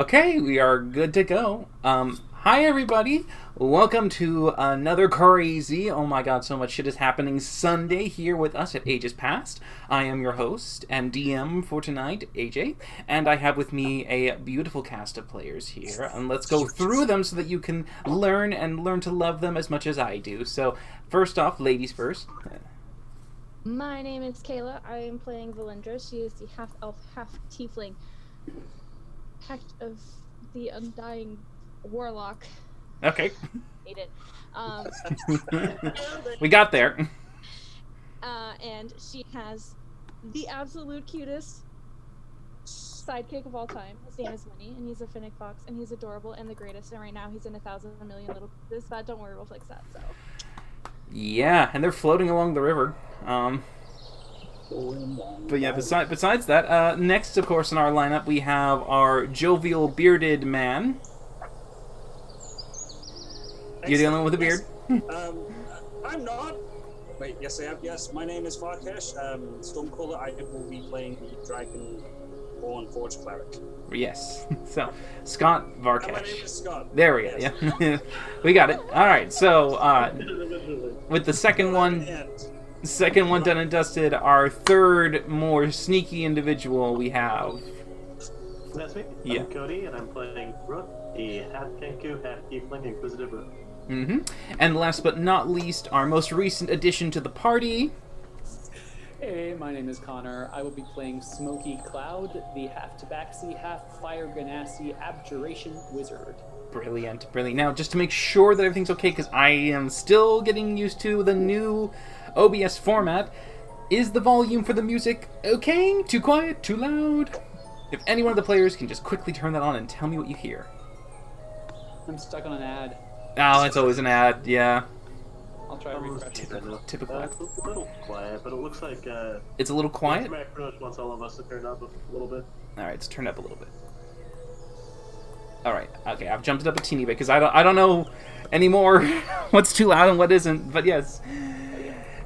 Okay, we are good to go. Hi everybody. Welcome to another crazy, oh my god, so much shit is happening Sunday here with us at Ages Past. I am your host and DM for tonight, AJ, and I have with me a beautiful cast of players here, and let's go through them so that you can learn to love them as much as I do. So, first off, ladies first. My name is Kayla. I am playing Valindra. She is the half-elf, half-tiefling pact of the undying warlock. Okay. Hate it. We got there. And she has the absolute cutest sidekick of all time. His name is Winnie, and he's a Finnick fox, and he's adorable and the greatest. And right now he's in 1,000 million little pieces, but don't worry, we'll fix that. So. Yeah, and they're floating along the river. But yeah, besides that, next, of course, in our lineup, we have our jovial bearded man. You're the only one with a beard? I'm not. Wait, yes I am. Yes, my name is Varkesh. Stormcaller. I will be playing the Dragonborn Forge Cleric. Yes. So, Scott Varkesh. And my name is Scott. There we go, yes. Yeah. We got it. Alright, so, with the second one done and dusted, our third, more sneaky individual we have. That's me. Yeah. I'm Cody, and I'm playing Rook, the half-Kenku, half-Tiefling Inquisitive Rook. Mm-hmm. And last but not least, our most recent addition to the party. Hey, my name is Connor. I will be playing Smokey Cloud, the half-Tabaxi, half-Fire Ganassi Abjuration Wizard. Brilliant. Now, just to make sure that everything's okay, because I am still getting used to the new OBS format, is the volume for the music okay? Too quiet? Too loud? If any one of the players can just quickly turn that on and tell me what you hear. I'm stuck on an ad. Oh, it's always an ad, yeah. I'll try to refresh it. Typical. It's a little quiet, but it looks like It's a little quiet? Mac pretty much wants all of us to turn up a little bit. Alright, let's turn it up a little bit. Alright, okay, I've jumped it up a teeny bit, because I don't know anymore what's too loud and what isn't, but yes.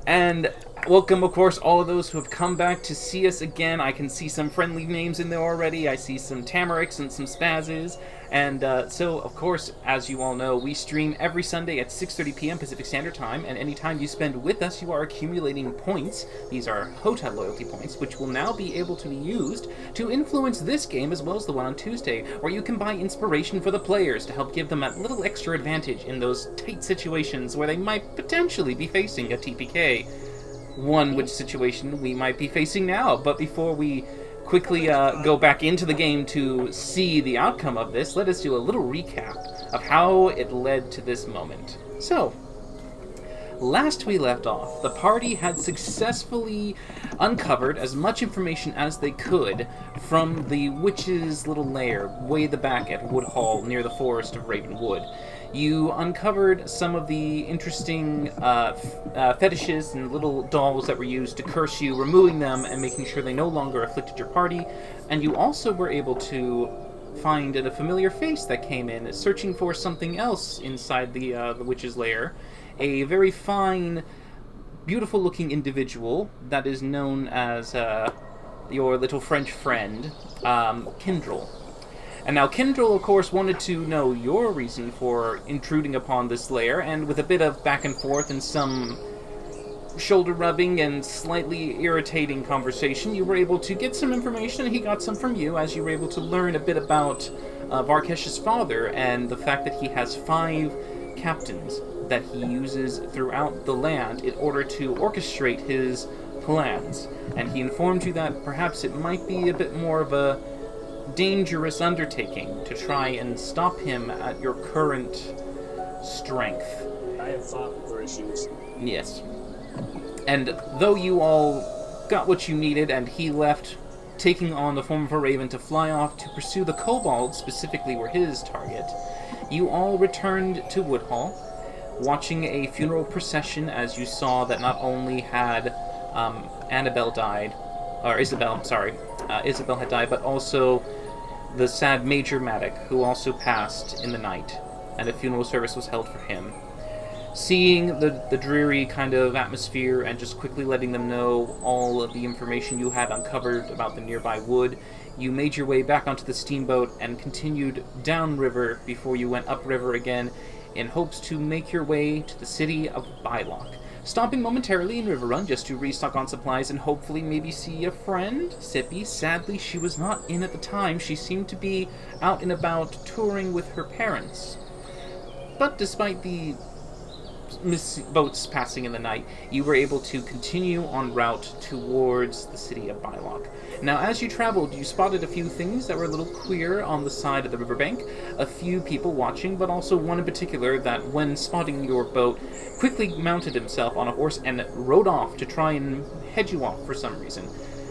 And welcome, of course, all of those who have come back to see us again. I can see some friendly names in there already. I see some Tamarix and some Spazzes. And so, of course, as you all know, we stream every Sunday at 6:30 p.m. Pacific Standard Time, and any time you spend with us, you are accumulating points. These are hotel loyalty points, which will now be able to be used to influence this game as well as the one on Tuesday, where you can buy inspiration for the players to help give them that little extra advantage in those tight situations where they might potentially be facing a TPK. One which situation we might be facing now. But before we quickly go back into the game to see the outcome of this, let us do a little recap of how it led to this moment. So, last we left off, the party had successfully uncovered as much information as they could from the witch's little lair way the back at Woodhall near the forest of Ravenwood. You uncovered some of the interesting fetishes and little dolls that were used to curse you, removing them and making sure they no longer afflicted your party. And you also were able to find a familiar face that came in, searching for something else inside the witch's lair. A very fine, beautiful-looking individual that is known as your little French friend, Kindrel. And now Kindrel, of course, wanted to know your reason for intruding upon this lair, and with a bit of back and forth and some shoulder-rubbing and slightly irritating conversation, you were able to get some information, and he got some from you, as you were able to learn a bit about Varkesh's father, and the fact that he has 5 captains that he uses throughout the land in order to orchestrate his plans. And he informed you that perhaps it might be a bit more of a dangerous undertaking to try and stop him at your current strength. I have father issues. Yes. And though you all got what you needed and he left, taking on the form of a raven to fly off to pursue the kobolds, specifically were his target, you all returned to Woodhall, watching a funeral procession as you saw that not only had Isabel had died, but also the sad Major Maddock, who also passed in the night, and a funeral service was held for him. Seeing the dreary kind of atmosphere and just quickly letting them know all of the information you had uncovered about the nearby wood, you made your way back onto the steamboat and continued downriver before you went upriver again in hopes to make your way to the city of Biloch, stopping momentarily in River Run just to restock on supplies and hopefully maybe see a friend. Sippy, sadly, she was not in at the time. She seemed to be out and about touring with her parents. But despite the boats passing in the night, you were able to continue en route towards the city of Biloch. Now, as you traveled, you spotted a few things that were a little queer on the side of the riverbank, a few people watching, but also one in particular that, when spotting your boat, quickly mounted himself on a horse and rode off to try and head you off for some reason.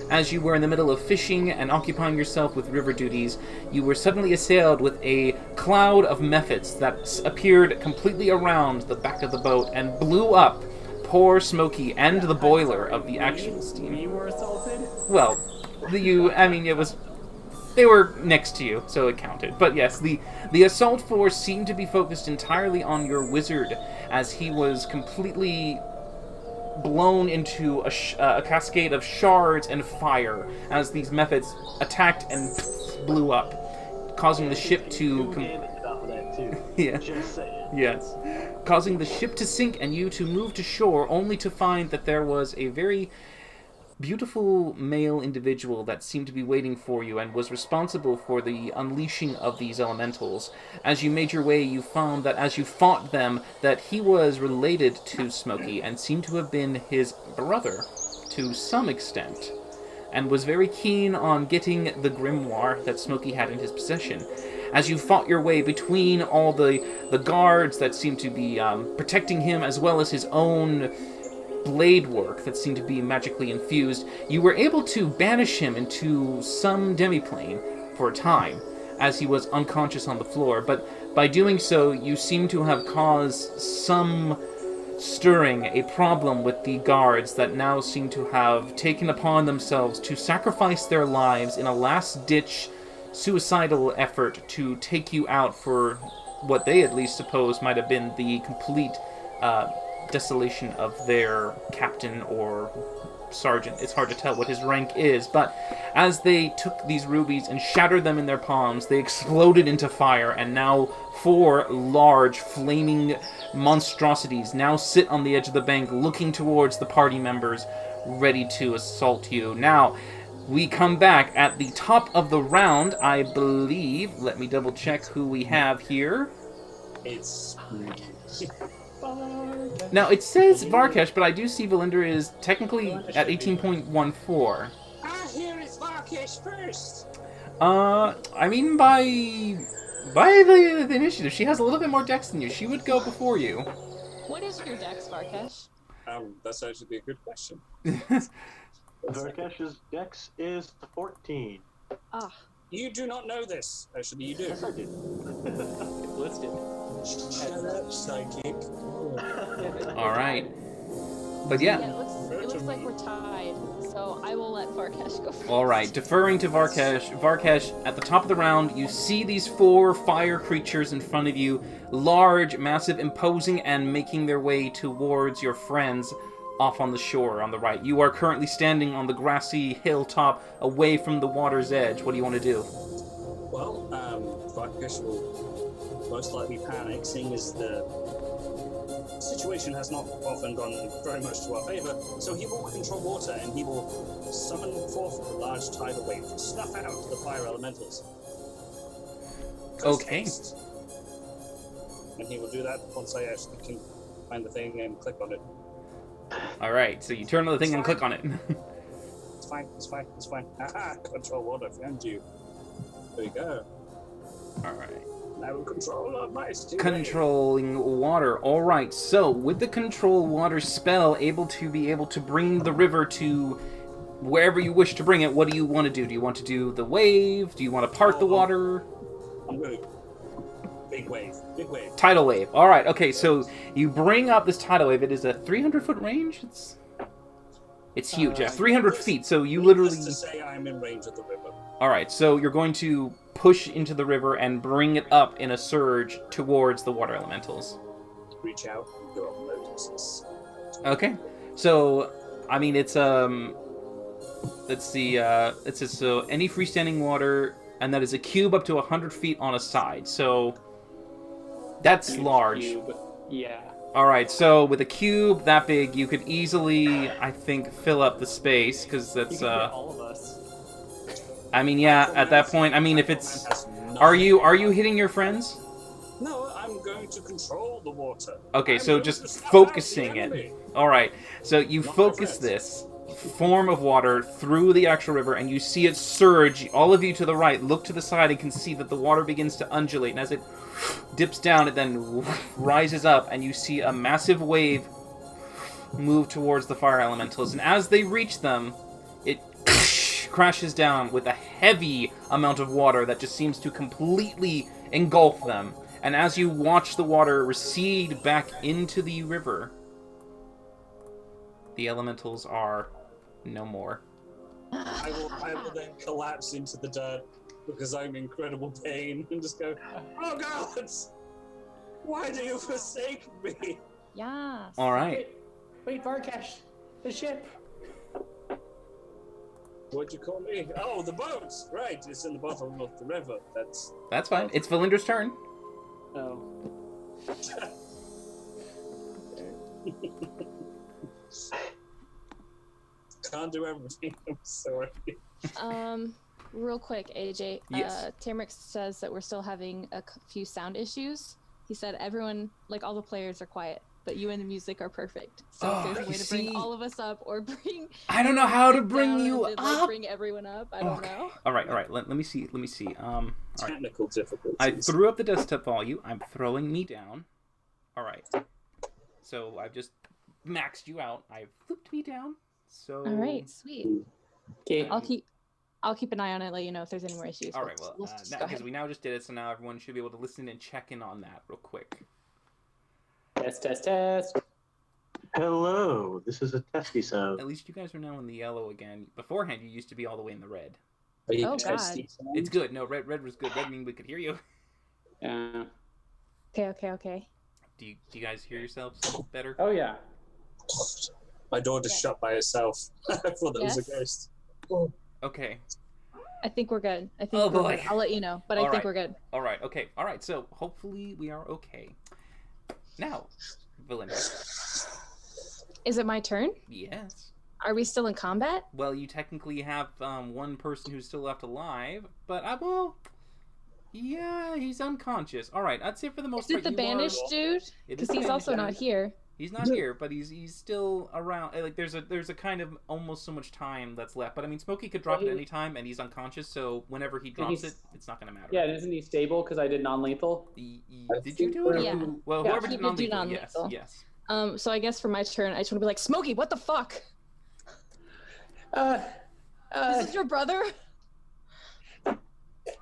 As you were in the middle of fishing and occupying yourself with river duties, you were suddenly assailed with a cloud of mephits that appeared completely around the back of the boat and blew up poor Smokey and the boiler of the actual steam. You were assaulted? Well, it was... They were next to you, so it counted. But yes, the assault force seemed to be focused entirely on your wizard, as he was completely blown into a cascade of shards and fire as these mephits attacked and blew up, causing the ship to... Yeah. Yes. Causing the ship to sink and you to move to shore, only to find that there was a very beautiful male individual that seemed to be waiting for you and was responsible for the unleashing of these elementals. As you made your way, you found that as you fought them, that he was related to Smokey and seemed to have been his brother to some extent, and was very keen on getting the grimoire that Smokey had in his possession. As you fought your way between all the guards that seemed to be protecting him, as well as his own blade work that seemed to be magically infused, you were able to banish him into some demiplane for a time, as he was unconscious on the floor. But by doing so, you seem to have caused some stirring, a problem with the guards that now seem to have taken upon themselves to sacrifice their lives in a last-ditch suicidal effort to take you out for what they at least suppose might have been the complete desolation of their captain or sergeant. It's hard to tell what his rank is, but as they took these rubies and shattered them in their palms, they exploded into fire, and now 4 large flaming monstrosities now sit on the edge of the bank looking towards the party members, ready to assault you. Now, we come back at the top of the round, I believe. Let me double check who we have here. It's... Now, it says Varkesh, but I do see Valinder is technically at 18.14. I hear it's Varkesh first! I mean, by the initiative, she has a little bit more dex than you. She would go before you. What is your dex, Varkesh? That's actually a good question. Varkesh's dex is 14. Ah. You do not know this. Actually, you do. Yes, I do. It's listed. Shut up, psychic. Alright. But yeah. It looks like we're tied, so I will let Varkesh go first. Alright, deferring to Varkesh. Varkesh, at the top of the round, you see these 4 fire creatures in front of you, large, massive, imposing, and making their way towards your friends off on the shore on the right. You are currently standing on the grassy hilltop away from the water's edge. What do you want to do? Well, Varkesh will most likely panic, seeing as the situation has not often gone very much to our favor, so he will control water and he will summon forth a large tidal wave to snuff out the fire elementals. Okay. Haste. And he will do that once I actually can find the thing and click on it. Alright, so you turn on the thing and click on it. It's fine, it's fine, it's fine. Haha, control water, found you. There you go. Alright. Now control of my steam. Controlling water. Alright, so with the control water spell, able to bring the river to wherever you wish to bring it, what do you want to do? Do you want to do the wave? Do you want to part the water? I'm good. Big wave. Big wave. Tidal wave. Alright, okay, so you bring up this tidal wave. It is a 300-foot range? It's huge, yeah. 300 feet, so you literally... Just to say I'm in range of the river. Alright, so you're going to push into the river and bring it up in a surge towards the water elementals. reach out and go up notices. Okay. So, I mean, it's let's see. It says so any freestanding water, and that is a cube up to 100 feet on a side. So that's large. Cube. Yeah. All right. So with a cube that big, you could easily, I think, fill up the space because You that's. can fit all of us. I mean, yeah. At that point, I mean, if it's, are you hitting your friends? No, I'm going to control the water. Okay, I'm so going just to snuff out focusing the it. enemy. All right. So you Not my focus friends. this form of water through the actual river, and you see it surge. All of you to the right look to the side and can see that the water begins to undulate, and as it dips down, it then rises up, and you see a massive wave move towards the fire elementals. And as they reach them, it crashes down with a heavy amount of water that just seems to completely engulf them. And as you watch the water recede back into the river, the elementals are no more. I will then collapse into the dirt because I'm in incredible pain and just go, oh God! Why do you forsake me? Yes. All right. Wait, Varkash, the ship. What'd you call me? Oh, the boat! Right, it's in the bottom of the river. That's fine. It's Valindra's turn. Oh. Can't do everything, I'm sorry. Real quick, AJ. Yes. Tamrick says that we're still having a few sound issues. He said everyone, like all the players, are quiet, but you and the music are perfect. So Oh, if there's a way you to bring see? all of us up, or bring I don't know how to bring down you and, up. like, bring everyone up. I don't know. All right. Let me see. All right. Technical difficulties. I threw up the desktop volume. I'm throwing me down. All right. So I've just maxed you out. I've flipped me down. So. All right, sweet. Okay. I'll keep an eye on it. Let you know if there's any more issues. All right. Well, just go because ahead. we now just did it, so now everyone should be able to listen and check in on that real quick. Test. Hello, this is a testy sound. At least you guys are now in the yellow again. Beforehand, you used to be all the way in the red. Are you Oh, testy? It's good. No, red was good. Red means we could hear you. Yeah. Okay. Do you guys hear yourselves better? Oh yeah. My door just shut by itself. I thought that was a Yes. ghost. Okay. I think we're good. Oh, we're boy. good. I'll let you know, but All I think right. we're good. All right. Okay. All right. So hopefully we are okay. Now, Belinda. Is it my turn? Yes. Are we still in combat? Well, you technically have one person who's still left alive, but yeah, he's unconscious. All right, I'd say for the most Is part it the you banished are... dude? It is Because the he's also banished not dude. here. He's not here, but he's still around. Like there's a kind of almost so much time that's left. But I mean, Smokey could drop it any time, and he's unconscious. So whenever he drops it, it's not gonna matter. Yeah, isn't he stable? Because I did non-lethal. Did you do it? Yeah. Well, Yeah, whoever he did did do non-lethal, non-lethal. yes. So I guess for my turn, I just want to be like, Smokey, what the fuck? This is your brother?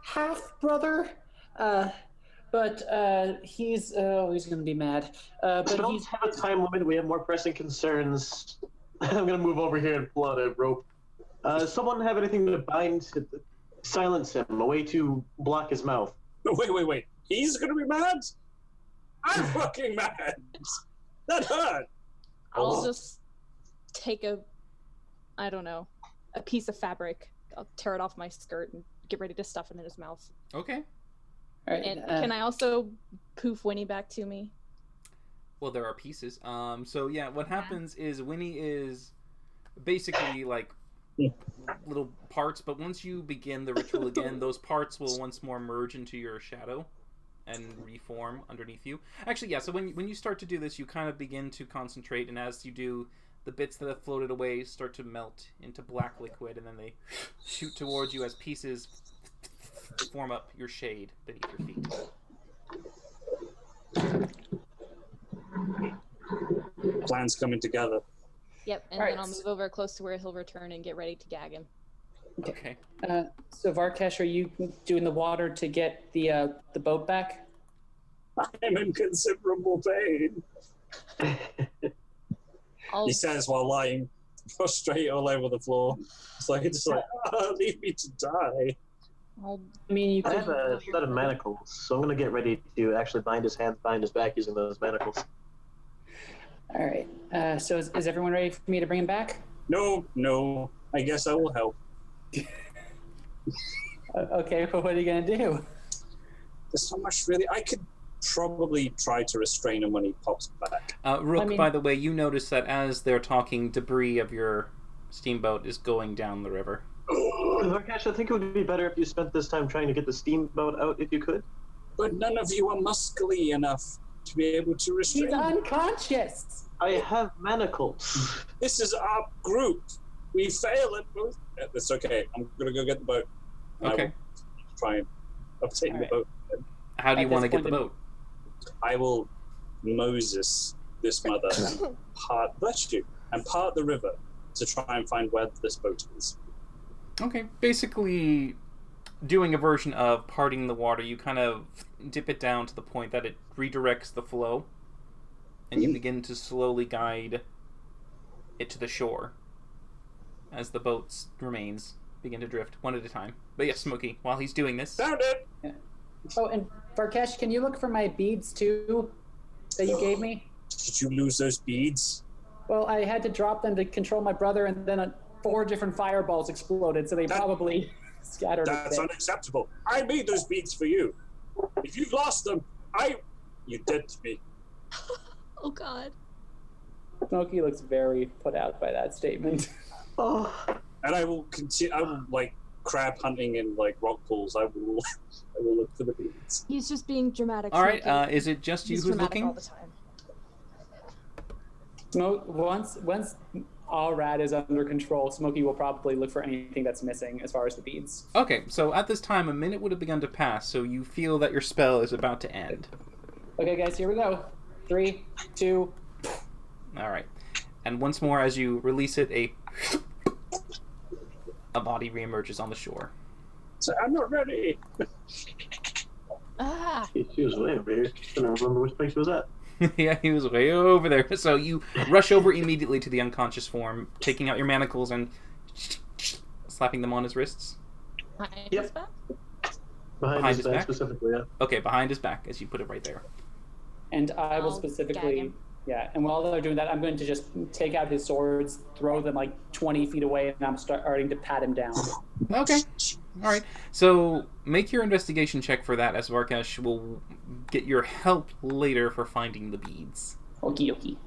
Half brother. But he's gonna be mad. But Don't he's have a time limit. We have more pressing concerns. I'm gonna move over here and pull out a rope. Someone have anything to silence him? A way to block his mouth. Wait. He's gonna be mad? I'm fucking mad! That hurt! I'll just take a piece of fabric. I'll tear it off my skirt and get ready to stuff it in his mouth. Okay. all right, And can I also poof Winnie back to me? Well, there are pieces. So yeah, what happens is Winnie is basically like little parts, but once you begin the ritual again, those parts will once more merge into your shadow and reform underneath you. Actually, yeah, so when you start to do this, you kind of begin to concentrate, and as you do, the bits that have floated away start to melt into black liquid, and then they shoot towards you as pieces form up your shade beneath your feet. Plans coming together. Yep, and Alright. then I'll move over close to where he'll return and get ready to gag him. Okay. So Varkash, are you doing the water to get the boat back? I'm in considerable pain. He says while lying prostrate all over the floor. It's like, leave me to die. I'll I mean, you I could. have a set of manacles, so I'm gonna get ready to actually bind his hands behind his back using those manacles. All right. So is everyone ready for me to bring him back? No. I guess I will help. Okay, but what are you going to do? There's so much really. I could probably try to restrain him when he pops back. Rook, by the way, you notice that as they're talking, debris of your steamboat is going down the river. Varkash, I think it would be better if you spent this time trying to get the steamboat out if you could. But none of you are muscly enough to be able to restrain He's him. unconscious. I have manacles. This is our group. We fail at both. It's okay. I'm gonna go get the boat. Okay. I will try and obtain the boat. How do you At want to this get the point, boat? I will Moses this mother and part the river to try and find where this boat is. Okay, basically doing a version of parting the water. You kind of dip it down to the point that it redirects the flow, and you begin to slowly guide it to the shore as the boat's remains begin to drift one at a time. But yes, Smokey, while he's doing this... Found it! Yeah. Oh, and Varkesh, can you look for my beads too that you gave me? Did you lose those beads? Well, I had to drop them to control my brother, and then 4 different fireballs exploded, so they probably scattered a That's bit. unacceptable. I made those beads for you. If you've lost them, you dead to me. Oh God. Smokey looks very put out by that statement. Oh. And I will continue. I will crab hunting in rock pools. I will look for the beads. He's just being dramatic. All right, Smokey. is it just you He's who's dramatic looking? all the time. Once all rat is under control, Smokey will probably look for anything that's missing as far as the beads. Okay, so at this time, a minute would have begun to pass, so you feel that your spell is about to end. Okay, guys, here we go. 3, 2. All right, and once more, as you release it, a body reemerges on the shore. So I'm not ready. Ah. She was way over here. I don't remember which place she was at. Yeah, he was way over there. So you rush over immediately to the unconscious form, taking out your manacles and slapping them on his wrists. Behind Yep. his back? Behind his back back? specifically, yeah. Okay, behind his back, as you put it right there. And I will I'll specifically... gag him. Yeah, and while they're doing that, I'm going to just take out his swords, throw them 20 feet away, and I'm starting to pat him down. Okay. All right. So make your investigation check for that, as Varkesh will get your help later for finding the beads. Okie dokie.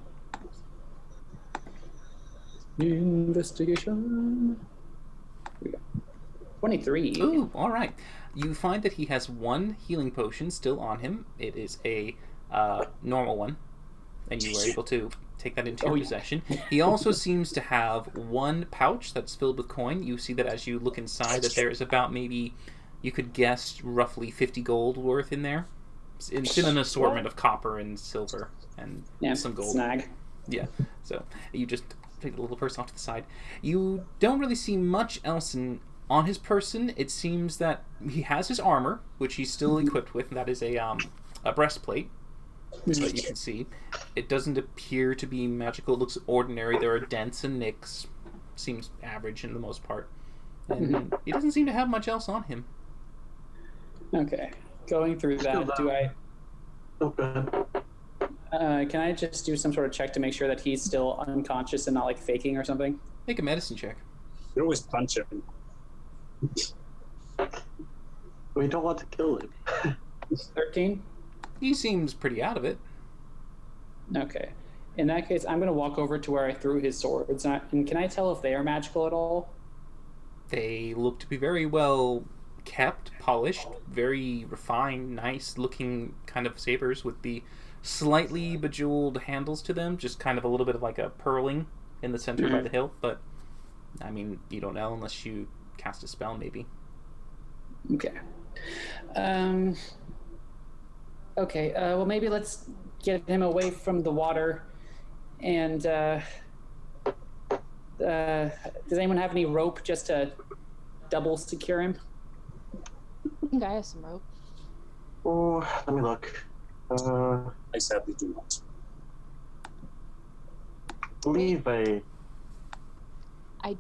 Investigation. Here we go. 23. Ooh, all right. You find that he has 1 healing potion still on him. It is a normal one, and you were able to take that into your possession. He also seems to have 1 pouch that's filled with coin. You see that as you look inside that there is about maybe, you could guess, roughly 50 gold worth in there. It's in an assortment of copper and silver and some gold. Snag. Yeah, so you just take the little purse off to the side. You don't really see much else on his person. It seems that he has his armor, which he's still equipped with, and that is a breastplate. That you can see. It doesn't appear to be magical. It looks ordinary. There are dents and nicks. Seems average in the most part. And he doesn't seem to have much else on him. Okay. Going through that, do I... Oh, go ahead. Can I just do some sort of check to make sure that he's still unconscious and not faking or something? Make a medicine check. You always punch him. We don't want to kill him. 13? He seems pretty out of it. Okay. In that case, I'm going to walk over to where I threw his swords. And can I tell if they are magical at all? They look to be very well kept, polished, very refined, nice looking kind of sabers with the slightly bejeweled handles to them, just kind of a little bit of a purling in the center by the hilt, but I mean, you don't know unless you cast a spell, maybe. Okay. Okay, well, maybe let's get him away from the water. And does anyone have any rope just to double secure him? I think I have some rope. Oh, let me look. I sadly do not. Believe I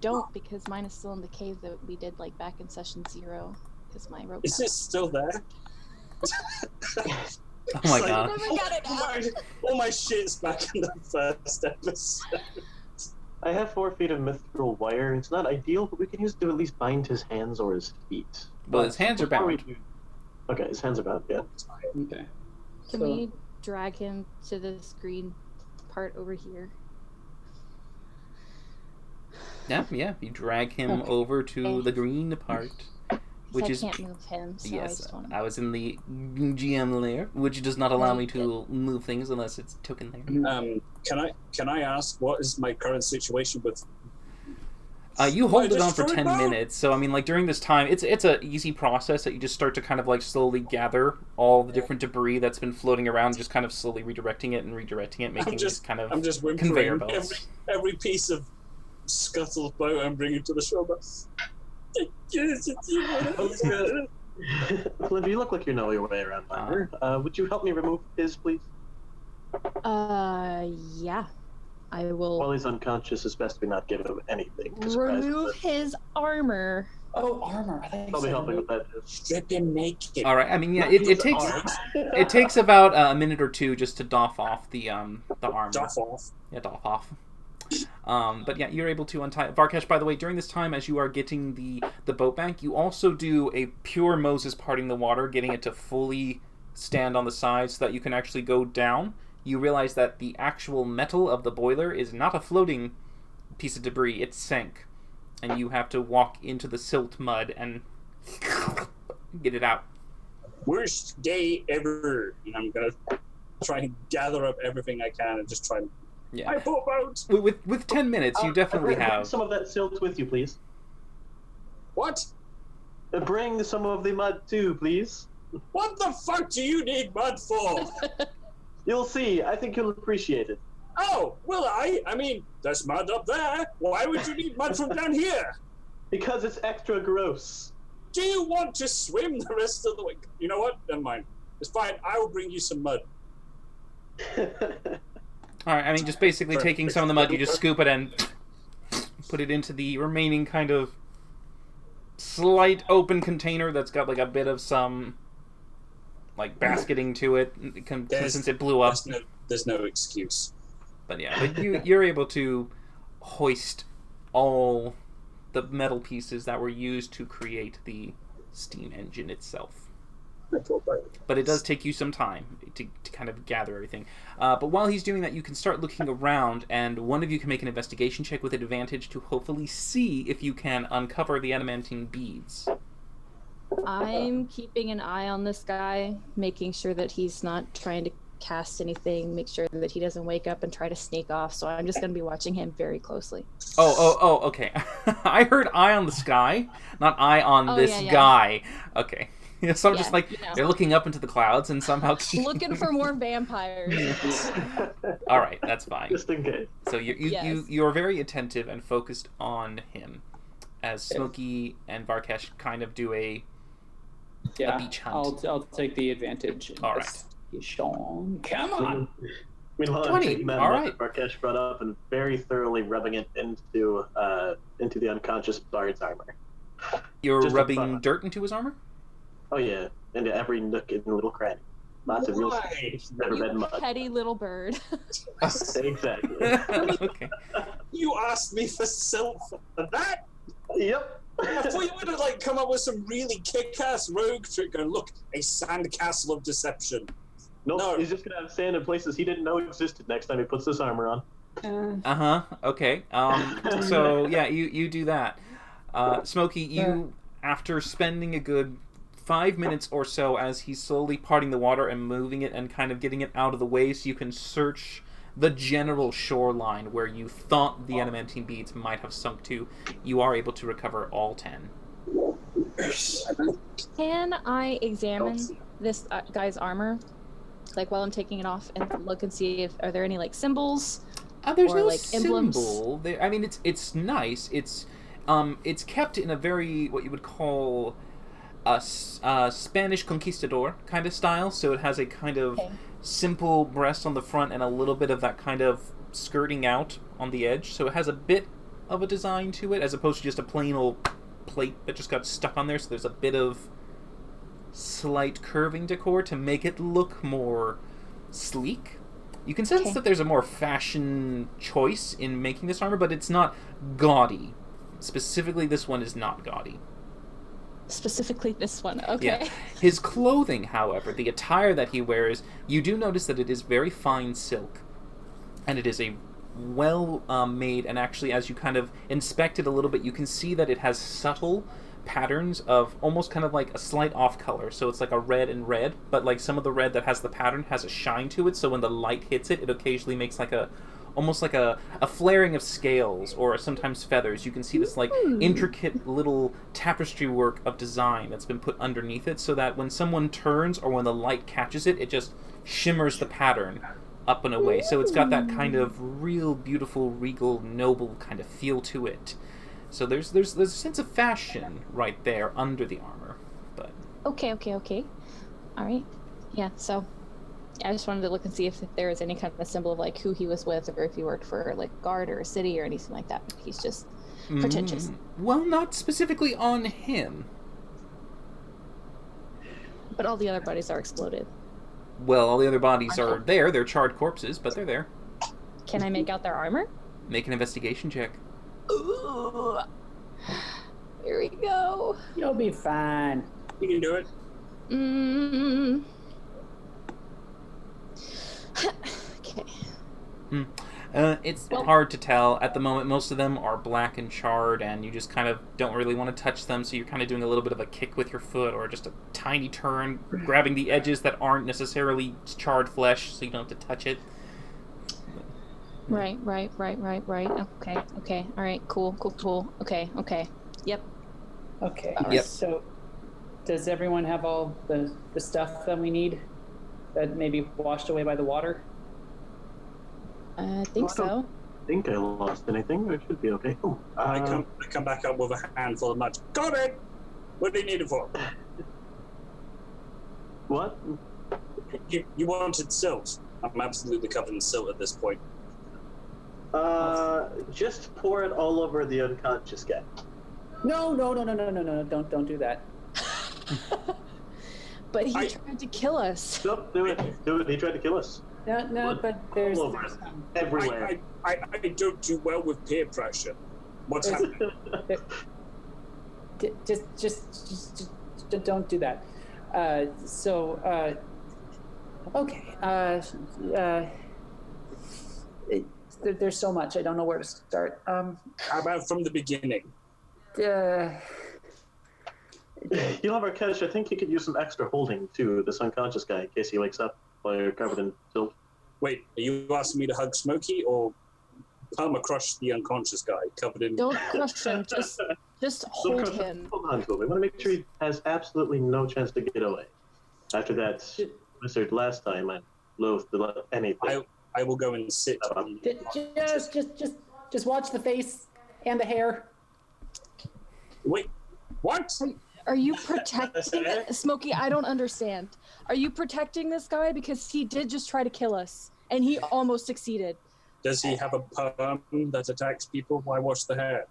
don't, because mine is still in the cave that we did back in session 0. Because my rope. Is it still there? Oh my It's god. Never got it out. all my shit's back in the first episode. I have 4 feet of mithril wire. It's not ideal, but we can use it to at least bind his hands or his feet. Well, But his hands are before we bound. Okay, his hands are bound, yeah. Okay. Can So- we drag him to this green part over here? Yeah. You drag him Okay. over to the green part. Which Because is I can't move him, so I yes, just want I was in the GM layer, which does not allow me to move things unless it's token there. Can I ask what is my current situation with? You hold it on for destroyed 10 road? minutes, so I mean, like during this time, it's a easy process that you just start to kind of like slowly gather all the different debris that's been floating around, just kind of slowly redirecting it, making these kind of I'm just conveyor whimpering belts. every piece of scuttle boat I'm bringing to the shoulder. Flynn, you look like you know your way around Binder. Would you help me remove his, please? Yeah. I will While he's unconscious, it's best we not give him anything to surprise him. remove his armor. Oh, armor. I think I'll be helping with that. Strip him naked. All right, I mean, yeah, Not it his takes arms. it takes about a minute or two just to doff off the armor. Doff off. Yeah, doff off. But yeah, you're able to untie Varkesh. By the way, during this time, as you are getting the boat back, you also do a pure Moses parting the water, getting it to fully stand on the side so that you can actually go down. You realize that the actual metal of the boiler is not a floating piece of debris; it sank, and you have to walk into the silt mud and get it out. Worst day ever. And I'm gonna try and gather up everything I can and just try and. Yeah. I pop out. With 10 minutes, you definitely Bring have. some of that silt with you, please. What? Bring some of the mud too, please. What the fuck do you need mud for? You'll see. I think you'll appreciate it. Oh, will I? I mean, there's mud up there. Why would you need mud from down here? Because it's extra gross. Do you want to swim the rest of the way? You know what? Never mind. It's fine. I will bring you some mud. Alright, I mean, just basically taking some of the mud, you just scoop it and put it into the remaining kind of slight open container that's got like a bit of some like basketing to it since it blew up. There's no excuse. But yeah, but you're able to hoist all the metal pieces that were used to create the steam engine itself. But it does take you some time to kind of gather everything. But while he's doing that, you can start looking around, and one of you can make an investigation check with advantage to hopefully see if you can uncover the adamantine beads. I'm keeping an eye on this guy, making sure that he's not trying to cast anything, make sure that he doesn't wake up and try to sneak off. So I'm just going to be watching him very closely. Oh, okay. I heard eye on the sky, not eye on this yeah. guy. Okay. So I'm just Yeah, like, you know. they're looking up into the clouds and somehow... Looking for more vampires. All right, that's fine. Just in case. So Yes. you're very attentive and focused on him, as Smokey and Varkesh kind of do a beach hunt. I'll take the advantage. All right. Sean, come on. Meanwhile, 20, I'm taking that all mud right. that Barkesh brought up and very thoroughly rubbing it into the unconscious Bard's armor. You're just a rubbing fun. dirt into his armor? Oh yeah, into every nook and little cranny. Lots of real Why? never You red mud. petty little bird. Exactly. Okay. You asked me for silver for that? Yep. I thought you would have like come up with some really kick-ass rogue trick going, look, a sandcastle of deception. Nope, No. he's just gonna have sand in places he didn't know existed next time he puts this armor on. Uh-huh. Okay. So yeah, you do that. Smokey, you after spending a good 5 minutes or so as he's slowly parting the water and moving it and kind of getting it out of the way so you can search the general shoreline where you thought the adamantine beads might have sunk to, you are able to recover all 10. Can I examine this guy's armor? Like while I'm taking it off and look and see if are there any like symbols? There's Or, no like, emblems? symbol. I mean, it's nice. It's kept in a very what you would call a Spanish conquistador kind of style. So it has a kind of Okay. simple breast on the front and a little bit of that kind of skirting out on the edge. So it has a bit of a design to it as opposed to just a plain old plate that just got stuck on there. So there's a bit of slight curving decor to make it look more sleek. You can sense that there's a more fashion choice in making this armor, but it's not gaudy. Specifically, this one is not gaudy. Specifically this one, okay. Yeah. His clothing, however, the attire that he wears, you do notice that it is very fine silk. And it is a well made, and actually as you kind of inspect it a little bit, you can see that it has subtle patterns of almost kind of like a slight off color. So it's like a red and red, but like some of the red that has the pattern has a shine to it, so when the light hits it, it occasionally makes like a almost like a flaring of scales or sometimes feathers. You can see this like intricate little tapestry work of design that's been put underneath it, so that when someone turns or when the light catches it, it just shimmers the pattern up and away. So it's got that kind of real beautiful, regal, noble kind of feel to it. So there's a sense of fashion right there under the armor. But Okay. All right. Yeah, so I just wanted to look and see if there was any kind of a symbol of like who he was with, or if he worked for like guard or a city or anything like that. He's just pretentious. Well, not specifically on him. But all the other bodies are exploded. Well, all the other bodies are there. They're charred corpses, but they're there. Can I make out their armor? Make an investigation check. Ooh. Here we go. You'll be fine. You can do it. Okay. It's hard to tell. At the moment, most of them are black and charred, and you just kind of don't really want to touch them, so you're kind of doing a little bit of a kick with your foot, or just a tiny turn, grabbing the edges that aren't necessarily charred flesh, so you don't have to touch it. Right. Okay. All right. Cool. Okay. Yep. Okay. Yep. So, does everyone have all the stuff that we need that may be washed away by the water? I think so. I think I lost anything. I should be okay. Oh, I come back up with a handful of nuts. Got it! What do you need it for? what? You wanted silt. I'm absolutely covered in silt at this point. Just pour it all over the unconscious guy. No! Don't do that. But he tried to kill us. Nope, do it. He tried to kill us. No, but there's all over it. Everywhere. I don't do well with peer pressure. What's happening? just don't do that. Okay. There's so much. I don't know where to start. How about from the beginning? You'll have our catch. I think you could use some extra holding to this unconscious guy in case he wakes up while you're covered in silt. Wait, are you asking me to hug Smokey or crush the unconscious guy covered in... Don't crush him. Just hold him. Hold on to him. We want to make sure he has absolutely no chance to get away. After that wizard last time, I loathed to let anything. I will go and sit. Just watch the face and the hair. Wait, what? Are you protecting Smokey? I don't understand. Are you protecting this guy? Because he did just try to kill us, and he almost succeeded. Does he have a perm that attacks people? Why wash the hair?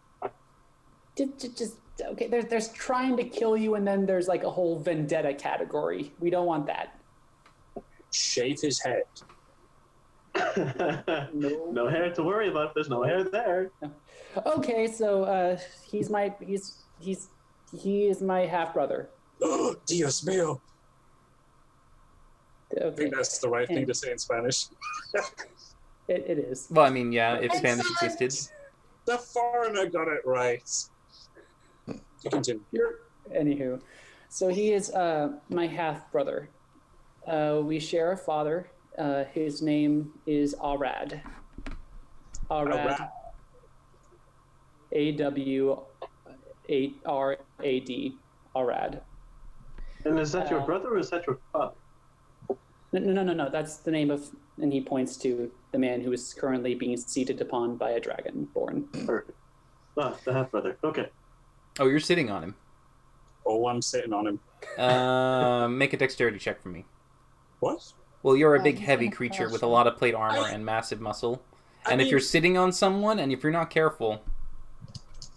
Just okay. There's trying to kill you, and then there's like a whole vendetta category. We don't want that. Shave his head. No hair to worry about. There's no hair there. Okay, so he is my half brother. Oh, Dios mío. Okay. I think that's the right thing to say in Spanish. It is. Well, I mean, yeah, if Spanish existed. The foreigner got it right. Continue. Anywho, so he is my half brother. We share a father. His name is Arad. Arad. AWARAD. Arad. And is that your brother or is that your father? No. That's the name of, and he points to the man who is currently being seated upon by a dragonborn. Perfect. Ah, the half brother. Okay. Oh, you're sitting on him. Oh, I'm sitting on him. Make a dexterity check for me. What? Well, you're a big, heavy creature with a lot of plate armor and massive muscle. And if you're sitting on someone, and if you're not careful...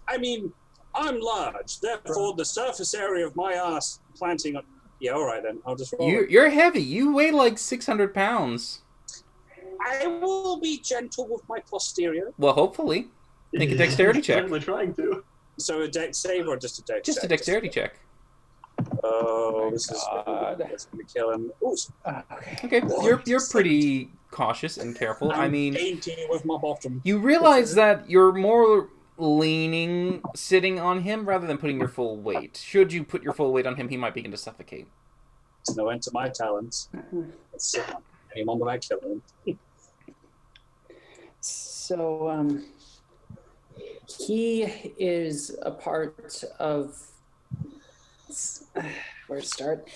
I mean, I'm large. Therefore, the surface area of my ass planting Yeah, all right then. I'll just roll. You're heavy. You weigh like 600 pounds. I will be gentle with my posterior. Well, hopefully. Make a dexterity check. Certainly trying to. So a dex save or just a dex Just check? a dexterity check. Oh, my this God. is going to kill him. Ooh, Okay. Okay, you're pretty cautious and careful. I I'm mean, dainty with my bottom. you realize that you're more leaning sitting on him rather than putting your full weight. Should you put your full weight on him, he might begin to suffocate. It's no end to my talents. Let's sit on anyone when I kill him. So, he is a part of. Where to start?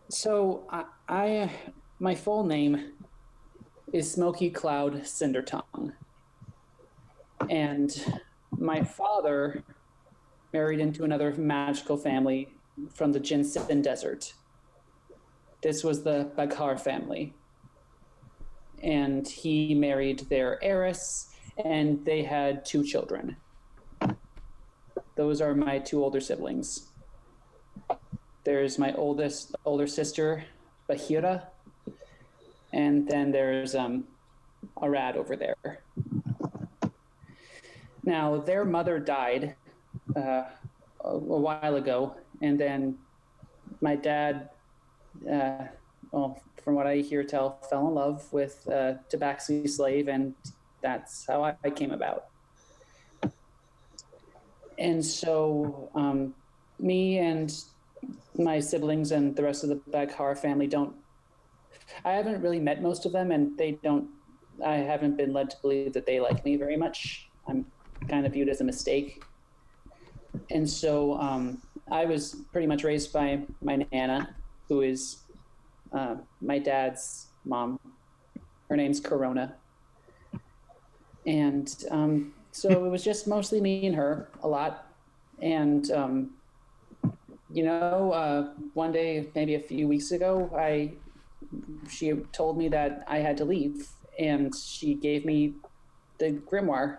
So, my full name is Smokey Cloud Cindertongue, and my father married into another magical family from the Jinsen Desert. This was the Baghar family, and he married their heiress, and they had 2 children. Those are my 2 older siblings. There's my older sister, Bahira, and then there's Arad over there. Now, their mother died a while ago, and then my dad, from what I hear tell, fell in love with a Tabaxi slave, and that's how I came about. And so me and my siblings and the rest of the Baghar family I haven't really met most of them, and I haven't been led to believe that they like me very much. I'm kind of viewed as a mistake. And so I was pretty much raised by my Nana, who is my dad's mom. Her name's Corona. And so it was just mostly me and her a lot. And, one day, maybe a few weeks ago, she told me that I had to leave, and she gave me the grimoire.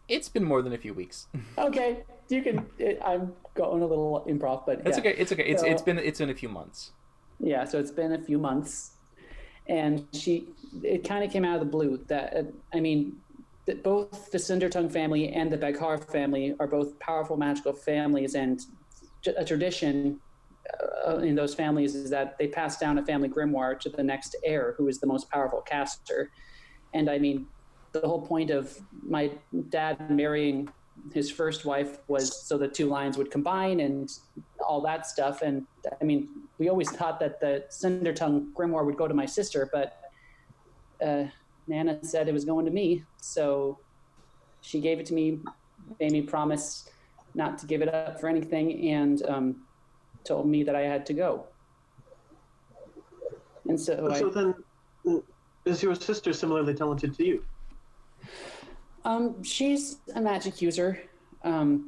It's been more than a few weeks. Okay, I'm going a little improv, but It's yeah. okay. It's okay. So, It's been a few months. Yeah, so it's been a few months, and it kind of came out of the blue that that both the Cindertongue family and the Baghar family are both powerful magical families, and a tradition in those families is that they pass down a family grimoire to the next heir, who is the most powerful caster. And the whole point of my dad marrying his first wife was so the 2 lines would combine and all that stuff. And we always thought that the Cindertongue grimoire would go to my sister, but Nana said it was going to me. So she gave it to me, made me promise not to give it up for anything, and told me that I had to go. And so then, is your sister similarly talented to you? She's a magic user. I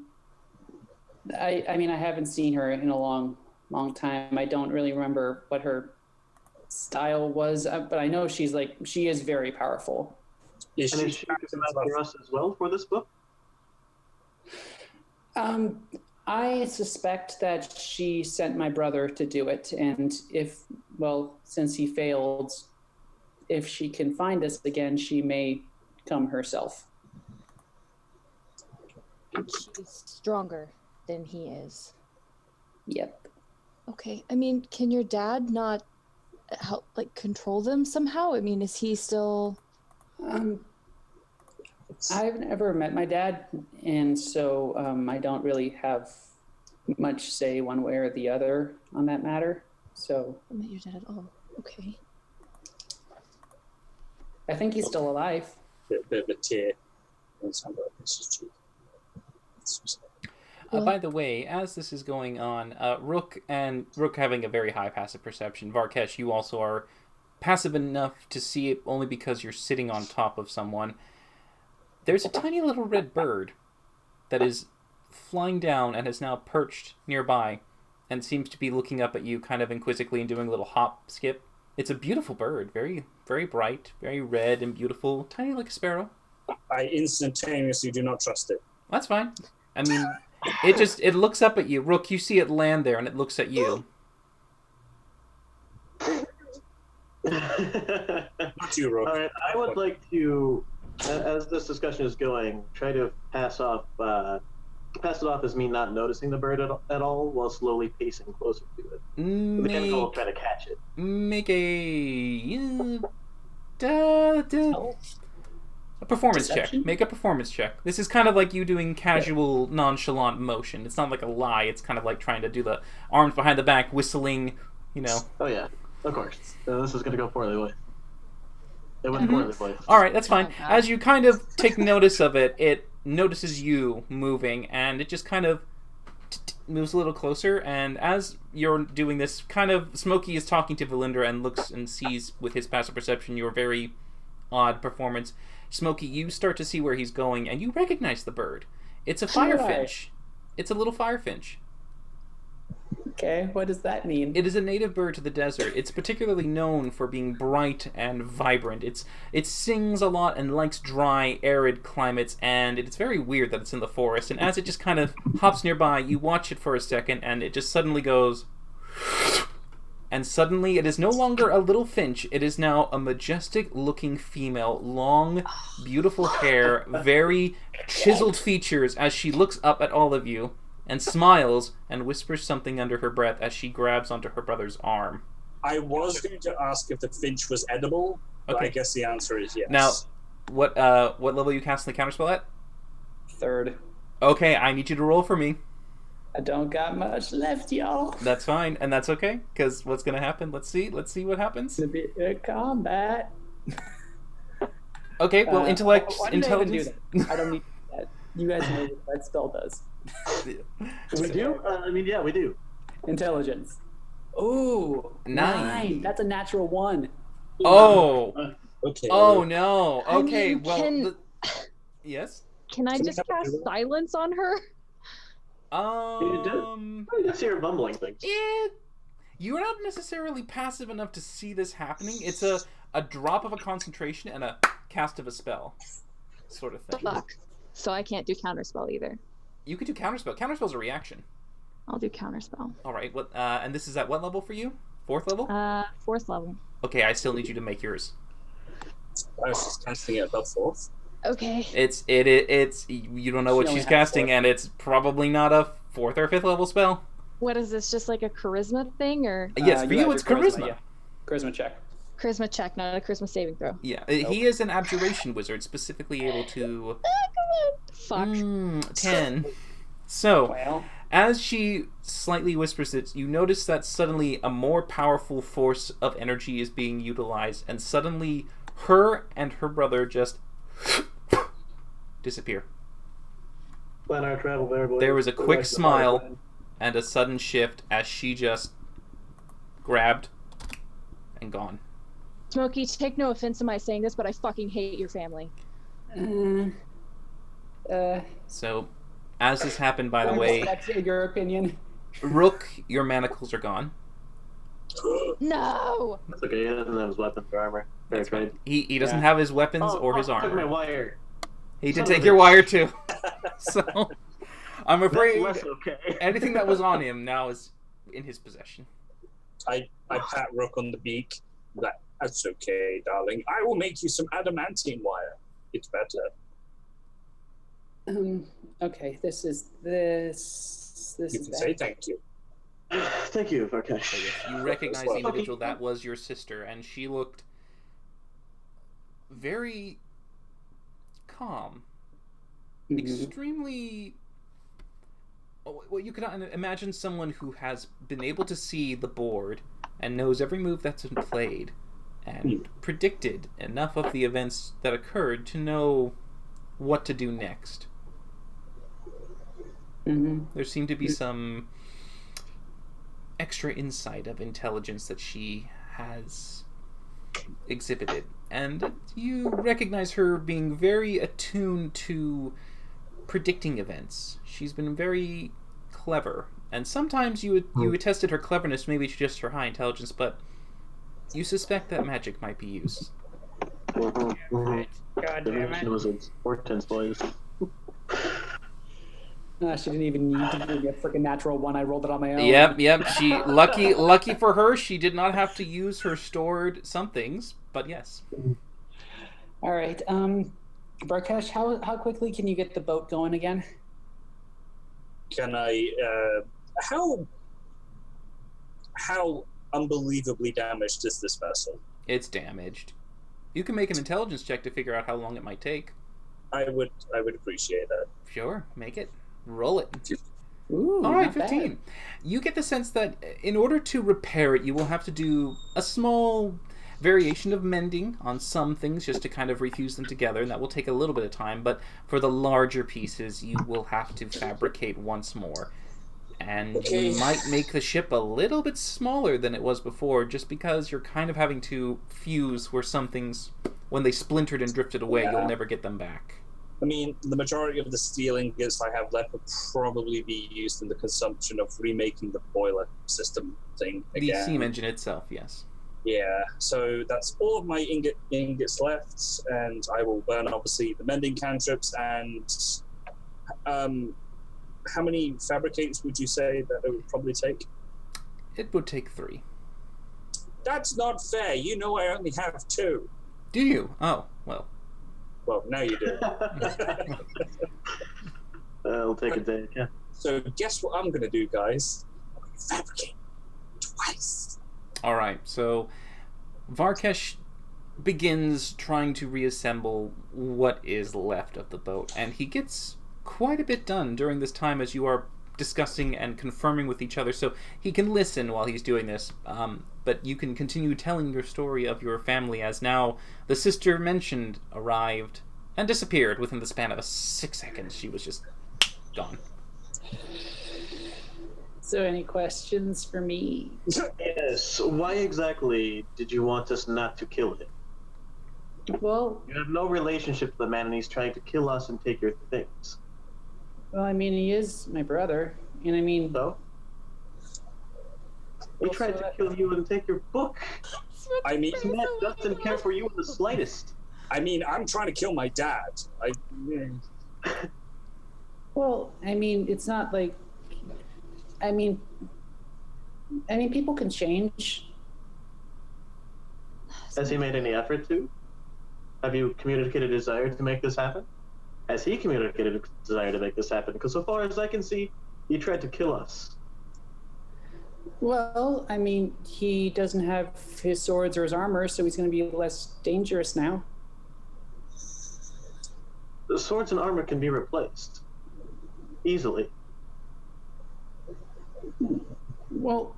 haven't seen her in a long time. I don't really remember what her style was, but I know she is very powerful. Is And she is she for us as well for this book? I suspect that she sent my brother to do it, and since he failed, if she can find us again, she may come herself. She's stronger than he is. Yep. Okay. Can your dad not help, control them somehow? Is he still... I've never met my dad, and so I don't really have much say one way or the other on that matter. So I met your dad. Oh, okay. I think he's still alive. Bit of a tear on somebody's cheek. By the way, as this is going on, Rook having a very high passive perception. Varkesh, you also are passive enough to see it only because you're sitting on top of someone. There's a tiny little red bird that is flying down and has now perched nearby and seems to be looking up at you kind of inquisitively and doing a little hop skip. It's a beautiful bird, very, very bright, very red and beautiful, tiny like a sparrow. I instantaneously do not trust it. That's fine. It looks up at you. Rook, you see it land there and it looks at you. Not you, Rook. All right, I would like to, as this discussion is going, try to pass it off as me not noticing the bird at all, while slowly pacing closer to it. The chemical will try to catch it. Make a performance Deception? check. Make a performance check. This is kind of like you doing casual, nonchalant motion. It's not like a lie. It's kind of like trying to do the arms behind the back, whistling, you know. Oh yeah, of course. This is gonna go poorly, boy. It went poorly, boy. All right, that's fine. As you kind of take notice of it, it notices you moving, and it just kind of moves a little closer. And as you're doing this, kind of Smokey is talking to Valindra and looks and sees with his passive perception your very odd performance. Smokey, you start to see where he's going, and you recognize the bird. It's a firefinch. It's a little firefinch. Okay, what does that mean? It is a native bird to the desert. It's particularly known for being bright and vibrant. It sings a lot and likes dry, arid climates, and it's very weird that it's in the forest. And as it just kind of hops nearby, you watch it for a second, and it just suddenly goes... And suddenly it is no longer a little finch. It is now a majestic-looking female, long, beautiful hair, very chiseled features as she looks up at all of you and smiles and whispers something under her breath as she grabs onto her brother's arm. I was going to ask if the finch was edible, but Okay. I guess the answer is yes. Now, what level are you casting the counterspell at? 3rd. Okay, I need you to roll for me. I don't got much left, y'all. That's fine, and that's okay, because what's going to happen? Let's see what happens. It's a bit of combat. Okay, well, intellect, why did I even intelligence... do that? I don't need that. You guys know what that spell does. We do? I mean, yeah, we do. Intelligence. Ooh, 9. That's a natural 1. Oh! Okay. Oh, no. Okay, mean, well... Yes? Can I just cast silence on her? I did see her mumbling things. You're not necessarily passive enough to see this happening. It's a drop of a concentration and a cast of a spell sort of thing. Fuck. So I can't do counterspell either. You could do counterspell. Counterspell's a reaction. I'll do counterspell. All right. What? And this is at what level for you? 4th level? 4th level. Okay, I still need you to make yours. I was just casting it above 4th. Okay. It's you don't know what She only she's has casting, 4th. and it's probably not a 4th or 5th level spell. What is this? Just like a charisma thing, or Yes, for you have it's your charisma. Yeah. Charisma check. charisma check, not a charisma saving throw? Yeah, he is an abjuration wizard, specifically able to. Fuck. 10. So, Well, as she slightly whispers it, you notice that suddenly a more powerful force of energy is being utilized, and suddenly her and her brother just disappear. Plan our travel there, boy. There was a Go quick back to the smile fire. and a sudden shift as she just grabbed and gone. Smokey, take no offense to my saying this, but I fucking hate your family. So, as this happened, by the I way, respect your opinion. Rook, your manacles are gone. No! That's okay, he doesn't have his weapons or armor. Fair trade. He doesn't Yeah. have his weapons or his Took my armor. wire. He did Son take of your a- wire too. So, I'm That's afraid less okay. anything that was on him now is in his possession. I pat Rook on the beak. That's okay, darling. I will make you some adamantine wire. It's better. Okay, this You is can bad. say thank you. Thank you, Varkesh. So yes, you recognize the individual that was your sister, and she looked very calm, extremely. Well, you can imagine someone who has been able to see the board and knows every move that's been played, and predicted enough of the events that occurred to know what to do next. There seemed to be some extra insight of intelligence that she has exhibited, and you recognize her being very attuned to predicting events. She's been very clever, and sometimes you attested her cleverness maybe to just her high intelligence, but you suspect that magic might be used. God damn Divination it. was its portents, boys. She didn't even need to give me a freaking natural one. I rolled it on my own. Yep. She lucky for her, she did not have to use her stored somethings. But yes. All right. Barkesh, how quickly can you get the boat going again? Can I? How unbelievably damaged is this vessel? It's damaged. You can make an intelligence check to figure out how long it might take. I would appreciate that. Sure, make it. Roll it. Ooh, All right, not 15. bad. You get the sense that in order to repair it, you will have to do a small variation of mending on some things just to kind of refuse them together, and that will take a little bit of time, but for the larger pieces, you will have to fabricate once more. And you might make the ship a little bit smaller than it was before, just because you're kind of having to fuse where some things, when they splintered and drifted away, you'll never get them back. I mean, the majority of the steel ingots I have left would probably be used in the consumption of remaking the boiler system thing again. The steam engine itself, yes. Yeah, so that's all of my ingots left, and I will burn, obviously, the mending cantrips, and how many fabricates would you say that it would probably take? It would take 3. That's not fair. You know I only have 2. Do you? Oh, well. Well, now you do. It'll take a day, yeah. So guess what I'm going to do, guys? I'm going to fabricate twice. All right, so Varkesh begins trying to reassemble what is left of the boat, and he gets quite a bit done during this time as you are discussing and confirming with each other, so he can listen while he's doing this, but you can continue telling your story of your family as now the sister mentioned arrived and disappeared within the span of 6 seconds. She was just gone. So any questions for me? Yes. Why exactly did you want us not to kill him? Well, You have no relationship to the man, and he's trying to kill us and take your things. I mean, he is my brother, and I mean, So? He tried to kill you and take your book. I mean, This man doesn't care for you in the slightest. I'm trying to kill my dad. well, I mean, it's not like, I mean, people can change. Has he made any effort to? Have you communicated a desire to make this happen? Has he communicated a desire to make this happen? Because so far as I can see, he tried to kill us. Well, I mean, he doesn't have his swords or his armor, so he's going to be less dangerous now. The swords and armor can be replaced. Easily. Well,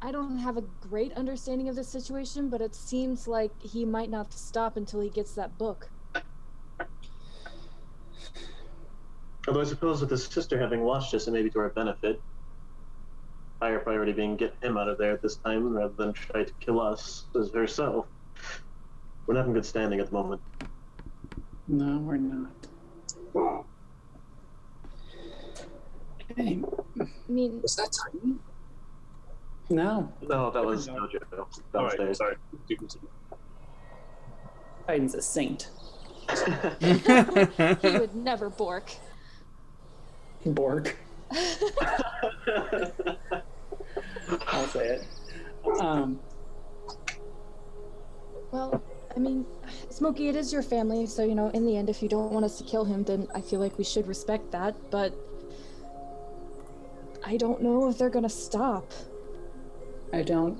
I don't have a great understanding of the situation, but it seems like he might not stop until he gets that book. Although I suppose with his sister having watched us, it may be to our benefit. Higher priority being get him out of there at this time rather than try to kill us as herself. We're not in good standing at the moment. no, we're not. Okay. I mean, Was that tiny? No, No, that was No. Jojo All right, downstairs. sorry. Do continue. Titan's a saint. he would never bork. Borg. I'll say it. Well, I mean, Smokey, it is your family, so, in the end, if you don't want us to kill him, then I feel like we should respect that, but I don't know if they're gonna stop. I don't.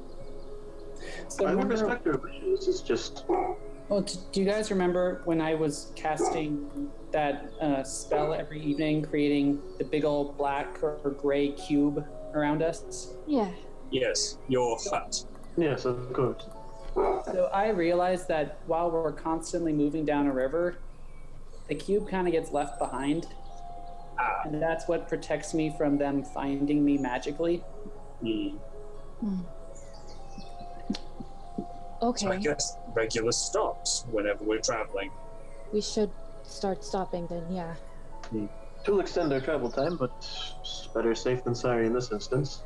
So I would remember, respect your wishes, it's just... well, do you guys remember when I was casting that spell every evening, creating the big old black or gray cube around us? Yeah. Yes, your hut. Yes, of course. So I realized that while we're constantly moving down a river, the cube kind of gets left behind. And that's what protects me from them finding me magically. Okay. So I guess regular stops whenever we're traveling. We should start stopping then, yeah. It will extend our travel time, but it's better safe than sorry in this instance.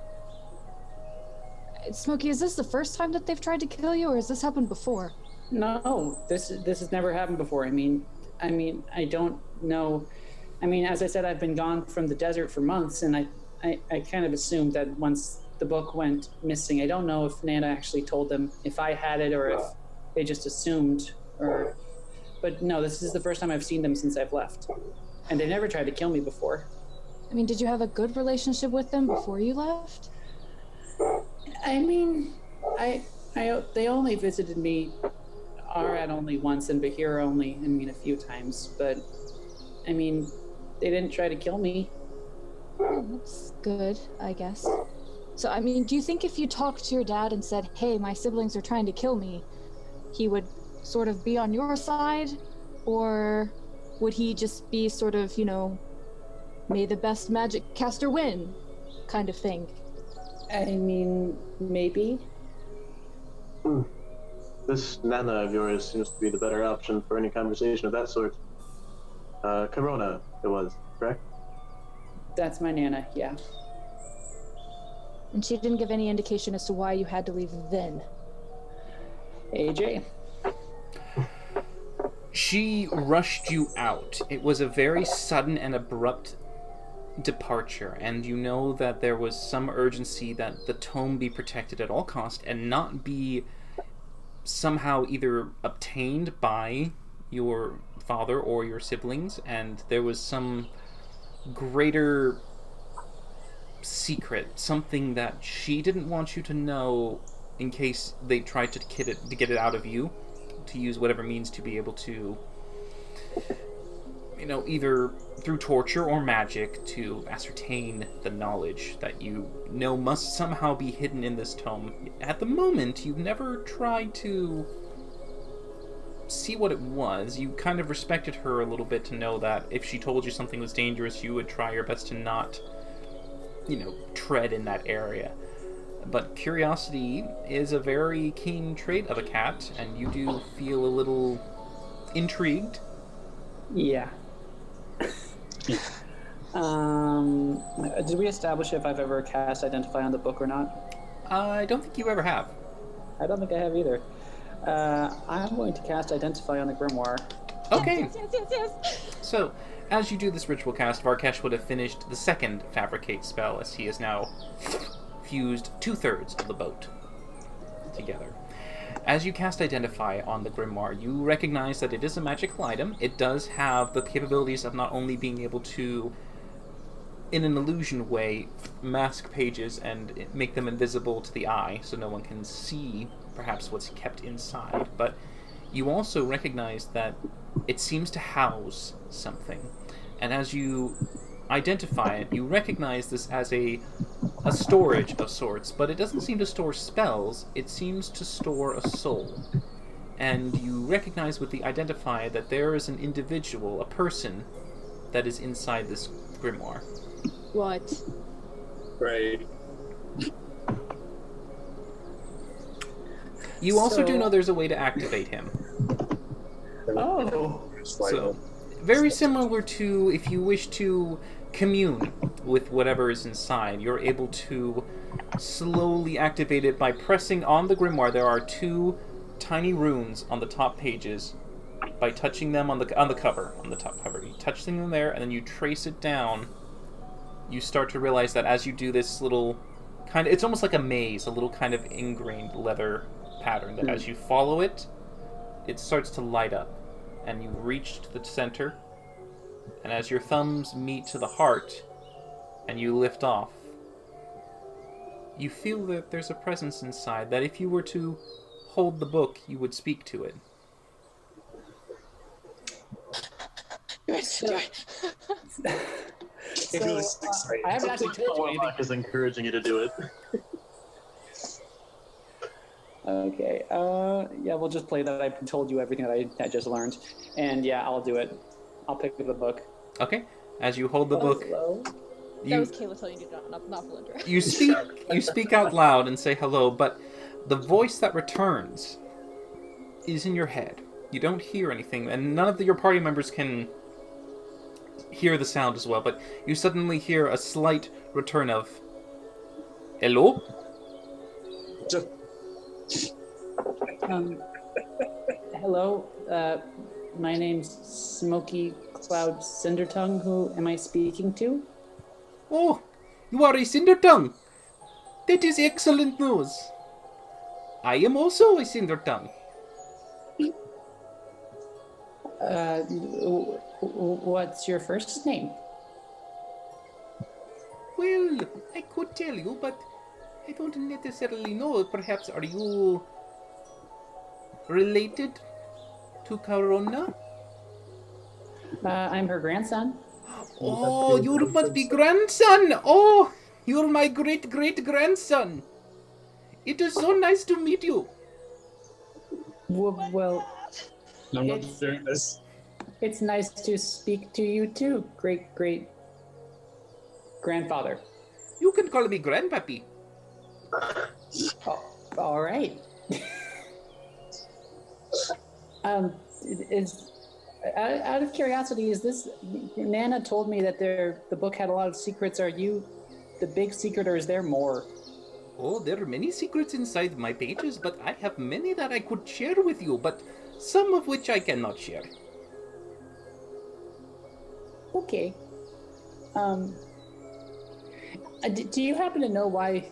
Smokey, is this the first time that they've tried to kill you, or has this happened before? No, this has never happened before. I mean, I don't know. I mean, as I said, I've been gone from the desert for months, and I kind of assumed that once the book went missing, I don't know if Nana actually told them if I had it or if they just assumed, but no, this is the first time I've seen them since I've left. And they never tried to kill me before. I mean, did you have a good relationship with them before you left? I mean, they only visited me, Arad only once, and Bahir only, a few times. But, I mean, they didn't try to kill me. Oh, that's good, I guess. So, I mean, do you think if you talked to your dad and said, hey, my siblings are trying to kill me, he would sort of be on your side? Or would he just be sort of, may the best magic caster win kind of thing? I mean, maybe. This Nana of yours seems to be the better option for any conversation of that sort. Corona, it was, correct? That's my Nana, yeah. And she didn't give any indication as to why you had to leave then. AJ? She rushed you out. It was a very sudden and abrupt departure, and you know that there was some urgency that the tome be protected at all cost and not be somehow either obtained by your father or your siblings, and there was some greater secret, something that she didn't want you to know in case they tried to get it out of you, to use whatever means to be able to, either through torture or magic, to ascertain the knowledge that you know must somehow be hidden in this tome. At the moment, you've never tried to see what it was. You kind of respected her a little bit to know that if she told you something was dangerous, you would try your best to not, tread in that area. But curiosity is a very keen trait of a cat, and you do feel a little intrigued. Yeah. Did we establish if I've ever cast Identify on the book or not? I don't think you ever have. I don't think I have either. I'm going to cast Identify on the Grimoire. Okay. Yes. So, as you do this ritual cast, Varkesh would have finished the second Fabricate spell, as he has now fused 2/3 of the boat together. As you cast Identify on the Grimoire, you recognize that it is a magical item. It does have the capabilities of not only being able to, in an illusion way, mask pages and make them invisible to the eye, so no one can see perhaps what's kept inside, but you also recognize that it seems to house something. And as you identify it, you recognize this as a storage of sorts, but it doesn't seem to store spells, it seems to store a soul. And you recognize with the Identify that there is an individual, a person, that is inside this grimoire. What? Great. You also do know there's a way to activate him. Oh! So, very similar to if you wish to commune with whatever is inside, you're able to slowly activate it by pressing on the grimoire. There are 2 tiny runes on the top pages. By touching them on the top cover, you touch them there, and then you trace it down. You start to realize that as you do this little kind of, it's almost like a maze, a little kind of ingrained leather pattern. That as you follow it, it starts to light up, and you reach to the center. And as your thumbs meet to the heart, and you lift off, you feel that there's a presence inside that if you were to hold the book, you would speak to it. I haven't actually told you anything. Is encouraging you to do it. Okay, yeah, we'll just play that I told you everything that I just learned. And yeah, I'll do it. I'll pick up the book. Okay, as you hold the book, Hello? That was Kayla telling you to not Belinda. you speak out loud and say hello, but the voice that returns is in your head. You don't hear anything, and none of your party members can hear the sound as well, but you suddenly hear a slight return of, hello? Hello, my name's Smokey Cloud Cindertongue. Who am I speaking to? Oh, you are a Cindertongue. That is excellent news. I am also a Cindertongue. What's your first name? Well, I could tell you, but I don't necessarily know. Perhaps are you related to Corona? I'm her grandson. Oh, you must be grandson. Oh, you're my great-great-grandson. It is so nice to meet you. Well, I'm not It's- doing this. it's nice to speak to you too, great grandfather. You can call me Grandpappy. Oh, all right. Is out of curiosity, is this Nana told me that the book had a lot of secrets. Are you the big secret, or is there more? Oh, there are many secrets inside my pages, but I have many that I could share with you, but some of which I cannot share. Okay. Do you happen to know why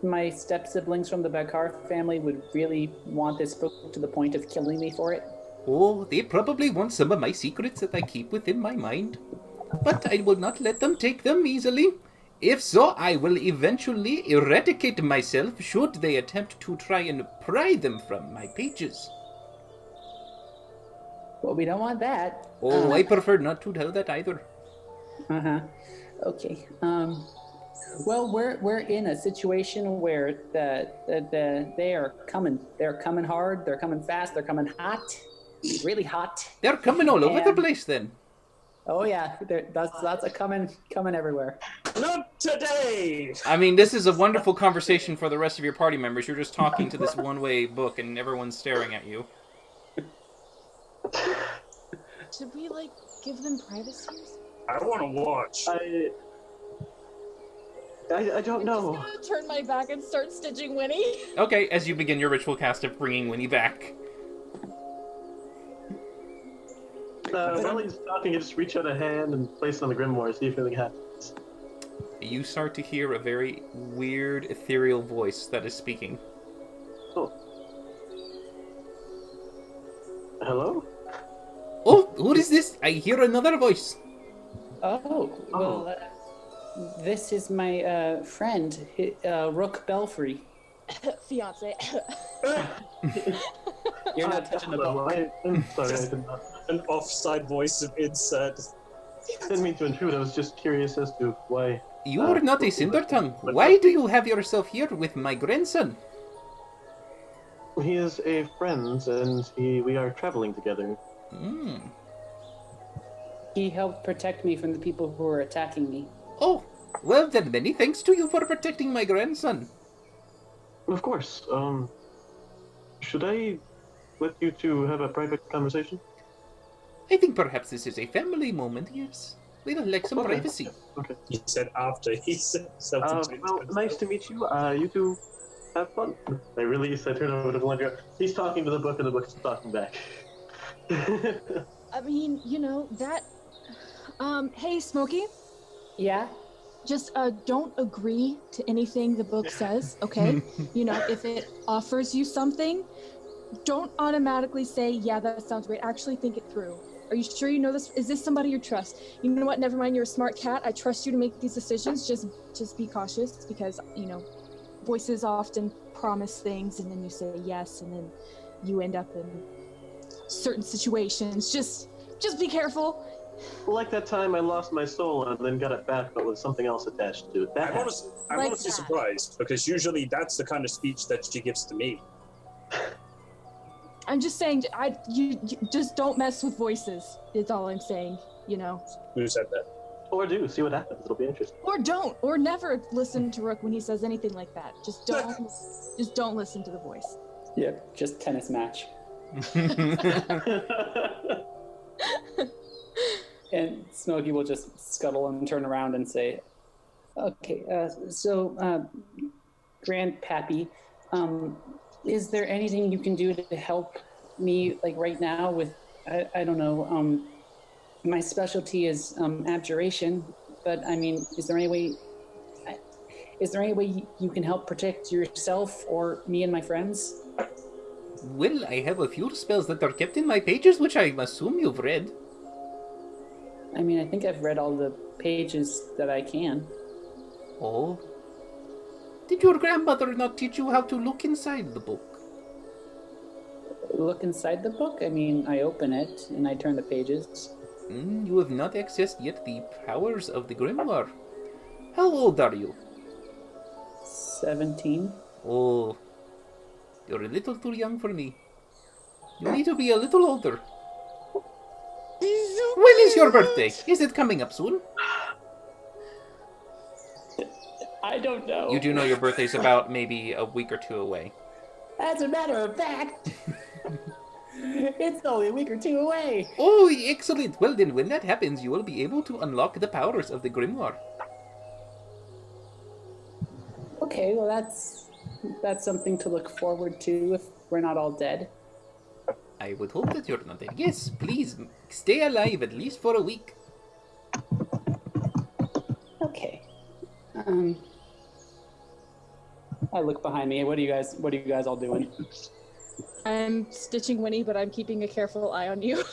my step siblings from the Bakar family would really want this book to the point of killing me for it? Oh, they probably want some of my secrets that I keep within my mind. But I will not let them take them easily. If so, I will eventually eradicate myself should they attempt to try and pry them from my pages. Well, we don't want that. Oh, I prefer not to tell that either. Okay. Well, we're in a situation where they are coming. They're coming hard. They're coming fast. They're coming hot, really hot. They're coming all over the And- place then. Oh yeah, that's a coming everywhere. Not today! I mean, this is a wonderful conversation for the rest of your party members. You're just talking to this one-way book and everyone's staring at you. Should we like give them privacy? I want to watch. I don't know. I'm just gonna turn my back and start stitching Winnie. Okay, as you begin your ritual cast of bringing Winnie back. While he's talking, I just reach out a hand and place it on the grimoire, see if anything happens. You start to hear a very weird, ethereal voice that is speaking. Oh. Hello? Oh, what is this? I hear another voice. Oh well, this is my friend Rook Belfry. Fiance. You're not touching the Hello, book. I'm sorry, I did not. An offside voice of insert. Didn't mean to intrude. I was just curious as to why. You are not a Cindertongue. Why do you have yourself here with my grandson? He is a friend, and we are traveling together. Hmm. He helped protect me from the people who were attacking me. Oh, well then many thanks to you for protecting my grandson. Of course. Should I let you two have a private conversation? I think perhaps this is a family moment, yes. We would like some Okay. privacy. Okay. He said after he said something. Well, nice to meet you. You two have fun. I release. I turn over to Valeria. He's talking to the book, and the book's talking back. I mean, you know that. Hey, Smokey. Yeah. Just don't agree to anything the book says, okay? You know, if it offers you something, don't automatically say, yeah, that sounds great. Actually think it through. Are you sure you know this? Is this somebody you trust? You know what? Never mind, you're a smart cat. I trust you to make these decisions. Just be cautious because, you know, voices often promise things and then you say yes and then you end up in certain situations. Just be careful. Like that time I lost my soul and then got it back, but with something else attached to it. That I'm happens. honestly that. surprised because usually that's the kind of speech that she gives to me. I'm just saying, you just don't mess with voices. Is all I'm saying. You know, Who said that? Or do. See what happens. It'll be interesting. or never listen to Rook when he says anything like that. Just don't listen to the voice. Yep. Just tennis match. And Smokey will just scuttle and turn around and say, "Okay, Grandpappy, is there anything you can do to help me, like right now, with I don't know, my specialty is abjuration, but I mean, is there any way you can help protect yourself or me and my friends? Well, I have a few spells that are kept in my pages, which I assume you've read. I mean, I think I've read all the pages that I can. Oh. Did your grandmother not teach you how to look inside the book? Look inside the book? I mean, I open it and I turn the pages. You have not accessed yet the powers of the grimoire. How old are you? 17. Oh, you're a little too young for me. You need to be a little older. When is your birthday? Is it coming up soon? I don't know. You do know your birthday's about maybe a week or two away. As a matter of fact, it's only a week or two away. Oh, excellent. Well then, when that happens, you will be able to unlock the powers of the grimoire. Okay, well that's something to look forward to if we're not all dead. I would hope that you're not dead. Yes, please, stay alive at least for a week. Okay. I look behind me. What are you guys all doing? I'm stitching Winnie, but I'm keeping a careful eye on you.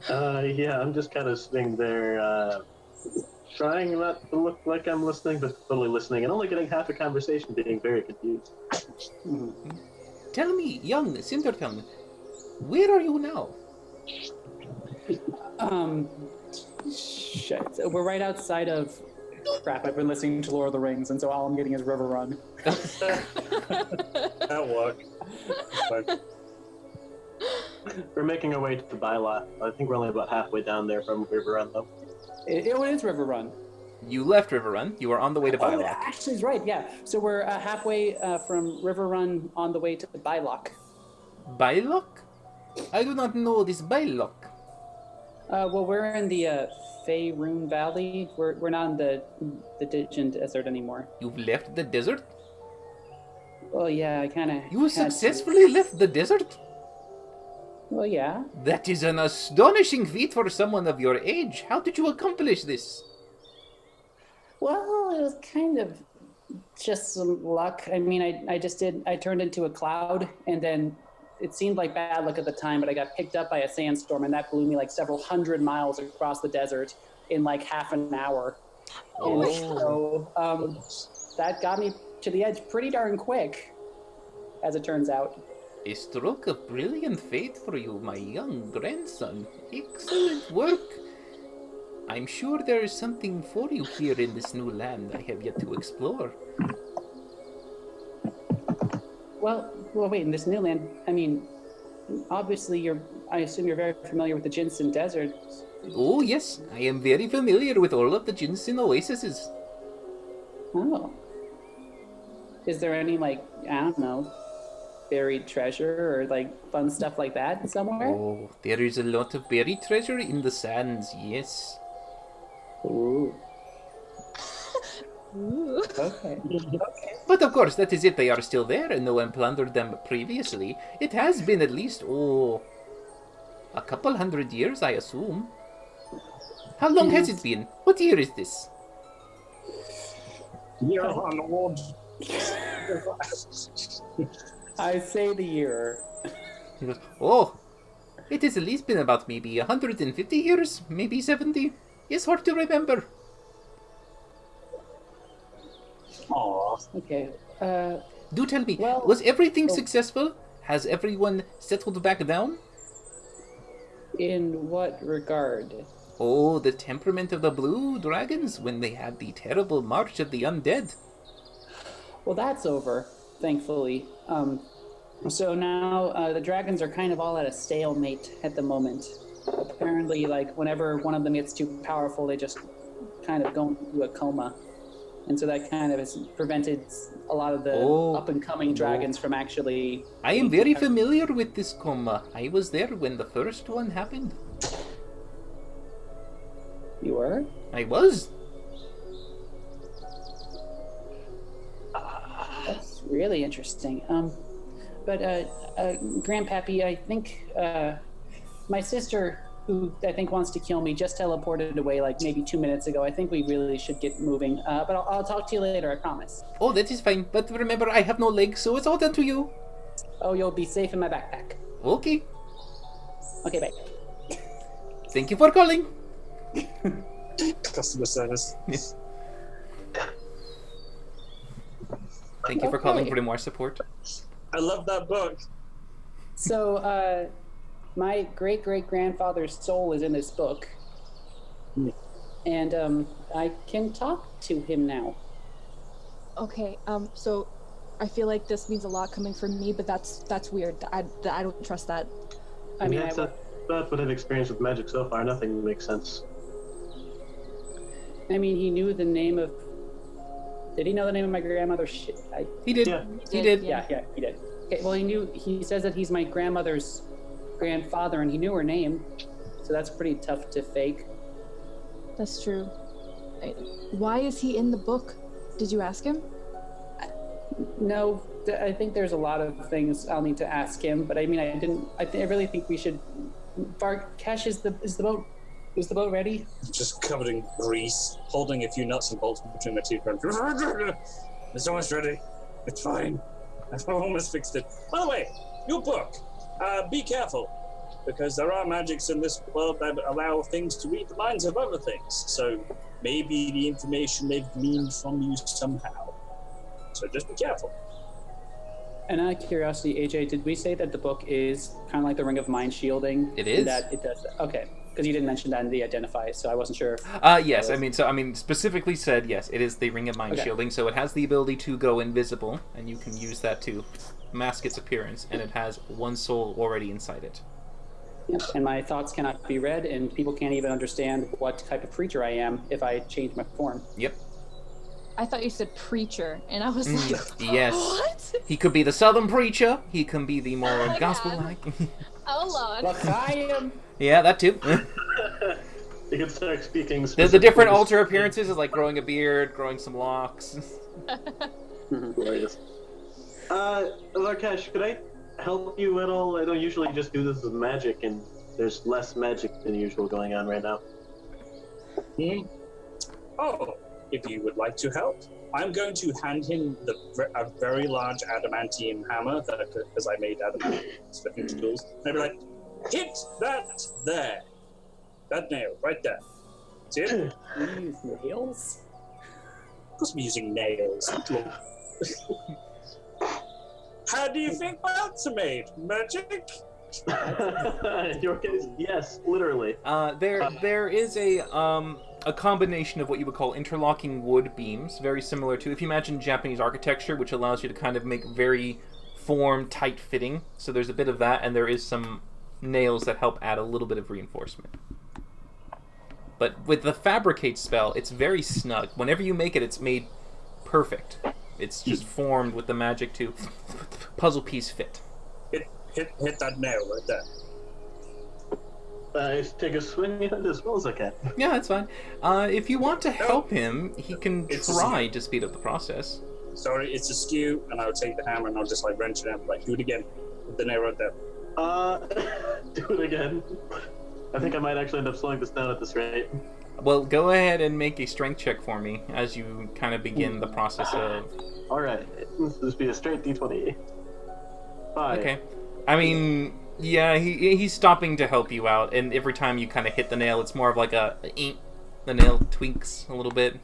Yeah, I'm just kind of sitting there, trying not to look like I'm listening, but totally listening, and only getting half a conversation, being very confused. Mm-hmm. Tell me, young Cindertongue, where are you now? Shit. We're right outside of... Crap, I've been listening to Lord of the Rings, and so all I'm getting is River Run. That work. We're making our way to Biloch. I think we're only about halfway down there from River Run, though. It is River Run. You left River Run. You are on the way to Oh, Biloch. actually, it's right, yeah. So we're halfway from River Run on the way to Biloch. Biloch? I do not know this Biloch. Well, we're in the Faerun Valley. We're not in the Dijon Desert anymore. You've left the desert? Well, yeah, I kind of... You successfully left the desert? Well, yeah. That is an astonishing feat for someone of your age. How did you accomplish this? Well, it was kind of just some luck. I mean, I turned into a cloud, and then it seemed like bad luck at the time, but I got picked up by a sandstorm, and that blew me like several hundred miles across the desert in like half an hour. Oh. And so that got me to the edge pretty darn quick, as it turns out. A stroke of brilliant fate for you, my young grandson. Excellent work. I'm sure there is something for you here in this new land I have yet to explore. Well, wait, in this new land, I mean, obviously I assume you're very familiar with the Jinsen Desert. Oh, yes, I am very familiar with all of the ginseng oases. Oh. Is there any, like, I don't know, buried treasure or, like, fun stuff like that somewhere? Oh, there is a lot of buried treasure in the sands, yes. Ooh. Ooh. Okay. But of course, that is it. They are still there, and no one plundered them previously. It has been at least, a couple 100 years, I assume. How long has it been? What year is this? You're on the wall. I say the year. He goes, oh, it has at least been about maybe 150 years, maybe 70. It's hard to remember. Aww. Okay. Do tell me, Well- was everything successful? Has everyone settled back down? In what regard? Oh, the temperament of the blue dragons when they had the terrible march of the undead. Well, that's over, thankfully. So now the dragons are kind of all at a stalemate at the moment. Apparently, like, whenever one of them gets too powerful, they just kind of go into a coma. And so that kind of has prevented a lot of the up-and-coming dragons from actually... I am very familiar with this coma. I was there when the first one happened. You were? I was. That's really interesting. But Grandpappy, I think my sister who I think wants to kill me, just teleported away like maybe 2 minutes ago. I think we really should get moving. But I'll talk to you later, I promise. Oh, that is fine. But remember, I have no legs, so it's all down to you. Oh, you'll be safe in my backpack. Okay. Okay, bye. Thank you for calling. Customer service. Yes. Thank you for calling Grimoire Support. I love that book. So, my great-great-grandfather's soul is in this book. And, I can talk to him now. Okay, so I feel like this means a lot coming from me, but that's weird. I don't trust that. I mean, that's what I've experienced with magic so far. Nothing makes sense. I mean, he knew the name of... Did he know the name of my grandmother's He did. Yeah. He did. Yeah, he did. Okay, well, he says that he's my grandmother's grandfather, and he knew her name, so that's pretty tough to fake. That's true. Why is he in the book? Did you ask him? No, I think there's a lot of things I'll need to ask him, but I mean, I really think we should... Cash, is the boat ready? Just covered in grease, holding a few nuts and bolts between my teeth. It's almost ready. It's fine. I've almost fixed it. By the way, your book. Be careful, because there are magics in this world that allow things to read the minds of other things. So maybe the information they've gleaned from you somehow. So just be careful. And out of curiosity, AJ, did we say that the book is kind of like the Ring of Mind shielding? It is. That it does. Okay, because you didn't mention that in the identify, so I wasn't sure. Yes. I mean, specifically said yes. It is the Ring of Mind shielding, so it has the ability to go invisible, and you can use that to mask its appearance. And it has one soul already inside it. Yep. And my thoughts cannot be read, and people can't even understand what type of creature I am if I change my form. Yep. I thought you said preacher, and I was like, yes. What? He could be the Southern preacher. He can be the more gospel-like. Oh, Lord. Look, I am... Yeah, that too. You can start speaking. The different alter appearances is like growing a beard, growing some locks. Glorious. Larkesh, could I help you at all? I don't usually just do this with magic, and there's less magic than usual going on right now. Oh, if you would like to help, I'm going to hand him a very large adamantium hammer because I made adamantium smithing tools. And I'd be like, hit that there. That nail, right there. See it? You use nails? Of course I'm using nails. How do you think belts are made? Magic? In your case, yes, literally. There is a combination of what you would call interlocking wood beams, very similar to, if you imagine Japanese architecture, which allows you to kind of make very form tight fitting. So there's a bit of that, and there is some nails that help add a little bit of reinforcement. But with the fabricate spell, it's very snug. Whenever you make it, it's made perfect. It's just formed with the magic to puzzle piece fit. Hit that nail right there. I take a swing at it as well as I can. Yeah, that's fine. If you want to help him, he can try to speed up the process. Sorry, it's askew, and I'll take the hammer and I'll just like wrench it out, like do it again. Hit the nail right there. Do it again. I think I might actually end up slowing this down at this rate. Well, go ahead and make a strength check for me as you kind of begin the process of... Alright, this be a straight d20. 5. Okay. I mean, yeah, he's stopping to help you out, and every time you kind of hit the nail, it's more of like a... The nail tweaks a little bit.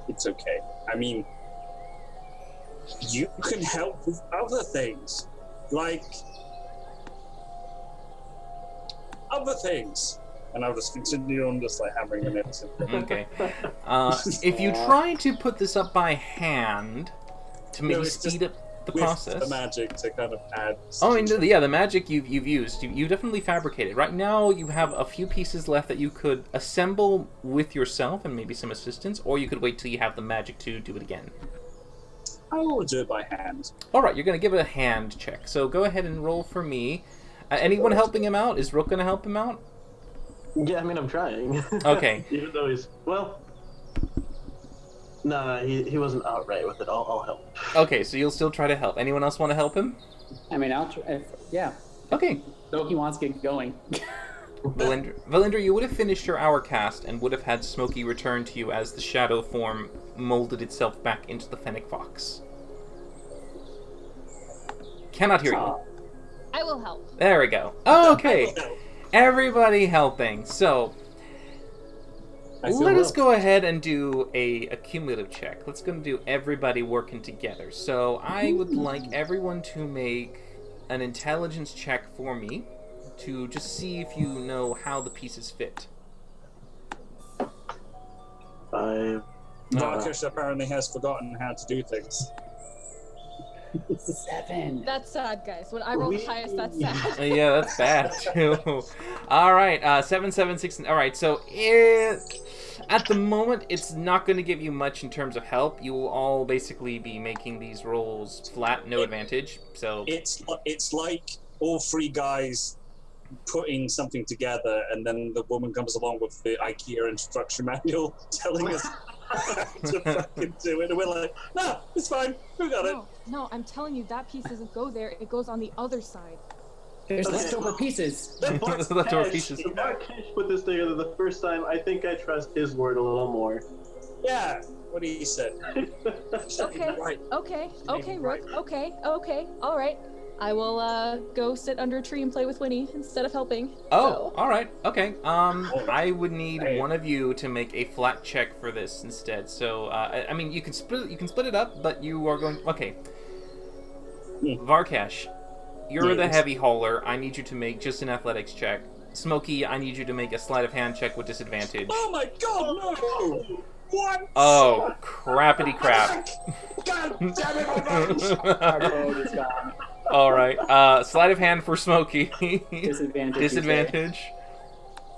It's okay. I mean, you can help with other things. Like... other things. And I'll just continue on just like hammering the nails in. Okay. If you try to put this up by hand to maybe speed up the process. The magic to kind of add. Oh, and the magic you've used, you definitely fabricated. Right now, you have a few pieces left that you could assemble with yourself and maybe some assistance, or you could wait till you have the magic to do it again. I will do it by hand. All right, you're going to give it a hand check. So go ahead and roll for me. Anyone helping him out? Is Rook going to help him out? Yeah, I mean, I'm trying. Okay. Even though he's... Well... Nah, he wasn't outright with it. I'll help. Okay, so you'll still try to help. Anyone else want to help him? I mean, I'll try. Yeah. Okay. So he wants to get going. Valinder, you would have finished your hour cast and would have had Smokey return to you as the shadow form molded itself back into the Fennec Fox. Cannot hear you. I will help. There we go. Okay. Everybody helping. So, let us go ahead and do a cumulative check. Let's go and do everybody working together. So, I would like everyone to make an intelligence check for me to just see if you know how the pieces fit. 5. Marcus apparently has forgotten how to do things. 7. That's sad, guys. When I roll the highest, that's sad. Yeah, that's bad too. All right, 7, 7, 6. All right, so at the moment, it's not going to give you much in terms of help. You will all basically be making these rolls flat, no advantage. So It's like all three guys putting something together, and then the woman comes along with the IKEA instruction manual telling us how to fucking do it, and we're like, no, it's fine, we got it. No, I'm telling you, that piece doesn't go there. It goes on the other side. There's leftover pieces. leftover pieces. If Marquez put this together the first time, I think I trust his word a little more. Yeah, what he said. Okay, Right. okay, Maybe Rook. right. Okay, all right. I will go sit under a tree and play with Winnie instead of helping. Oh, all right, okay. I would need one of you to make a flat check for this instead. So, I mean, you can split it up, but you are going. Okay, Varkash, you're the heavy hauler. I need you to make just an athletics check. Smokey, I need you to make a sleight of hand check with disadvantage. Oh my god, no! What? Oh, crappity crap. God damn it, my vote! Our vote is gone. All right, sleight of hand for Smokey. Disadvantage. Disadvantage.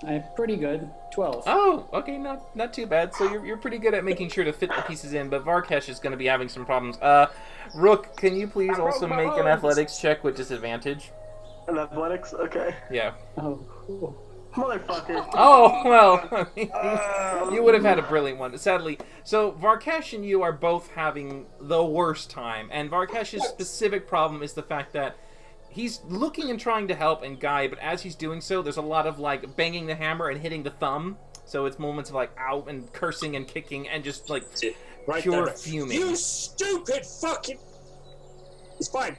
I'm pretty good. 12. Oh, okay, not too bad. So you're pretty good at making sure to fit the pieces in, but Varkash is going to be having some problems. Rook, can you please also make an athletics check with disadvantage? And athletics? Okay. Yeah. Oh, cool. Motherfucker. Oh, well, you would have had a brilliant one, sadly. So Varkash and you are both having the worst time, and Varkash's specific problem is the fact that he's looking and trying to help and guide, but as he's doing so, there's a lot of, like, banging the hammer and hitting the thumb. So it's moments of, like, ow, and cursing and kicking and just, like, pure fuming. You stupid fucking... It's fine.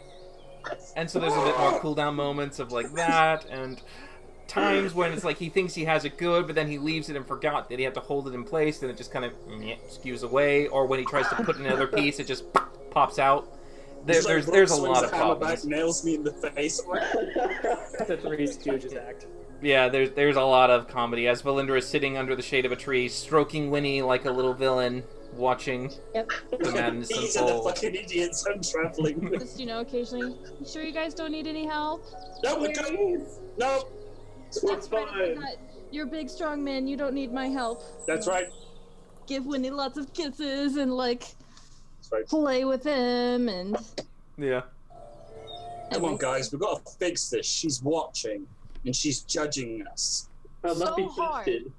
And so there's a bit more cooldown moments of, like, that, and times when it's like he thinks he has it good, but then he leaves it and forgot that he had to hold it in place, then it just kind of skews away, or when he tries to put in another piece, it just pops out. There's a lot of problems. Back, nails me in the face. That's a Three Stooges act. Yeah, there's a lot of comedy as Valindra is sitting under the shade of a tree, stroking Winnie like a little villain, watching the madness These are the unfold. fucking idiots I'm traveling with. Just, occasionally. You sure you guys don't need any help? No, we're good. No, That's right. I forgot. You're a big, strong man. You don't need my help. that's right. Give Winnie lots of kisses and, like, That's right. play with him and... Yeah. Come on, guys, we've got to fix this. She's watching, and she's judging us. I'll not be So hard. tested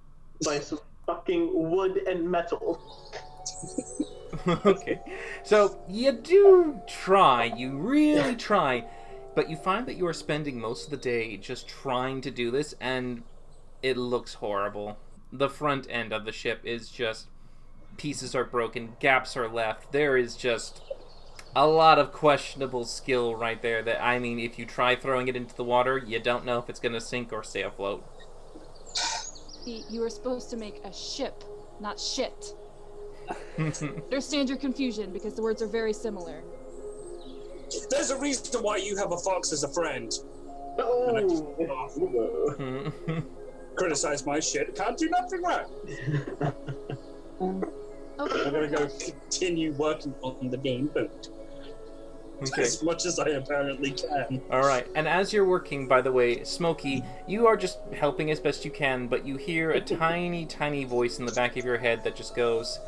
by some fucking wood and metal. Okay. So you do try, you really try, but you find that you are spending most of the day just trying to do this, and it looks horrible. The front end of the ship is just, pieces are broken, gaps are left. There is just a lot of questionable skill right there that, I mean, if you try throwing it into the water, you don't know if it's going to sink or stay afloat. You were supposed to make a ship, not shit. Understand your confusion, because the words are very similar. There's a reason why you have a fox as a friend. Oh. Criticize my shit, can't do nothing right. Okay. I'm gonna go continue working on the damn boat. Okay. As much as I apparently can. Alright, and as you're working, by the way, Smokey, you are just helping as best you can, but you hear a tiny, tiny voice in the back of your head that just goes,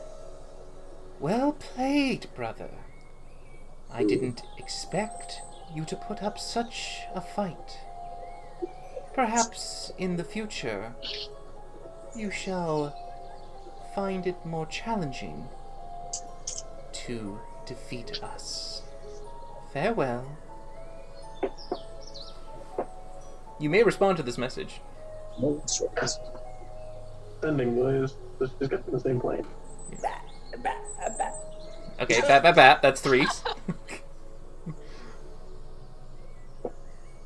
"Well played, brother. I didn't expect you to put up such a fight. Perhaps in the future, you shall find it more challenging to defeat us. Farewell." You may respond to this message. No, it's right. Sending noise. Just get from the same plane. Okay, bat. That's 3.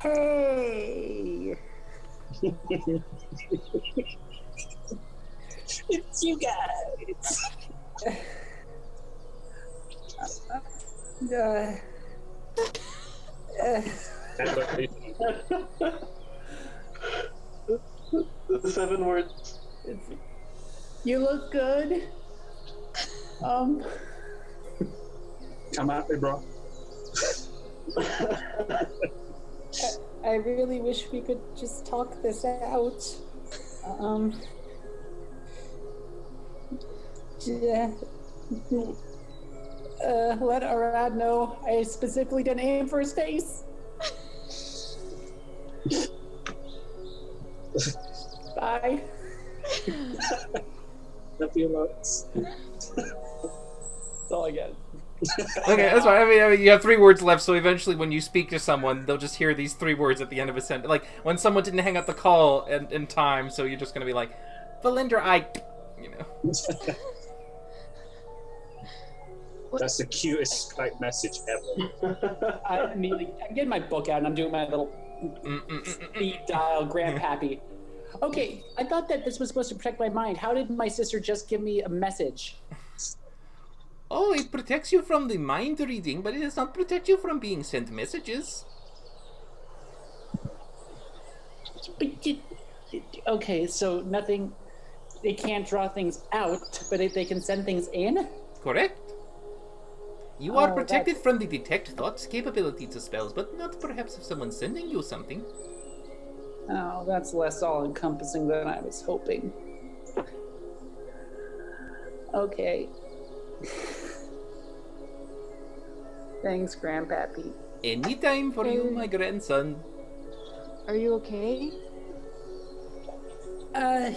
Hey! It's you guys! The 7 words. You look good. Come at me, bro. I really wish we could just talk this out. Let Arad know I specifically didn't aim for his face. Bye. Love you lots. That's all I get. Okay, that's fine. I mean, you have 3 words left, so eventually when you speak to someone, they'll just hear these 3 words at the end of a sentence. Like, when someone didn't hang up the call in time, so you're just going to be like, Valinder, you know. That's the cutest Skype message ever. I'm getting my book out and I'm doing my little speed dial grandpappy. Okay, I thought that this was supposed to protect my mind. How did my sister just give me a message? Oh, it protects you from the mind reading, but it does not protect you from being sent messages. Okay, so nothing... They can't draw things out, but they can send things in? Correct. You are protected from the detect thoughts capability to spells, but not perhaps if someone's sending you something. Oh, that's less all-encompassing than I was hoping. Okay. Thanks, Grandpappy. Anytime for you, my grandson. Are you okay? I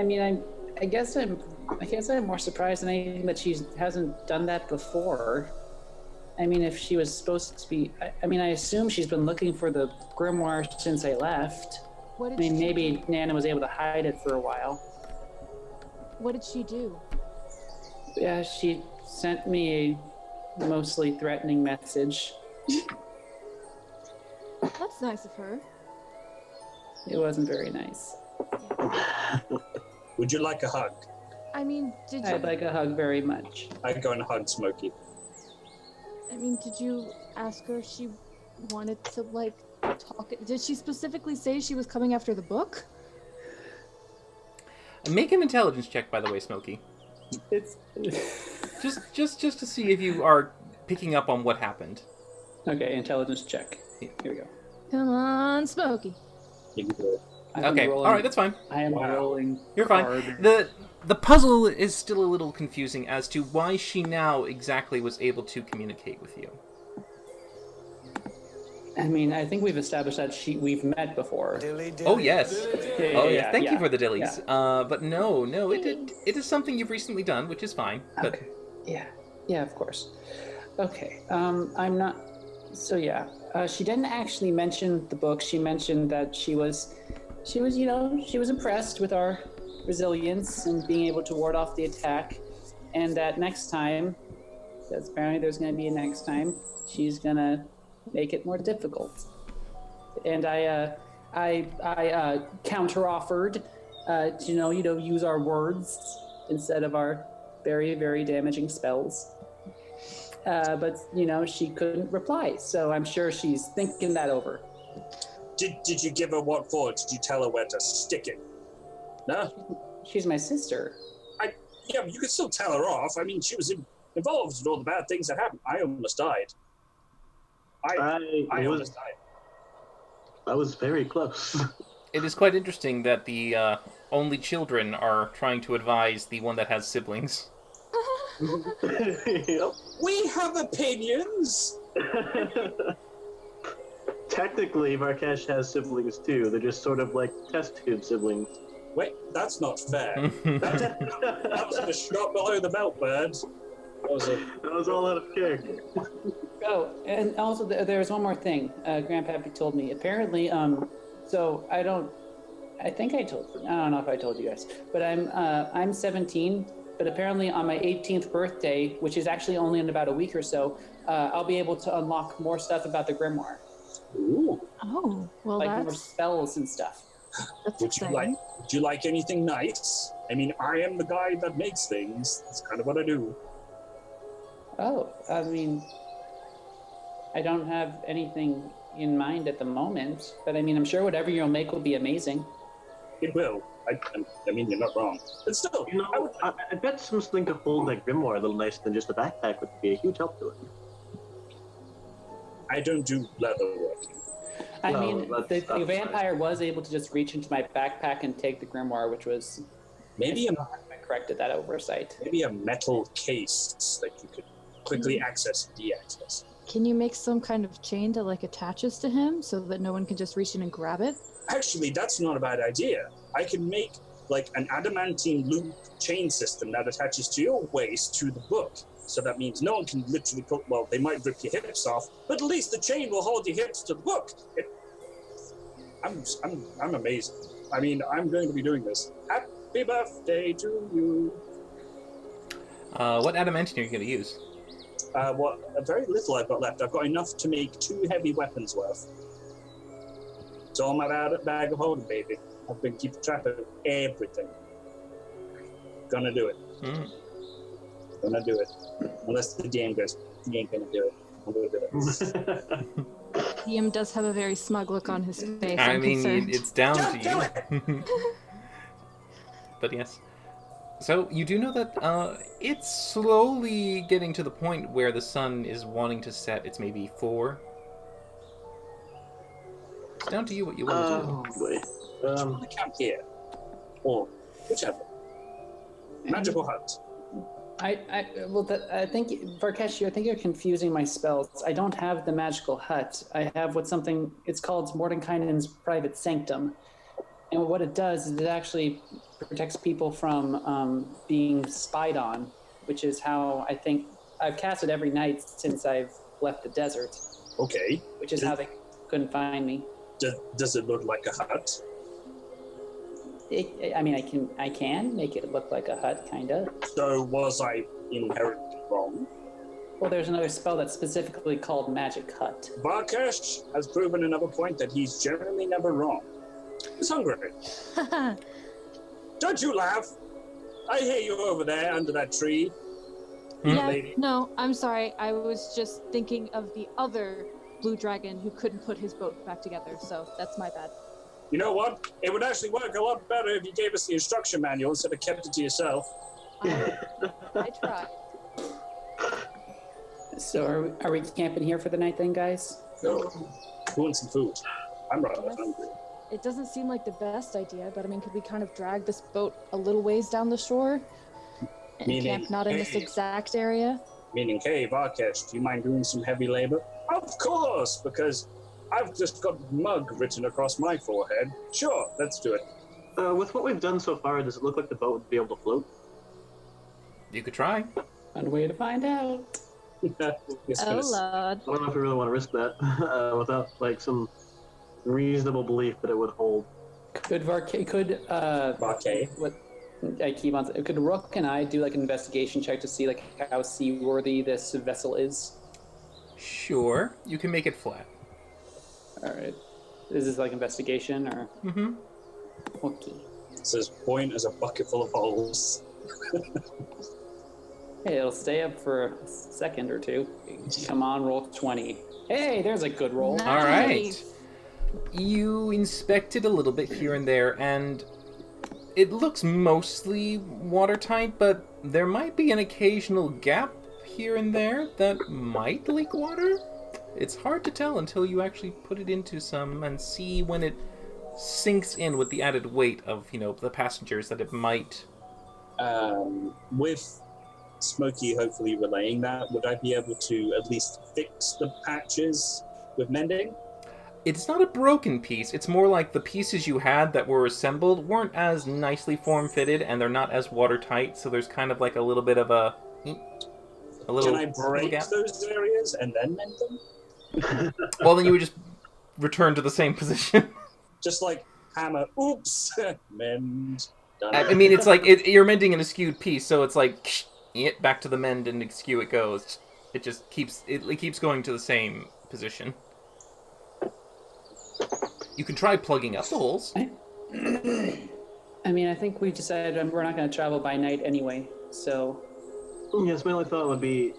mean, I guess I'm more surprised than anything that she hasn't done that before. I mean, if she was supposed to be, I assume she's been looking for the grimoire since I left. What did Maybe Nana was able to hide it for a while. What did she do? Yeah, she sent me a mostly threatening message. That's nice of her. It wasn't very nice. Would you like a hug? I mean, did you... I'd like a hug very much. I'd go and hug Smokey. I mean, did you ask her if she wanted to, like, talk? Did she specifically say she was coming after the book? Make an intelligence check, by the way, Smokey. It's... just to see if you are picking up on what happened. Okay, intelligence check. Here we go. Come on, Smokey. Okay, alright, that's fine. I am rolling. You're fine. Hard. The puzzle is still a little confusing as to why she now exactly was able to communicate with you. I mean, I think we've established that we've met before. Oh yes. Thank you for the dillies. Yeah. But no, it is something you've recently done, which is fine. But okay. Yeah, of course. Okay. I'm not. So yeah, she didn't actually mention the book. She mentioned that she was impressed with our resilience and being able to ward off the attack, and that next time, because apparently there's going to be a next time, she's going to make it more difficult. And I counter-offered to use our words instead of our very, very damaging spells. But she couldn't reply, so I'm sure she's thinking that over. Did you give her what for? Did you tell her where to stick it? No? She's my sister. Yeah, but you could still tell her off. I mean, she was involved in all the bad things that happened. I almost died. I almost died. I was very close. it is quite interesting that the only children are trying to advise the one that has siblings. Yep. We have opinions! Technically, Markesh has siblings too. They're just sort of like test tube siblings. Wait, that's not fair. that was a shot below the belt, bird. That was all out of character. Oh, and also there's one more thing. Grandpappy told me. Apparently, So I don't know if I told you guys, but I'm 17. But apparently on my 18th birthday, which is actually only in about a week or so, I'll be able to unlock more stuff about the grimoire, Ooh. Oh, well, like more that's spells and stuff. exciting. Would you like anything nice? I mean, I am the guy that makes things. That's kind of what I do. Oh, I mean, I don't have anything in mind at the moment, but I mean, I'm sure whatever you'll make will be amazing. It will. I mean, you're not wrong. But still, You know, I bet something to hold that grimoire a little nicer than just a backpack would be a huge help to it. I don't do leather working. I No, mean, that's the vampire was able to just reach into my backpack and take the grimoire, which was Maybe I corrected that oversight. a metal case that you could quickly access and de-access. Can you make some kind of chain that like attaches to him so that no one can just reach in and grab it? Actually, that's not a bad idea. I can make like an adamantine loop chain system that attaches to your waist to the book. So that means no one can literally put, well, they might rip your hips off, but at least the chain will hold your hips to the book. I'm amazing. I mean, I'm going to be doing this. Happy birthday to you. What adamantine are you going to use? Very little I've got left. I've got enough to make 2 heavy weapons worth. It's all my bag of holding, baby. I've been keeping track of everything. Gonna do it. Gonna do it. Unless the DM goes, he ain't gonna do it. I'm gonna do it. DM does have a very smug look on his face. I I'm mean, concerned. it's down Just to do you. But yes. So, you do know that it's slowly getting to the point where the sun is wanting to set. It's maybe 4. It's down to you what you want to do. Oh boy. The camp here. Or whichever. Magical hut. I think Varkesh, I think you're confusing my spells. I don't have the magical hut. I have something. It's called Mordenkainen's private sanctum, and what it does is it actually protects people from being spied on, which is how I think I've cast it every night since I've left the desert. Okay. Which is how they couldn't find me. Does it look like a hut? I can make it look like a hut, kinda. So was I inherently wrong? Well, there's another spell that's specifically called Magic Hut. Varkesh has proven another point that he's generally never wrong. He's hungry. Don't you laugh. I hear you over there under that tree. Yeah, Lady. no, I'm sorry. I was just thinking of the other blue dragon who couldn't put his boat back together, so that's my bad. You know what? It would actually work a lot better if you gave us the instruction manual instead of kept it to yourself. I tried. So are we camping here for the night then, guys? No. Who wants some food? I'm rather hungry. It doesn't seem like the best idea, but I mean, could we kind of drag this boat a little ways down the shore? And Meaning, camp not in this hey. exact area? Meaning, hey, Varkesh, do you mind doing some heavy labor? Of course, because I've just got mug written across my forehead. Sure, let's do it. With what we've done so far, does it look like the boat would be able to float? You could try. One way to find out. Yes, Oh, miss. Lord. I don't know if we really want to risk that without like some reasonable belief that it would hold. Could Varke. what I keep on could Rook and I do like an investigation check to see like how seaworthy this vessel is? Sure. You can make it flat. All right. Is this like investigation or? Mm-hmm. Okay. It says point as a bucket full of holes. Hey, it'll stay up for a second or two. Come on, roll 20. Hey, there's a good roll. Nice. All right. You inspect it a little bit here and there, and it looks mostly watertight, but there might be an occasional gap here and there that might leak water. It's hard to tell until you actually put it into some and see when it sinks in with the added weight of, the passengers that it might. With Smokey hopefully relaying that, would I be able to at least fix the patches with mending? It's not a broken piece. It's more like the pieces you had that were assembled weren't as nicely form-fitted, and they're not as watertight, so there's kind of like a little bit of a little. Can I break gap. those areas and then mend them? Well, then you would just return to the same position. Just like hammer, oops, mend. Done. I mean, it's like you're mending an askewed piece, so it's like back to the mend and askew it goes. It just keeps going to the same position. You can try plugging up the holes. I mean, I think we decided we're not going to travel by night anyway, so... Yes, my only thought would be,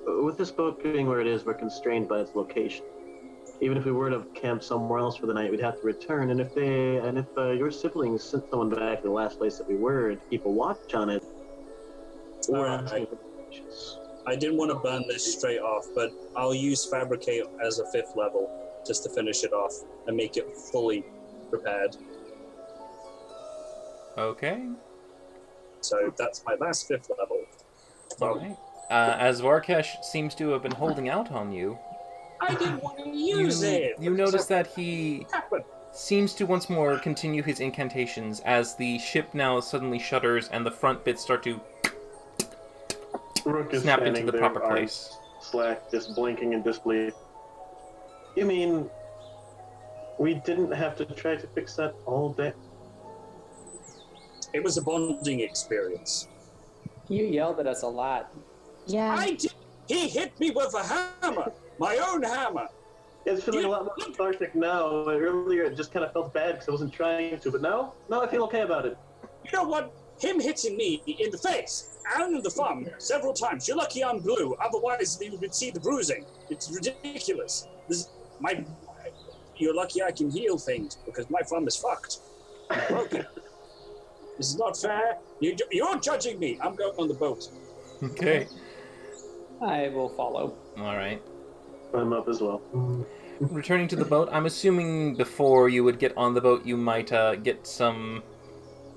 with this boat being where it is, we're constrained by its location. Even if we were to camp somewhere else for the night, we'd have to return. And if your siblings sent someone back to the last place that we were to keep a watch on it, I didn't want to burn this straight off, but I'll use fabricate as a 5th level just to finish it off and make it fully prepared. Okay. So that's my last 5th level. Alright. As Varkesh seems to have been holding out on you, I didn't want to use it! You notice that he seems to once more continue his incantations as the ship now suddenly shudders and the front bits start to Rook is snap into standing the there, proper arms place. slack, just blinking in disbelief. You mean we didn't have to try to fix that all day? It was a bonding experience. You yelled at us a lot. Yeah. I did. He hit me with a hammer, my own hammer. It's feeling a lot more cathartic now. Earlier, it just kind of felt bad because I wasn't trying to, but now I feel okay about it. You know what? Him hitting me in the face and in the thumb several times. You're lucky I'm blue. Otherwise, you would see the bruising. It's ridiculous. You're lucky I can heal things because my thumb is fucked. Broken. This is not fair. You're judging me. I'm going on the boat. Okay. I will follow. Alright. I'm up as well. Returning to the boat, I'm assuming before you would get on the boat, you might get some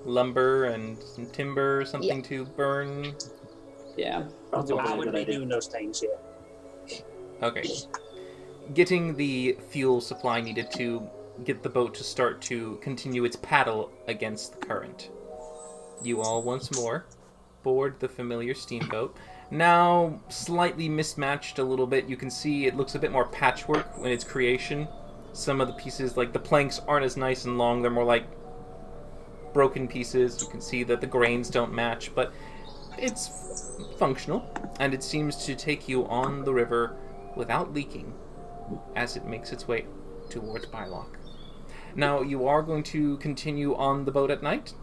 lumber and some timber or something to burn. Yeah. I would be doing those things here. Okay. Getting the fuel supply needed to get the boat to start to continue its paddle against the current. You all once more board the familiar steamboat. Now slightly mismatched a little bit. You can see it looks a bit more patchwork in its creation. Some of the pieces, like the planks, aren't as nice and long. They're more like broken pieces. You can see that the grains don't match, but it's functional, and it seems to take you on the river without leaking as it makes its way towards Biloch. Now, you are going to continue on the boat at night?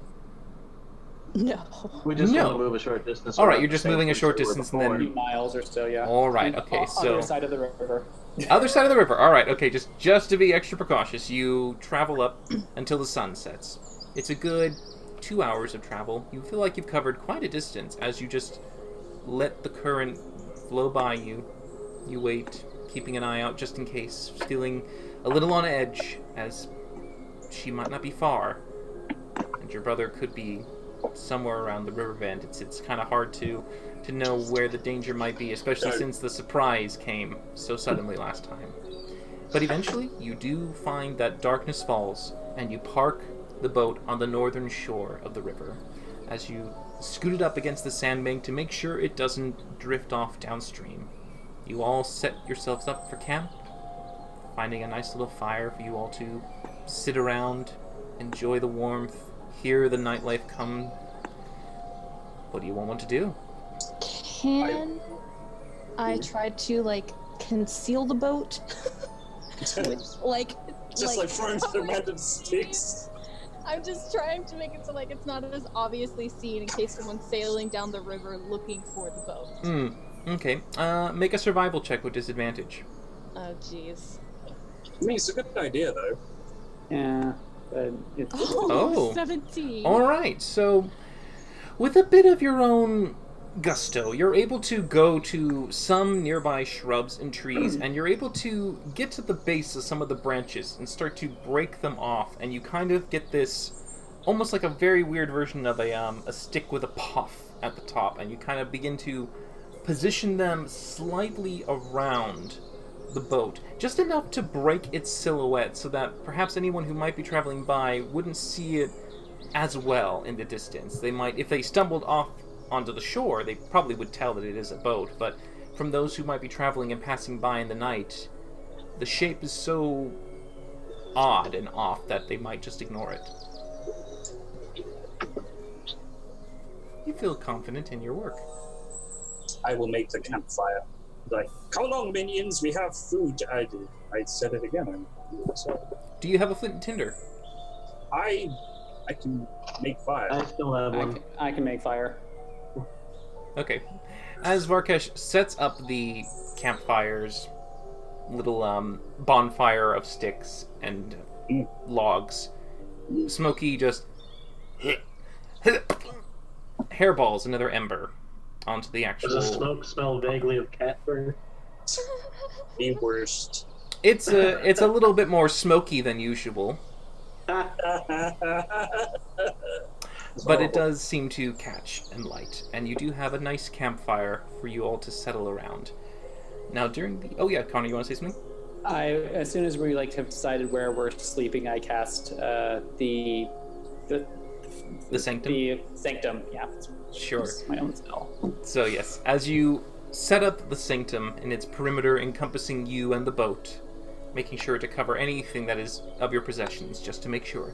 No. We just No. want to move a short distance. All right, around you're the just same moving a place short we were distance and before. then... Miles or so, yeah. All right, okay, so... Other side of the river. Other side of the river. All right, okay, just to be extra precautious, you travel up until the sun sets. It's a good 2 hours of travel. You feel like you've covered quite a distance as you just let the current flow by you. You wait, keeping an eye out just in case, feeling a little on edge as she might not be far, and your brother could be somewhere around the river bend. It's kind of hard to know where the danger might be, especially since the surprise came so suddenly last time. But eventually, you do find that darkness falls, and you park the boat on the northern shore of the river as you scoot it up against the sandbank to make sure it doesn't drift off downstream. You all set yourselves up for camp, finding a nice little fire for you all to sit around, enjoy the warmth, hear the nightlife come. What do you all want to do? Can I try to conceal the boat? Just like throwing some random sticks. I'm just trying to make it so it's not as obviously seen in case someone's sailing down the river looking for the boat. Okay. Make a survival check with disadvantage. Oh jeez. I mean, it's a good idea though. Yeah, but it's... Oh. 17. All right. So, with a bit of your own gusto, you're able to go to some nearby shrubs and trees, and you're able to get to the base of some of the branches and start to break them off, and you kind of get this almost like a very weird version of a stick with a puff at the top, and you kind of begin to position them slightly around the boat, just enough to break its silhouette so that perhaps anyone who might be traveling by wouldn't see it as well in the distance. They might, if they stumbled off onto the shore, they probably would tell that it is a boat, but from those who might be traveling and passing by in the night, the shape is so odd and off that they might just ignore it. You feel confident in your work. I will make the campfire. Like, come along, minions, we have food. I said it again. Do you have a flint and tinder? I can make fire. I still have one. I can make fire. Okay. As Varkesh sets up the campfire's little bonfire of sticks and logs, Smokey just hairballs another ember onto the actual... Does the smoke smell vaguely of cat fur? The worst. It's a little bit more smoky than usual, but it does seem to catch and light, and you do have a nice campfire for you all to settle around. Now during the... Oh yeah, Connor, you want to say something? As soon as we have decided where we're sleeping, I cast the sanctum? The sanctum, yeah. Sure. It's my own spell. So yes, as you set up the sanctum in its perimeter encompassing you and the boat, making sure to cover anything that is of your possessions, just to make sure,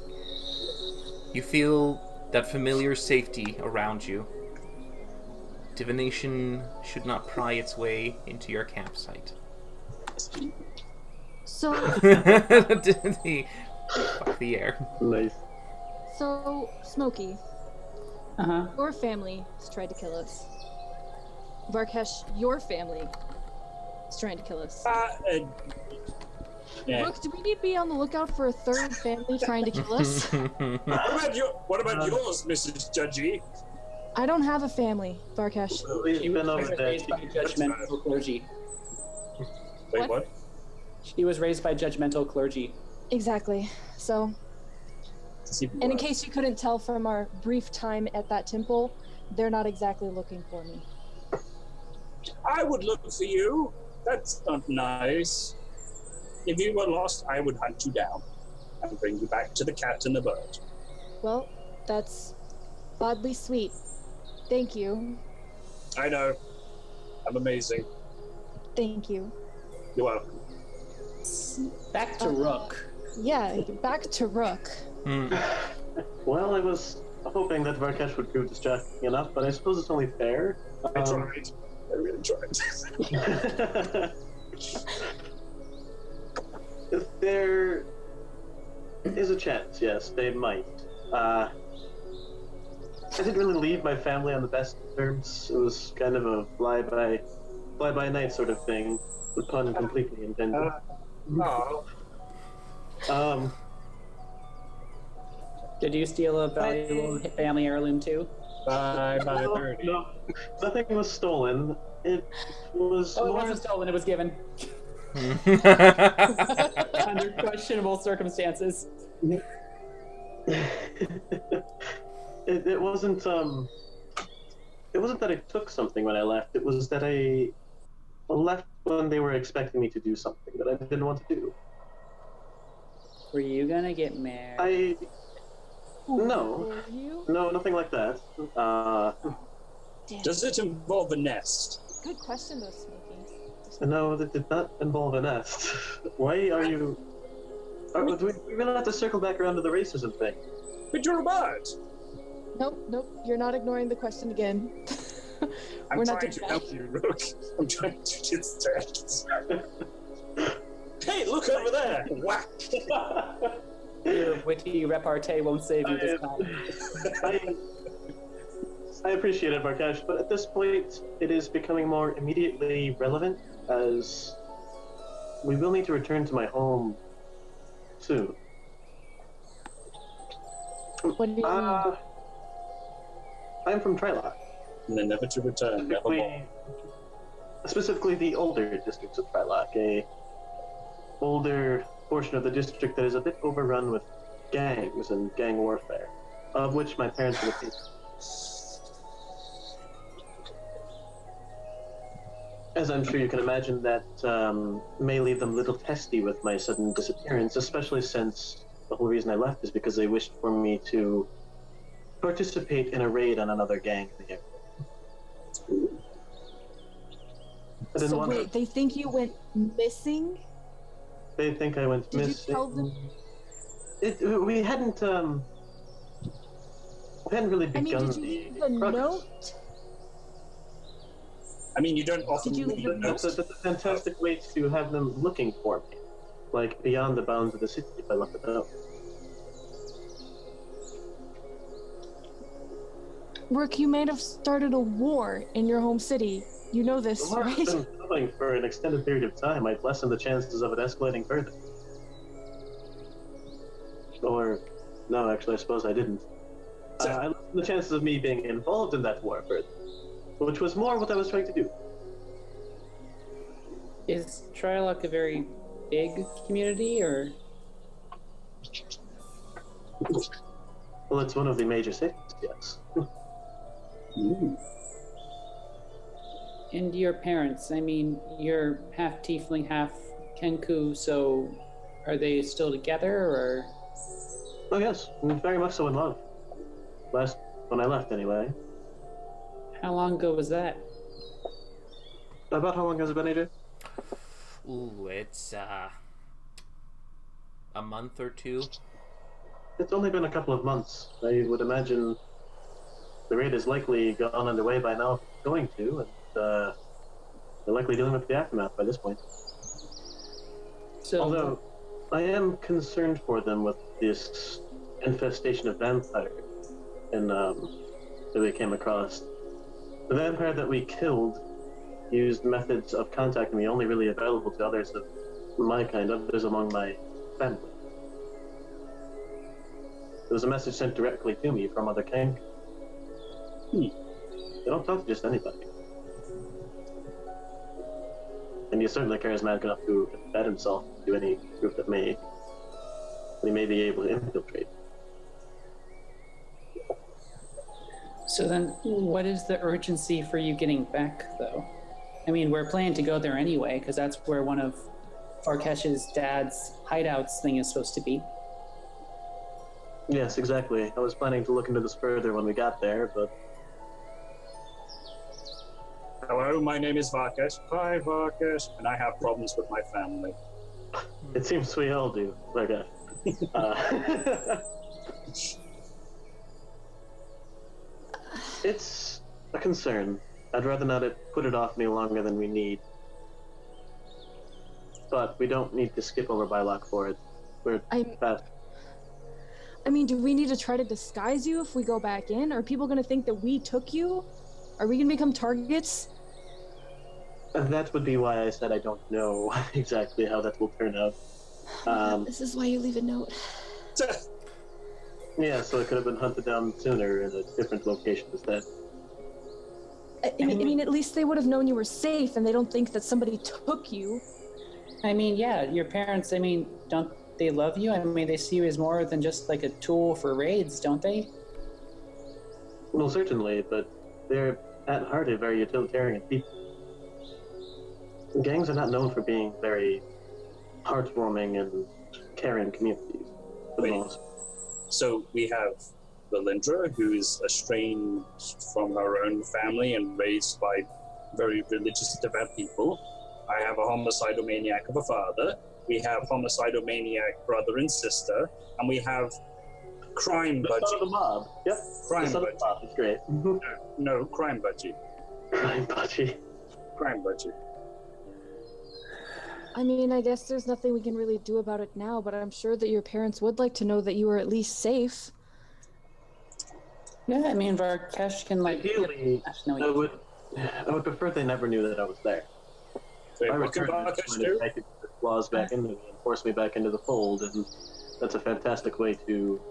you feel that familiar safety around you. Divination should not pry its way into your campsite. So, Fuck the air. Nice. so Smokey, Uh-huh. your family has tried to kill us. Varkesh, your family is trying to kill us. Yeah. Look, do we need to be on the lookout for a third family trying to kill us? What about yours, Mrs. Judgy? I don't have a family, Varkesh. We've She been was over there. raised by judgmental clergy. Wait, what? She was raised by judgmental clergy. Exactly. So, It's even and in worse. case you couldn't tell from our brief time at that temple, they're not exactly looking for me. I would look for you. That's not nice. If you were lost, I would hunt you down and bring you back to the cat and the bird. Well, that's oddly sweet. Thank you. I know. I'm amazing. Thank you. You're welcome. Back to Rook. Yeah, back to Rook. Well, I was hoping that Varkesh would prove distracting enough, but I suppose it's only fair. I tried. I really tried. If there is a chance, yes, they might. I didn't really leave my family on the best terms. It was kind of a fly-by-night sort of thing. The pun completely intended. Oh. Did you steal a valuable family heirloom too? Bye, birdie. No, nothing was stolen. It was Oh, it more... wasn't stolen, it was given. Under questionable circumstances. It wasn't that I took something when I left. It was that I left when they were expecting me to do something that I didn't want to do. Were you gonna get married? No, Were you? no, nothing like that. Damn. Does it involve a nest? Good question, though, Smokey. No, that did not involve a nest. Why are you? We're gonna have to circle back around to the racism thing. But you're a bird. Nope. You're not ignoring the question again. I'm We're not trying doing to that. help you, Rook. I'm trying to distract. Hey, look over there! Whack! Your witty repartee won't save you this time. I appreciate it, Varkesh, but at this point, it is becoming more immediately relevant, as we will need to return to my home soon. What do you mean? I'm from Trilock. And then never to return, nevermore. Specifically the older districts of Trilock, a older portion of the district that is a bit overrun with gangs and gang warfare, of which my parents were the people. As I'm sure you can imagine, that may leave them a little testy with my sudden disappearance, especially since the whole reason I left is because they wished for me to participate in a raid on another gang in the area. I didn't So want wait, they think you went missing? They think I went Did you missing. tell them? We hadn't really I mean, begun did you leave the progress. note? I mean, you don't often Did you leave leave a notes. That's a fantastic way to have them looking for me, like beyond the bounds of the city. If I left it out. Rook, you may have started a war in your home city. You know this, The war right? has been going for an extended period of time. I'd lessen the chances of it escalating further. Or, no, actually, I suppose I didn't. So- I lessened the chances of me being involved in that war further, which was more what I was trying to do. Is Trilok a very big community, or? Well, it's one of the major cities, yes. And your parents, I mean, you're half tiefling, half Kenku, so are they still together, or? Oh, yes, very much so in love. When I left, anyway. How long ago was that? About how long has it been, AJ? Ooh, it's a month or two. It's only been a couple of months. I would imagine the raid is likely gone underway by now, if it's going to, and they're likely dealing with the aftermath by this point. So, Although, I am concerned for them with this infestation of vampires that we came across. The vampire that we killed used methods of contacting me only really available to others of my kind, others among my family. There was a message sent directly to me from other king. They don't talk to just anybody. And he's certainly charismatic enough to embed himself to any group that he may be able to infiltrate. so then what is the urgency for you getting back, though? I mean, we're planning to go there anyway, because that's where one of Farkesh's dad's hideouts thing is supposed to be. Yes, exactly. I was planning to look into this further when we got there, but Hello, my name is Varkesh. Hi, Varkesh. And I have problems with my family. it seems we all do. Okay. It's a concern. I'd rather not put it off any longer than we need. But we don't need to skip over Biloch for it. We're fast. I mean, do we need to try to disguise you if we go back in? Are people going to think that we took you? Are we going to become targets? That would be why I said I don't know exactly how that will turn out. This is why you leave a note. Yeah, so it could have been hunted down sooner in a different location instead. I mean, at least they would have known you were safe and they don't think that somebody took you. I mean, yeah, your parents, I mean, don't they love you? I mean, they see you as more than just like a tool for raids, don't they? Well, certainly, but they're at heart a very utilitarian people. Gangs are not known for being very heartwarming and caring communities, for the most. So we have Valindra, who is estranged from her own family and raised by very religious, devout people. I have a homicidal maniac of a father. We have homicidal maniac brother and sister, and we have crime The son of budgie. the mob. Yep. Crime The son of the budgie. mob. It's great. No, crime budgie. Crime budgie. Crime budgie. I mean, I guess there's nothing we can really do about it now, but I'm sure that your parents would like to know that you were at least safe. Yeah, I mean, Varkesh can like. Ideally, I would prefer they never knew that I was there. Wait, I what can returned Varkesh to do? I could put claws back into me and force me back into the fold, and that's a fantastic way to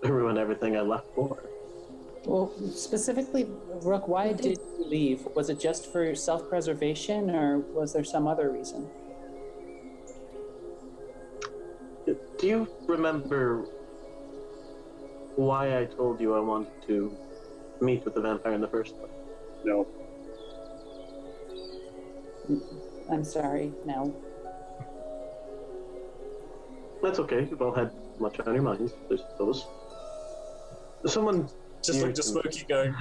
ruin everything I left for. Well, specifically, Rook, why did you leave? Was it just for self-preservation, or was there some other reason? Do you remember why I told you I wanted to meet with the vampire in the first place? No. I'm sorry, no. That's okay. You've all had much on your minds, I suppose. Someone Just look to Smokey going,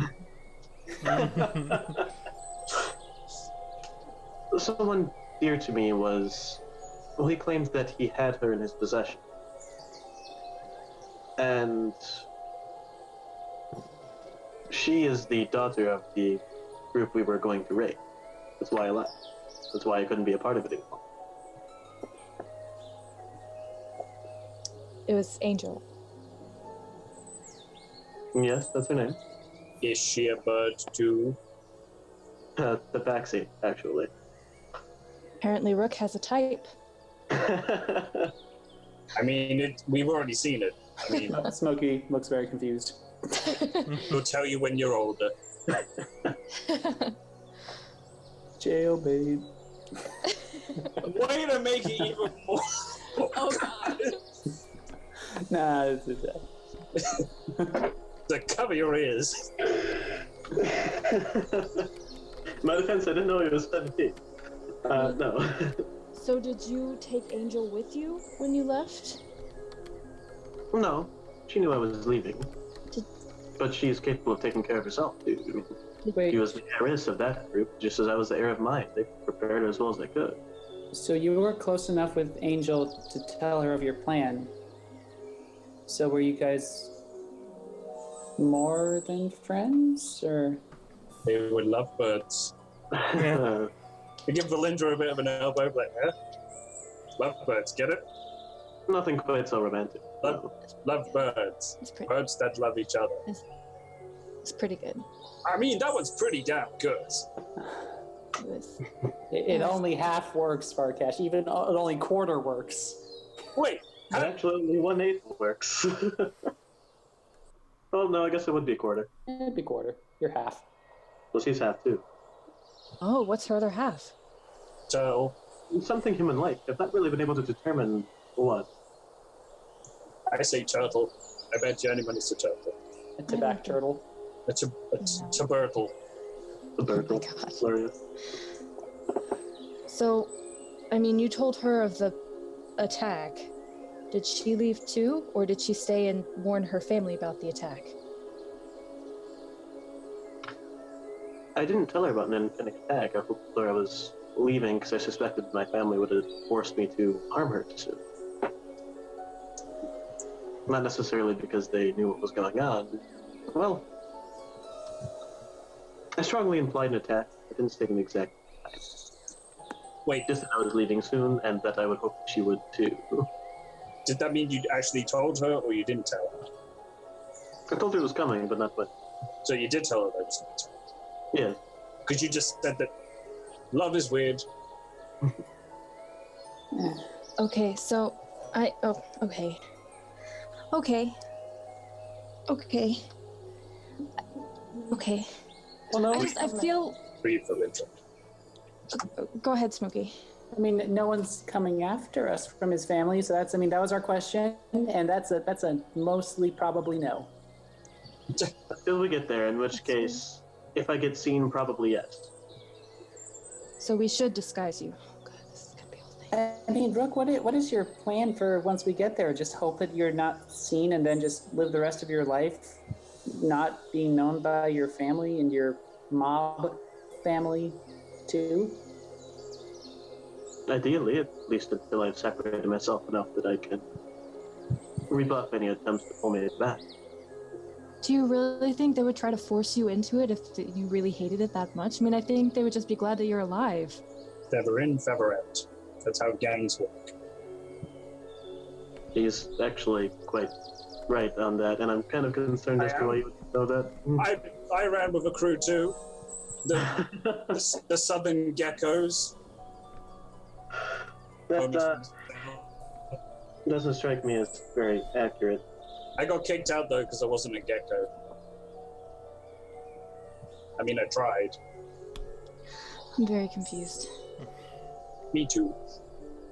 Someone dear to me was... Well, he claimed that he had her in his possession. And she is the daughter of the group we were going to raid. That's why I left. That's why I couldn't be a part of it anymore. It was Angel. Yes, that's her name. Is she a bird too? The backseat, actually. Apparently, Rook has a type. I mean, we've already seen it. I mean, Smokey looks very confused. we'll tell you when you're older. Jail, babe. Way to make it even more. Oh God. Nah, it's okay. To cover your ears. My defense, I didn't know he was 17. No. So did you take Angel with you when you left? No. She knew I was leaving. Did- But she's capable of taking care of herself, too. I mean, Wait, she was the heiress of that group, just as I was the heir of mine. They prepared her as well as they could. so you were close enough with Angel to tell her of your plan. So were you guys more than friends, or? They would love birds. Yeah. We give Valindra a bit of an elbow, like, love birds, get it? Nothing quite so romantic. Love birds. It's pretty. Birds that love each other. It's pretty good. I mean, that was pretty damn good. It was. It only half works, Farkash. Even it only quarter works. Wait, But actually, only 1/8 works. Oh, no, I guess it would be a quarter. It'd be quarter. You're half. Well, she's half, too. Oh, what's her other half? turtle. Something human-like. I've not really been able to determine what. I say turtle. I bet you anyone is a turtle. A tobacco turtle. A tubertle. The bird. Oh my God. Hilarious. So, I mean, you told her of the attack. Did she leave too, or did she stay and warn her family about the attack? I didn't tell her about an attack. I told her I was leaving because I suspected my family would have forced me to harm her soon. Not necessarily because they knew what was going on. Well, I strongly implied an attack. I didn't state an exact time. Wait, Just that I was leaving soon and that I would hope she would too. did that mean you actually told her, or you didn't tell her? I told her it was coming, but not when. So you did tell her that was not. Yeah. Because you just said that love is weird. Okay, so okay. Okay. Well, no. I feel. Breathe for Linda. Go ahead, Smokey. I mean, no one's coming after us from his family, so that's. I mean, that was our question, and that's a mostly probably no. Until we get there, in which case, if I get seen, probably yes. So we should disguise you. Oh God, this is gonna be a whole thing. I mean, Brooke, what is your plan for once we get there? Just hope that you're not seen, and then just live the rest of your life not being known by your family and your mob family too. Ideally, at least until I've separated myself enough that I can rebuff any attempts to pull me back. Do you really think they would try to force you into it if you really hated it that much? I mean, I think they would just be glad that you're alive. Feather in, feather out. That's how gangs work. He's actually quite right on that, and I'm kind of concerned as to why you would know that. I ran with a crew too. The southern geckos. That doesn't strike me as very accurate. I got kicked out though because I wasn't a gecko. I mean, I tried. I'm very confused. Me too.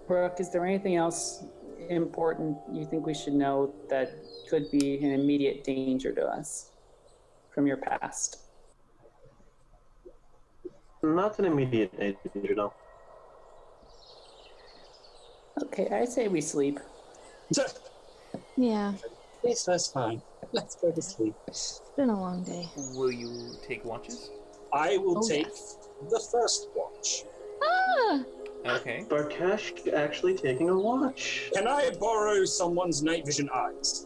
Brooke, is there anything else important you think we should know that could be an immediate danger to us from your past? Not an immediate danger, no. Okay, I say we sleep. Yeah, Yes, that's fine. Let's go to sleep. it's been a long day. Will you take watches? I will Oh, take yes. the first watch. Ah! Okay. Barkash actually taking a watch. Can I borrow someone's night vision eyes?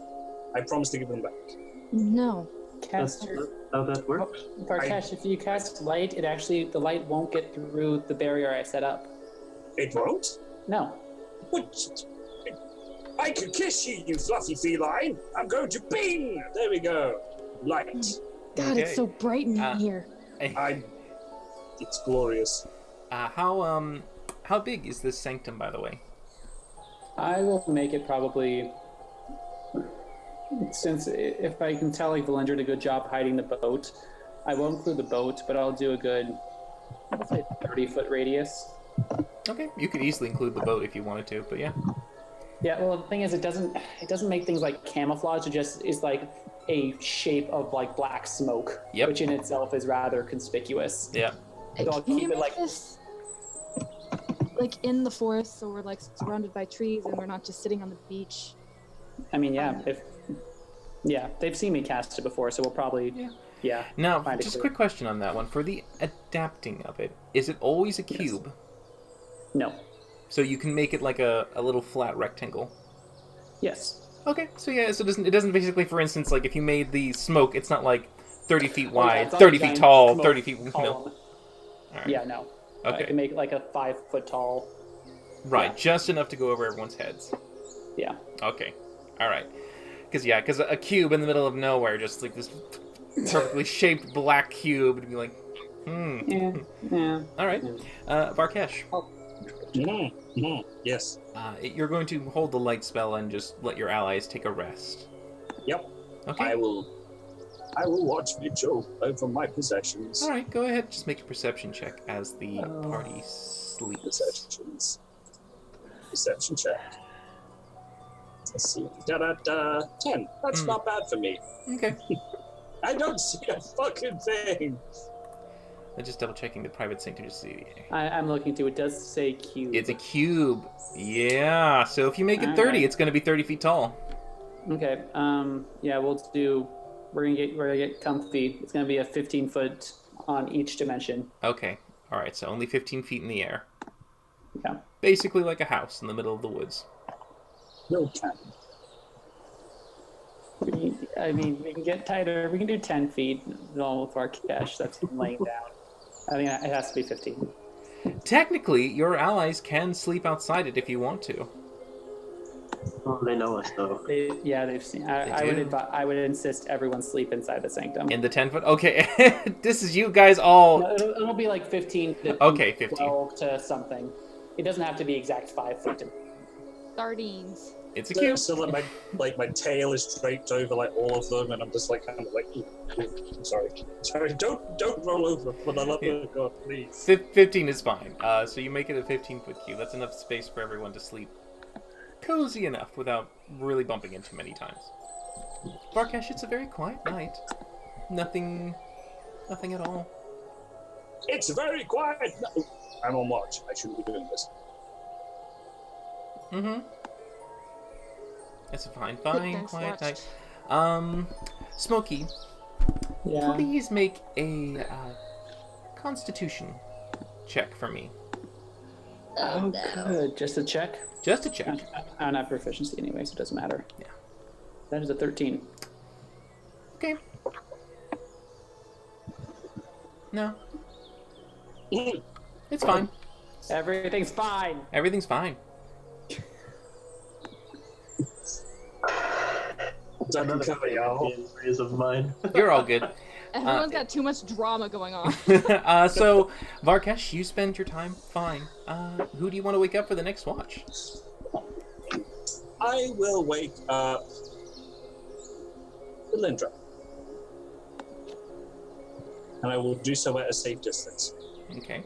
I promise to give them back. No. That's Caster. how that works. Varkesh, if you cast light, the light won't get through the barrier I set up. It won't? No. What? I could kiss you, you fluffy feline. I'm going to bing. There we go. Light. God, Okay. it's so bright in here. It's glorious. How big is this sanctum, by the way? I will make it probably, since if I can tell like Valendra did a good job hiding the boat, I won't include the boat, but I'll do a good, let's say 30-foot radius. Okay, you could easily include the boat if you wanted to, but yeah. Yeah, well the thing is it doesn't make things like camouflage, it just is like a shape of like black smoke, Yep. which in itself is rather conspicuous. Yeah. So I'll Can you keep it make like this like in the forest, so we're like surrounded by trees and we're not just sitting on the beach? I mean, they've seen me cast it before, so we'll probably yeah. Now, find it just a clear. quick question on that one. For the adapting of it, is it always a cube? No. So you can make it like a little flat rectangle? Yes. Okay, so yeah, so it doesn't basically, for instance, like if you made the smoke, it's not like 30 feet Oh, yeah, wide, it's not 30 a feet giant tall, smoke 30 feet... No. column. All right. Yeah, no. I Okay. can make it like a 5-foot tall. Right, yeah. just enough to go over everyone's heads. Yeah. Okay, all right. Because a cube in the middle of nowhere, just like this perfectly shaped black cube, would be like, Yeah. Yeah. All right. Varkesh, Yes. you're going to hold the light spell and just let your allies take a rest. Yep. Okay. I will watch Mitchell over my possessions. All right, go ahead. Just make a perception check as the party sleeps. Perception check. Let's see. 10. That's not bad for me. Okay. I don't see a fucking thing. I'm just double checking the private sync to just see. I'm looking to. It does say cube. It's a cube. Yeah. So if you make it 30, Alright. it's going to be 30 feet tall. Okay. Yeah, we'll do. We're gonna get comfy. It's gonna be a 15-foot on each dimension. Okay. All right. So only 15 feet in the air. Yeah. Basically like a house in the middle of the woods. No can. I mean, we can get tighter. We can do 10 feet. All with our cash that's been laying down. I think it has to be 15. Technically, your allies can sleep outside it if you want to. Oh, they know us though. They've seen. I would insist everyone sleep inside the sanctum. In the 10-foot? Okay. This is you guys all... No, it'll be like 15 to Okay, 15. 12 to something. It doesn't have to be exact 5 foot. Sardines. It's a cube. So like my tail is draped over like all of them, and I'm just like kind of like, I'm sorry, don't roll over for the love of God, please. 15 is fine. So you make it a 15-foot cube. That's enough space for everyone to sleep cozy enough without really bumping into many times. Varkesh, it's a very quiet night. Nothing at all. It's very quiet. No, I'm on watch. I shouldn't be doing this. Mm-hmm. It's a fine, Thanks, quiet watch. night. Smokey, Yeah. please make a Constitution check for me. Oh, good. Just a check. Just a check. I don't have proficiency anyway, so it doesn't matter. Yeah. That is a 13. Okay. No. It's fine. Everything's fine. Everything's fine. Another phrase of mine. You're all good. Everyone's got too much drama going on. So, Varkesh, you spend your time fine. Who do you want to wake up for the next watch? I will wake up Lindra. And I will do so at a safe distance. Okay.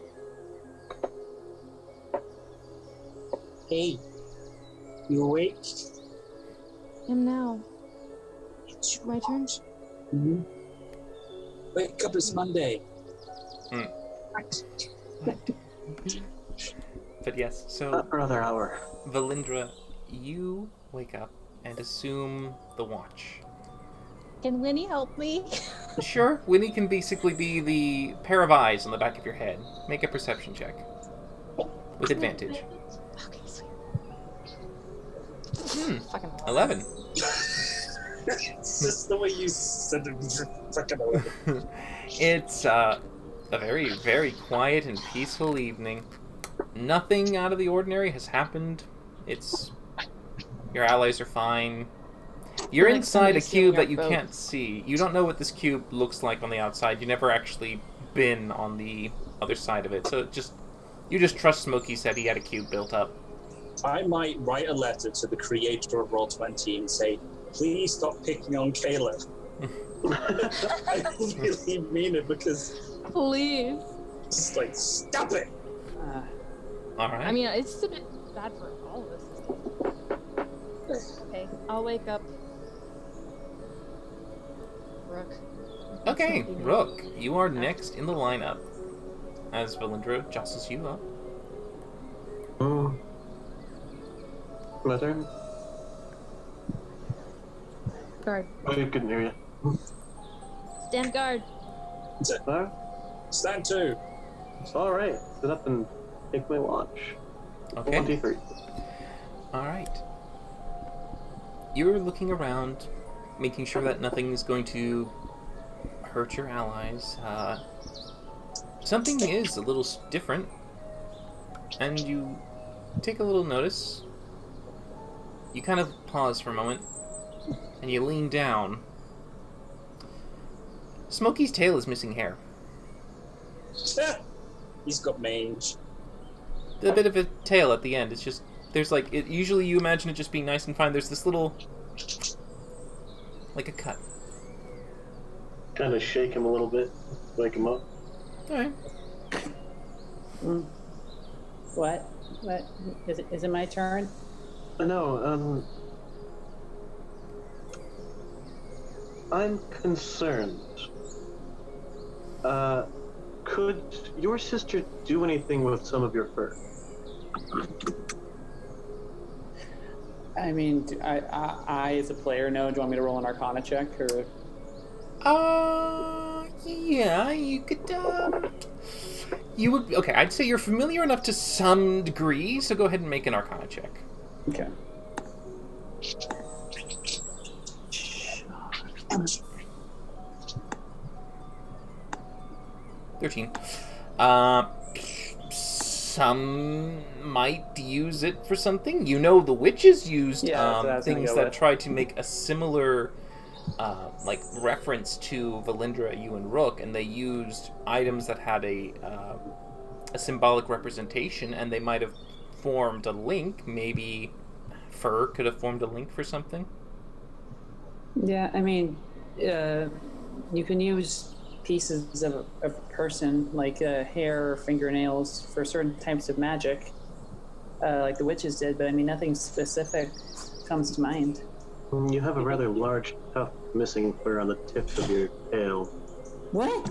Hey, you awake? Him now. My turn. Mm-hmm. Wake up, it's Monday. But yes, so Not for another hour. Valindra, you wake up and assume the watch. Can Winnie help me? Sure, Winnie can basically be the pair of eyes on the back of your head. Make a perception check. With advantage. Okay, sweet. Fucking 11. It's just the way you said it was freaking. It's a very, very quiet and peaceful evening. Nothing out of the ordinary has happened. It's your allies are fine. You're Like inside a somebody's stealing cube our that you boat. can't see. You don't know what this cube looks like on the outside. You never actually been on the other side of it. So you just trust Smokey said he had a cube built up. I might write a letter to the creator of Roll20 and say, please stop picking on Kayla. I really mean it because Please. it's like, stop it! All right. I mean, it's a bit bad for all of us. Okay, I'll wake up. Rook. Okay, Smoky. Rook, you are next in the lineup. As Valindra jostles you up. My turn? Guard. I couldn't hear you. Stand guard. Alright. Stand to. Alright, sit up and take my watch. Okay. 23. Alright. You're looking around, making sure that nothing is going to hurt your allies. Something is a little different, and you take a little notice. You kind of pause for a moment, and you lean down. Smokey's tail is missing hair. He's got mange. A bit of a tail at the end. It's just there's like usually you imagine it just being nice and fine. There's this little like a cut. Kind of shake him a little bit, wake him up. All right. What? Is it my turn? No, I'm concerned. Could your sister do anything with some of your fur? I mean, I as a player know. Do you want me to roll an Arcana check or? Yeah, you could. You would. Okay, I'd say you're familiar enough to some degree, so go ahead and make an Arcana check. Okay. 13. Some might use it for something. You know, the witches used Yeah, that's what I was gonna things go that with. tried to make a similar, like reference to Valindra, you and Rook, and they used items that had a symbolic representation, and they might have formed a link. Maybe fur could have formed a link for something. Yeah, I mean, you can use pieces of a person, like hair or fingernails, for certain types of magic, like the witches did, but I mean, nothing specific comes to mind. You have a rather large, tough, missing fur on the tip of your tail. What?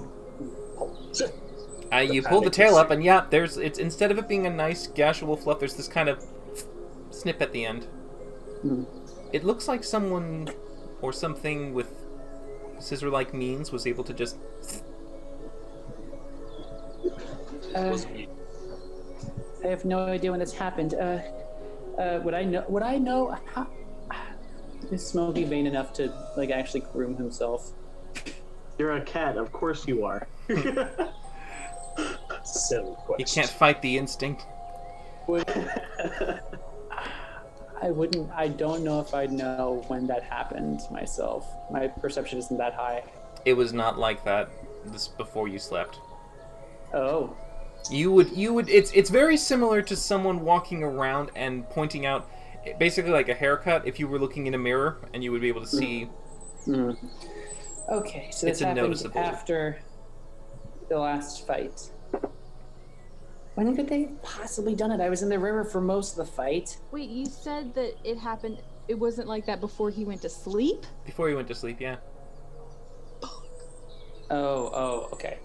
You pull the tail up, and yeah, it's instead of it being a nice gashable fluff, there's this kind of snip at the end. It looks like someone or something with scissor-like means was able to just. I have no idea when this happened. Would I know? How, is Smokey vain enough to like actually groom himself? You're a cat, of course you are. Silly question. You can't fight the instinct. I wouldn't. I don't know if I'd know when that happened myself. My perception isn't that high. It was not like that this before you slept. Oh. You would it's very similar to someone walking around and pointing out basically like a haircut if you were looking in a mirror and you would be able to see. Okay, so It's this happened noticeable. after the last fight. When could they have possibly done it? I was in the river for most of the fight. Wait, you said that it happened. It wasn't like that before he went to sleep? Before you went to sleep, yeah. Oh, okay.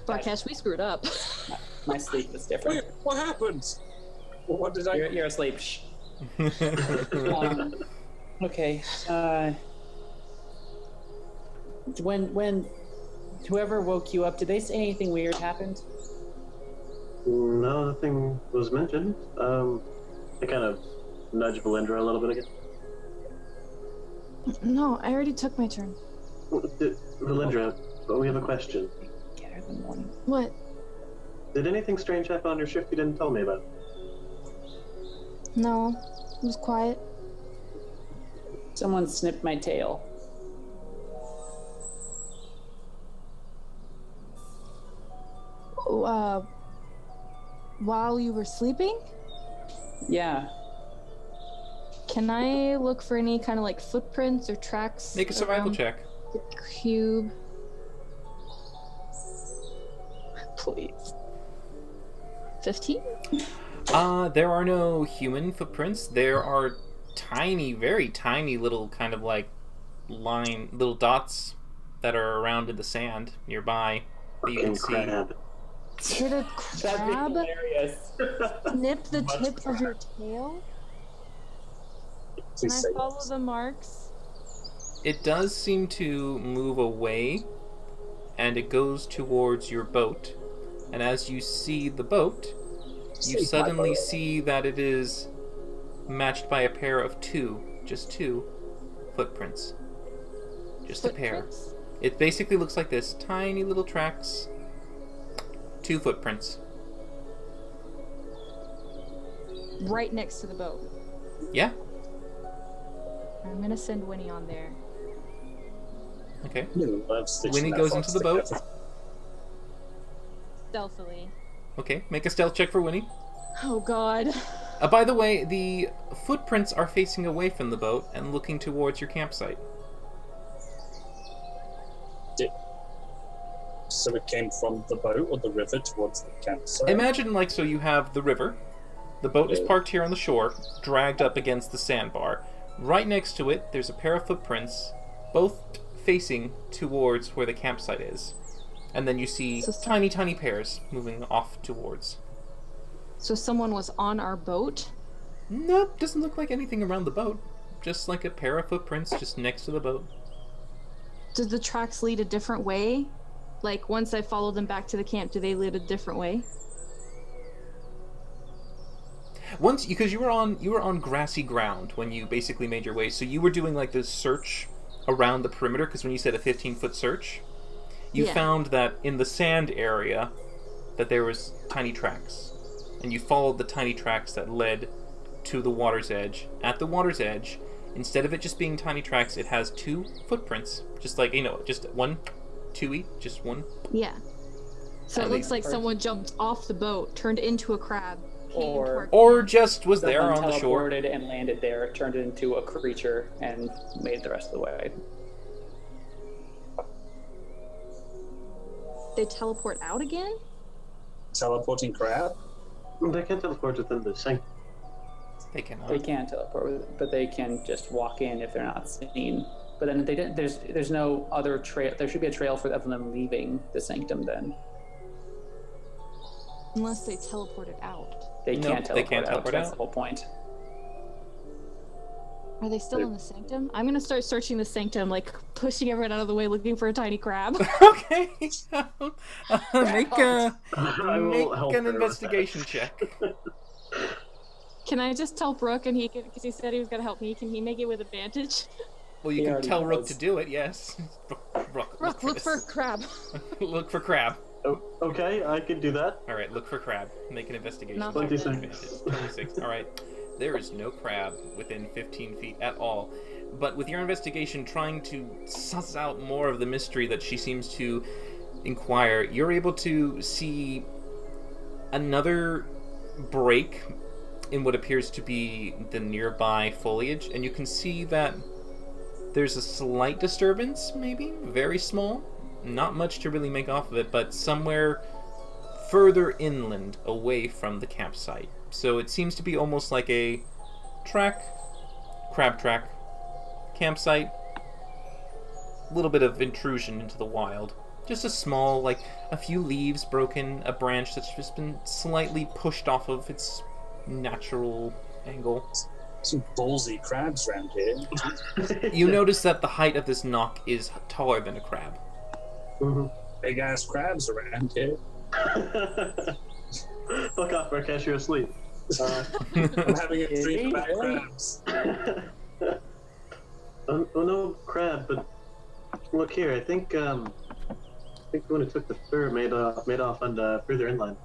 Barkesh, we screwed up. My sleep was different. Wait, what happened? What did I? You're asleep. Shh. Okay. When whoever woke you up, did they say anything weird happened? No, nothing was mentioned. I kind of nudge Valindra a little bit again. No, I already took my turn. Valindra, but we have a question. Get her in the morning. What? Did anything strange happen on your shift you didn't tell me about? No, it was quiet. Someone snipped my tail. While you were sleeping? Yeah. Can I look for any kind of like footprints or tracks? Make a survival around check. the cube. Please. 15? There are no human footprints. There are tiny, very tiny little kind of like little dots that are around in the sand nearby that you can see. Crab. Did a That'd be crab hilarious. snip the tip of your tail? Can I say follow yes. the marks? It does seem to move away, and it goes towards your boat. And as you see the boat, you suddenly see that it is matched by a pair of just two footprints. Just a pair. Footprints? It basically looks like this. Tiny little tracks. 2 footprints. Right next to the boat. Yeah? I'm gonna send Winnie on there. Okay. Winnie goes into the boat. Stealthily. Okay, make a stealth check for Winnie. Oh god. By the way, the footprints are facing away from the boat and looking towards your campsite. So it came from the boat or the river towards the campsite? Imagine, like, so you have the river. The boat is parked here on the shore, dragged up against the sandbar. Right next to it, there's a pair of footprints, both facing towards where the campsite is. And then you see tiny, tiny pairs moving off towards. So someone was on our boat? Nope, doesn't look like anything around the boat. Just like a pair of footprints just next to the boat. Did the tracks lead a different way? Like, once I followed them back to the camp, do they lead a different way? Once, because you were on grassy ground when you basically made your way, so you were doing like this search around the perimeter, because when you said a 15-foot search, you found that in the sand area that there was tiny tracks. And you followed the tiny tracks that led to the water's edge. At the water's edge, instead of it just being tiny tracks, it has 2 footprints. Just like, just one, 2 just one. Yeah. So it looks like someone jumped off the boat, turned into a crab, or just was there on the shore. Teleported and landed there, turned it into a creature, and made the rest of the way. They teleport out again? Teleporting crab? They can teleport within the sink. They cannot. They can teleport, but they can just walk in if they're not seen. But then they didn't. There's no other trail. There should be a trail for them leaving the sanctum. Then Unless they teleported out. they Nope, can't they teleport can't out. teleport That's out. the whole point. Are they still in the sanctum? I'm gonna start searching the sanctum, like pushing everyone out of the way, looking for a tiny crab. Okay. Make I will help an her. investigation check. Can I just tell Brooke, and he can, because he said he was gonna help me, can he make it with advantage? Well, you He can already tell Rook does. to do it, yes. Rook, Brooke, look for a this. crab. Look for crab. Oh, okay, I can do that. Alright, look for crab. Make an investigation. Not check. 26. 26. Alright. There is no crab within 15 feet at all. But with your investigation trying to suss out more of the mystery that she seems to inquire, you're able to see another break in what appears to be the nearby foliage, and you can see that there's a slight disturbance, maybe, very small, not much to really make off of it, but somewhere further inland away from the campsite. So it seems to be almost like a crab track, campsite, a little bit of intrusion into the wild. Just a small, like, a few leaves broken, a branch that's just been slightly pushed off of its natural angle. Some ballsy crabs around here. You notice that the height of this knock is taller than a crab. Mhm. Big ass crabs around here. Look off, Rakesh, you're asleep. I'm having a Is dream he about really? crabs. Oh no, crab. But look here. I think the one who took the fur made off on the further inland.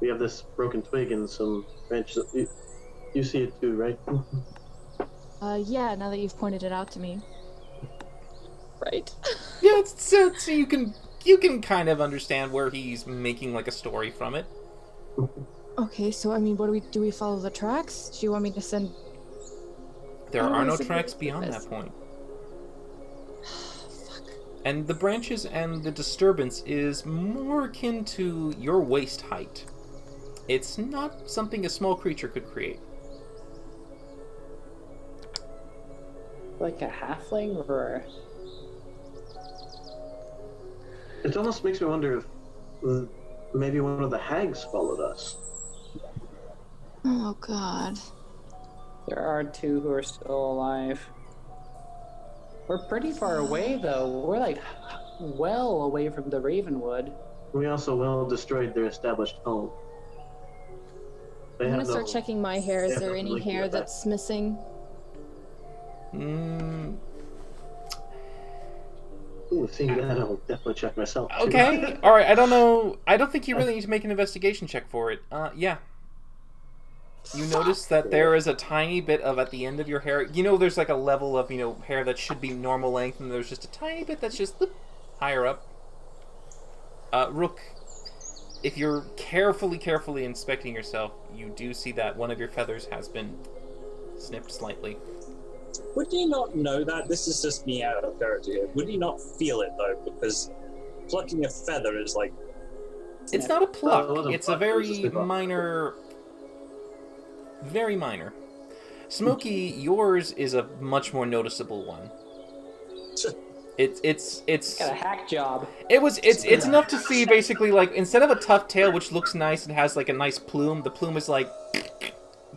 We have this broken twig and some branches. You see it too, right? Yeah, now that you've pointed it out to me. Right. Yeah, so you can kind of understand where he's making like a story from it. Okay, so I mean, what do we follow the tracks? Do you want me to send... There Oh, are no it's a tracks good beyond purpose. that point. Fuck. And the branches and the disturbance is more akin to your waist height. It's not something a small creature could create. Like a halfling or? It almost makes me wonder if maybe one of the hags followed us. Oh, God. There are two who are still alive. We're pretty far away, though. We're like well away from the Ravenwood. We also well destroyed their established home. They I'm have gonna start no- checking my hair. Is they have there no any link to hair that. that's missing? Ooh, seeing that, I'll definitely check myself. Too. Okay, alright, I don't know. I don't think you really need to make an investigation check for it. Yeah. You notice that there is a tiny bit of, at the end of your hair, you know there's like a level of, hair that should be normal length, and there's just a tiny bit that's just higher up. Rook, if you're carefully inspecting yourself, you do see that one of your feathers has been snipped slightly. Would you not know that? This is just me out of character here. Would you not feel it, though? Because plucking a feather is like... It's not a pluck, it wasn't it's a pluck, it was very just a pluck. minor... Very minor. Smokey, yours is a much more noticeable one. It's Got a hack job. it's enough to see basically like instead of a tuft tail which looks nice and has like a nice plume, the plume is like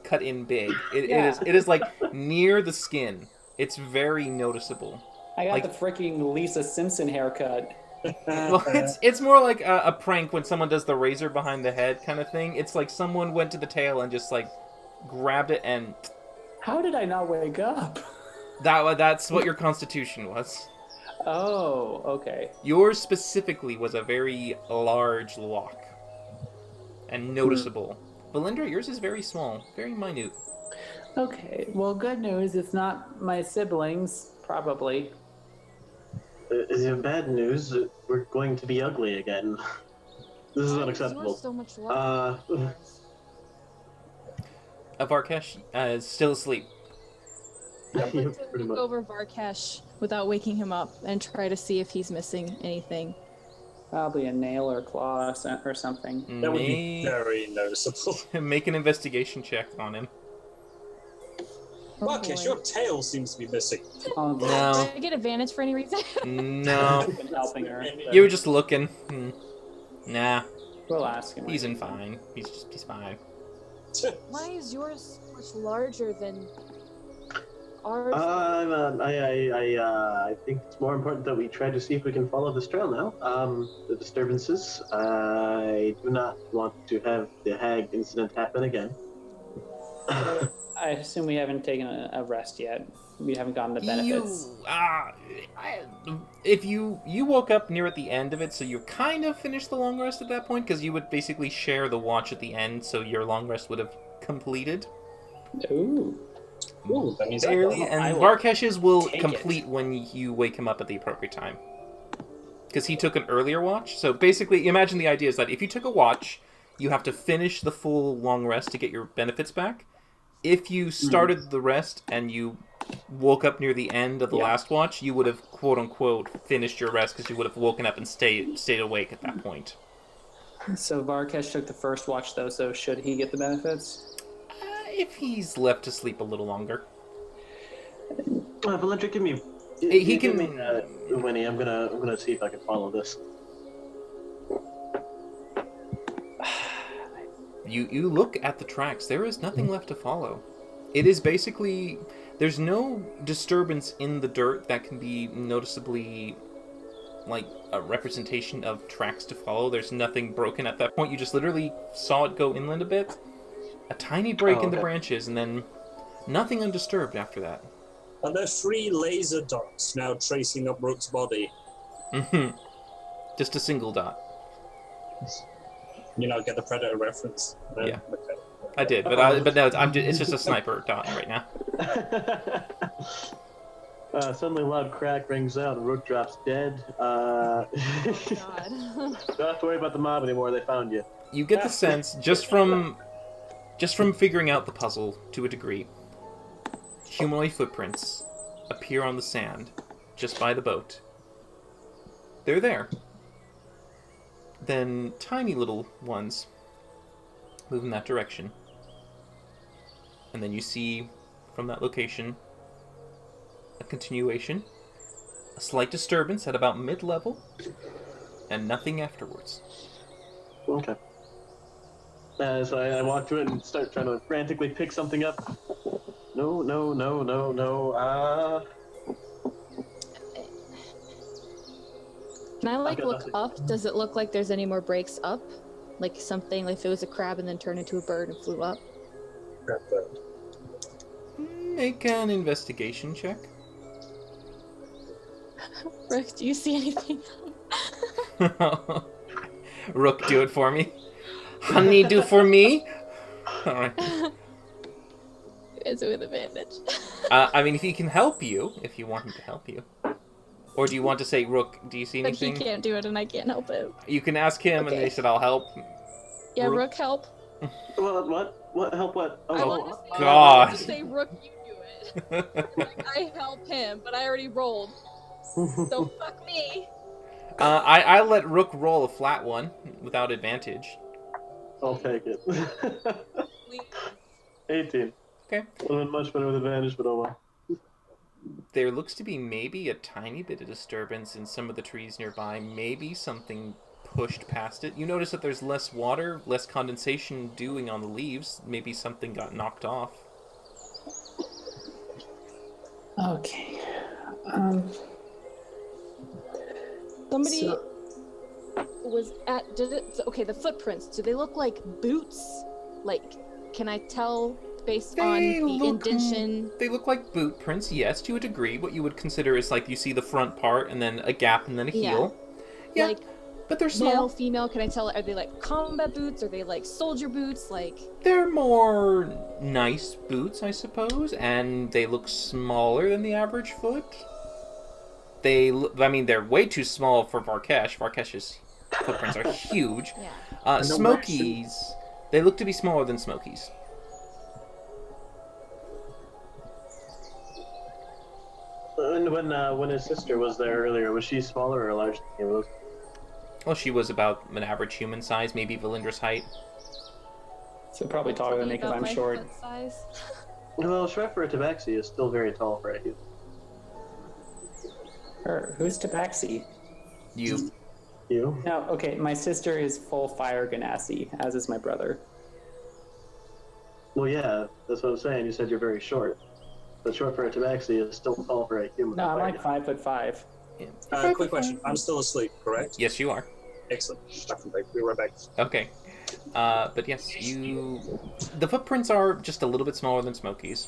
cut in big. It is like near the skin. It's very noticeable. I got Like- the freaking Lisa Simpson haircut. Well, it's more like a prank when someone does the razor behind the head kind of thing. It's like someone went to the tail and just like grabbed it and How did I not wake up? that's what your constitution was. Oh, okay. Yours specifically was a very large lock and noticeable. Belinda, yours is very small, very minute. Okay, well, good news. It's not my siblings, probably. Is it bad news? We're going to be ugly again. This is unacceptable. So much love. Varkesh is still asleep. I'd Yeah, like to pretty look much. over Varkesh without waking him up and try to see if he's missing anything. Probably a nail or claw or something. That would be very noticeable. Make an investigation check on him. Oh, Marcus, boy. your tail seems to be missing. Oh, No. Did I get advantage for any reason? No. I've been helping her. You were just looking. Nah, We'll ask him. he's fine. He's fine. Why is yours much larger than ours? I think it's more important that we try to see if we can follow this trail now. The disturbances. I do not want to have the hag incident happen again. I assume we haven't taken a rest yet. We haven't gotten the benefits. If you woke up near at the end of it, so you kind of finished the long rest at that point, because you would basically share the watch at the end, so your long rest would have completed. Ooh. Ooh, that means Barely, I and will Varkesh's will take complete when you wake him up at the appropriate time. Because he took an earlier watch, so basically, imagine the idea is that if you took a watch, you have to finish the full long rest to get your benefits back. If you started the rest and you woke up near the end of the last watch, you would have quote-unquote finished your rest because you would have woken up and stayed awake at that point. So Varkesh took the first watch, though, so should he get the benefits? If he's left to sleep a little longer. Valentra, give me. He give can- me Winnie. I'm gonna see if I can follow this. You look at the tracks. There is nothing left to follow. It is basically... There's no disturbance in the dirt that can be noticeably like a representation of tracks to follow. There's nothing broken at that point. You just literally saw it go inland a bit. A tiny break in the branches, and then nothing undisturbed after that. Are there 3 laser dots now tracing up Rook's body? Mm-hmm. Just a single dot. Get the Predator reference. Yeah. Okay. I did, but no, it's just a sniper dot right now. Suddenly, a loud crack rings out, and Rook drops dead. God. Don't have to worry about the mob anymore. They found you. You get the sense just from figuring out the puzzle to a degree. Humanoid footprints appear on the sand just by the boat. They're there. Then tiny little ones move in that direction. And then you see from that location a continuation, a slight disturbance at about mid-level, and nothing afterwards. Okay. So I walk to it and start trying to frantically pick something up. No. Can I Okay, look nothing. up? Does it look like there's any more breaks up? Like something, like if it was a crab and then turned into a bird and flew up? Make an investigation check. Rick, do you see anything? Rook, do it for me. Honey, do for me. All right. Is it with advantage? I mean, if he can help you, if you want him to help you. Or do you want to say, Rook, do you see But anything? he can't do it and I can't help him. You can ask him, and Okay. they said, I'll help. Yeah, Rook, help. What? Help what? I Oh, wanted to say, God. I wanted to say, Rook, you do it. Like, I help him, but I already rolled. So fuck me. I let Rook roll a flat one without advantage. I'll take it. Please. 18. Okay. Would have been much better with advantage, but oh well. There looks to be maybe a tiny bit of disturbance in some of the trees nearby. Maybe something pushed past it. You notice that there's less water, less condensation dewing on the leaves. Maybe something got knocked off. Okay. Somebody So- was at. Did it? Okay, the footprints. Do they look like boots? Like, can I tell based on the indentation? They look like boot prints, yes, to a degree. What you would consider is like you see the front part and then a gap and then a heel. Yeah, Like, but they're small. male, female. Can I tell? Are they like combat boots? Are they like soldier boots? Like, They're more nice boots, I suppose, and they look smaller than the average foot. They're way too small for Varkesh. Varkesh's footprints are huge. yeah. Smokey's, they look to be smaller than Smokey's. And when his sister was there earlier, was she smaller or larger than he was? Well, she was about an average human size, maybe Valindra's height. So probably taller than me because About I'm my short. foot size. Well, short for a tabaxi is still very tall for a human. Who's Tabaxi? You. You? No, okay, my sister is full fire Ganassi, as is my brother. Well, yeah, that's what I'm saying. You said you're very short. But short for a tabaxi is still tall for a human. No, I'm like 5'5". Yeah. Quick question. I'm still asleep, correct? Yes, you are. Excellent. Be right back. Okay. But yes, the footprints are just a little bit smaller than Smokey's.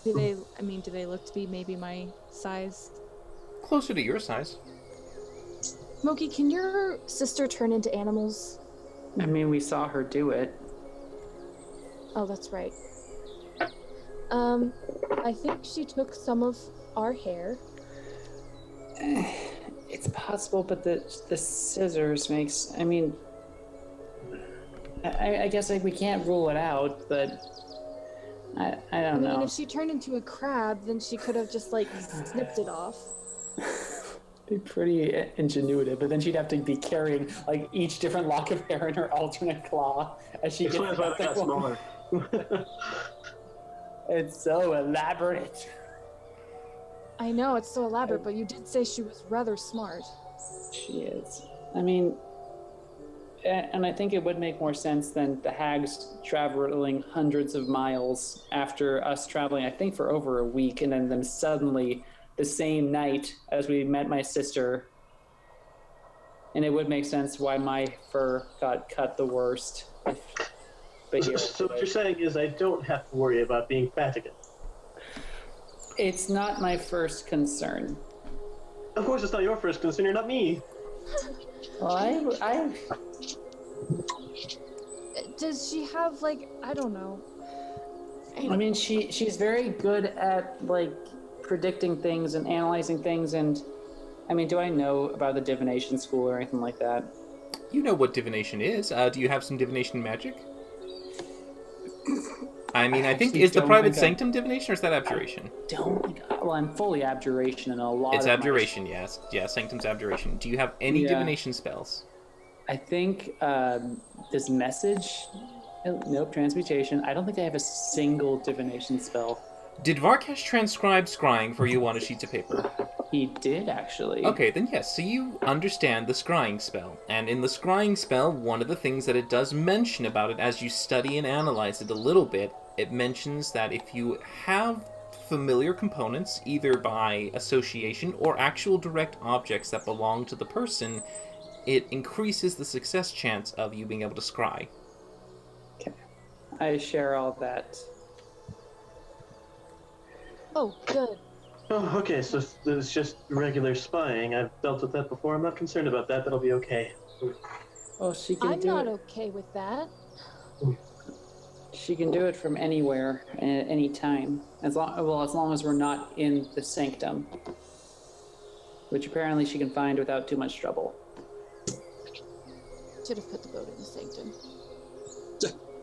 Do they look to be maybe my size? Closer to your size. Smokey, can your sister turn into animals? I mean, we saw her do it. Oh, that's right. I think she took some of our hair. It's possible, but the scissors makes. I mean, I guess like we can't rule it out, but I don't know. If she turned into a crab, then she could have just like snipped it off. Be pretty ingenuitive, but then she'd have to be carrying like each different lock of hair in her alternate claw as she gets. Explains why they got smaller. It's so elaborate. I know it's so elaborate, but you did say she was rather smart. She is. I mean, and I think it would make more sense than the hags traveling hundreds of miles after us traveling, I think, for over a week, and then them suddenly the same night as we met my sister. And it would make sense why my fur got cut the worst. But So what you're saying is I don't have to worry about being fat again. It's not my first concern. Of course, it's not your first concern. You're not me. Well, Does she have, like, I don't know. I mean, she's very good at, like, predicting things and analyzing things, and, I mean, do I know about the divination school or anything like that? You know what divination is. Do you have some divination magic? I mean, I think, actually is the don't private think I- sanctum divination, or is that abjuration? Don't think. Well, I'm fully abjuration and a lot It's of abjuration, yes. Yeah, sanctum's abjuration. Do you have any Yeah. divination spells? I think this message. Nope, transmutation. I don't think I have a single divination spell. Did Varkash transcribe scrying for you on a sheet of paper? He did, actually. Okay, then yes, so you understand the scrying spell. And in the scrying spell, one of the things that it does mention about it as you study and analyze it a little bit, it mentions that if you have familiar components, either by association or actual direct objects that belong to the person, it increases the success chance of you being able to scry. Okay. I share all that. Oh, good. Oh, okay, so it's just regular spying. I've dealt with that before. I'm not concerned about that. That'll be okay. Oh, she can I'm do not it. okay with that. She can do it from anywhere at any time, as long as we're not in the sanctum, which apparently she can find without too much trouble. Should have put the boat in the sanctum.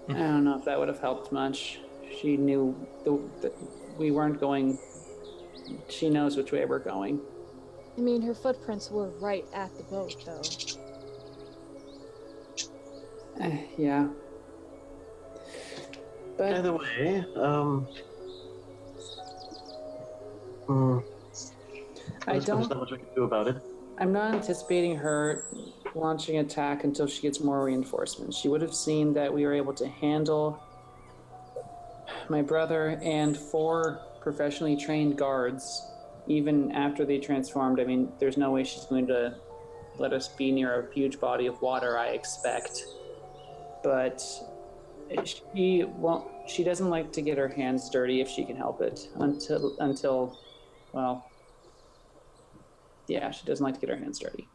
I don't know if that would have helped much. She knew that we weren't going. She knows which way we're going. I mean, her footprints were right at the boat, though. Yeah. But Either way, I there's don't. not much I can do about it. I'm not anticipating her launching an attack until she gets more reinforcements. She would have seen that we were able to handle my brother and 4 professionally trained guards, even after they transformed. I mean, there's no way she's going to let us be near a huge body of water, I expect. But she won't. She doesn't like to get her hands dirty if she can help it. Until, well, yeah, she doesn't like to get her hands dirty.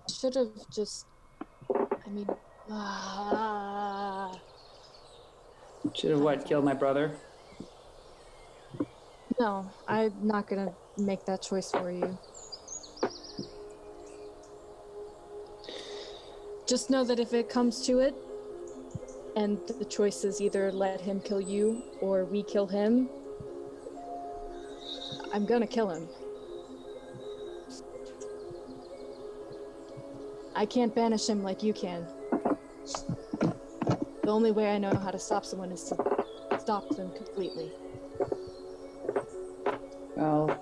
Should have just. I mean. Should have what? Killed my brother? No, I'm not gonna make that choice for you. Just know that if it comes to it, and the choice is either let him kill you or we kill him, I'm gonna kill him. I can't banish him like you can. The only way I know how to stop someone is to stop them completely. Well,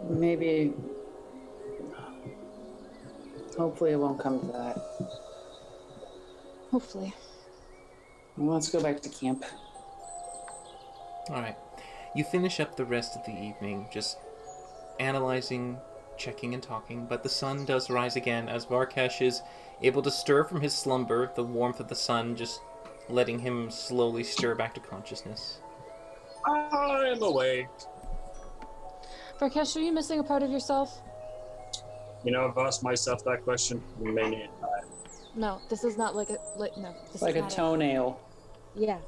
maybe. Hopefully, it won't come to that. Hopefully. Well, let's go back to camp. Alright. You finish up the rest of the evening, just analyzing, checking and talking, but the sun does rise again as Varkash is able to stir from his slumber, the warmth of the sun just letting him slowly stir back to consciousness. I'm awake. Varkesh, are you missing a part of yourself? You know, I've asked myself that question many times. No, this is not like a no. This Like is a not toenail. Yeah.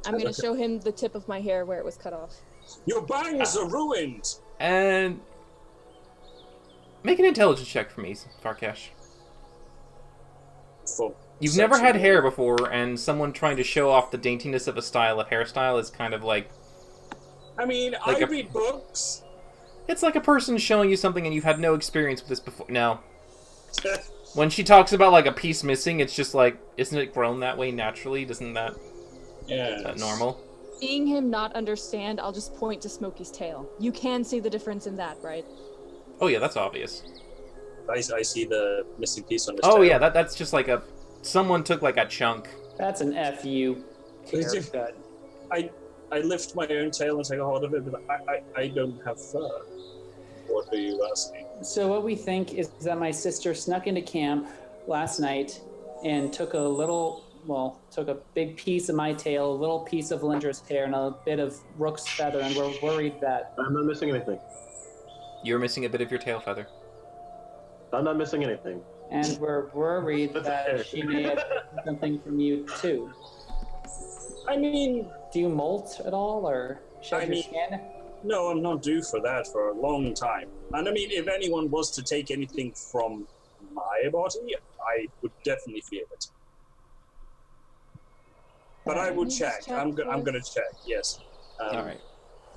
I'm gonna show him the tip of my hair where it was cut off. Your bangs are ruined! And make an intelligence check for me, Varkash. For You've never had sexual- hair before, and someone trying to show off the daintiness of a style of hairstyle is kind of like... I mean, Like I a- read books. It's like a person showing you something and you've had no experience with this before. No. When she talks about, like, a piece missing, it's just like, isn't it grown that way naturally? Isn't that Yeah. normal? Seeing him not understand, I'll just point to Smokey's tail. You can see the difference in that, right? Oh yeah, that's obvious. I see the missing piece on his Oh tail. yeah, that's just like a... Someone took, like, a chunk. That's an FU haircut. I lift my own tail and take a hold of it, but I don't have fur. What are you asking? So what we think is that my sister snuck into camp last night and took a little took a big piece of my tail, a little piece of Valindra's hair, and a bit of Rook's feather, and we're worried that... I'm not missing anything. You're missing a bit of your tail feather. I'm not missing anything. And we're worried That's that fair. she may have taken something from you, too. I mean, Do you molt at all, or shed your skin? no, I'm not due for that for a long time. And I mean, if anyone was to take anything from my body, I would definitely feel it. But I would check. I'm gonna check. Yes. All right.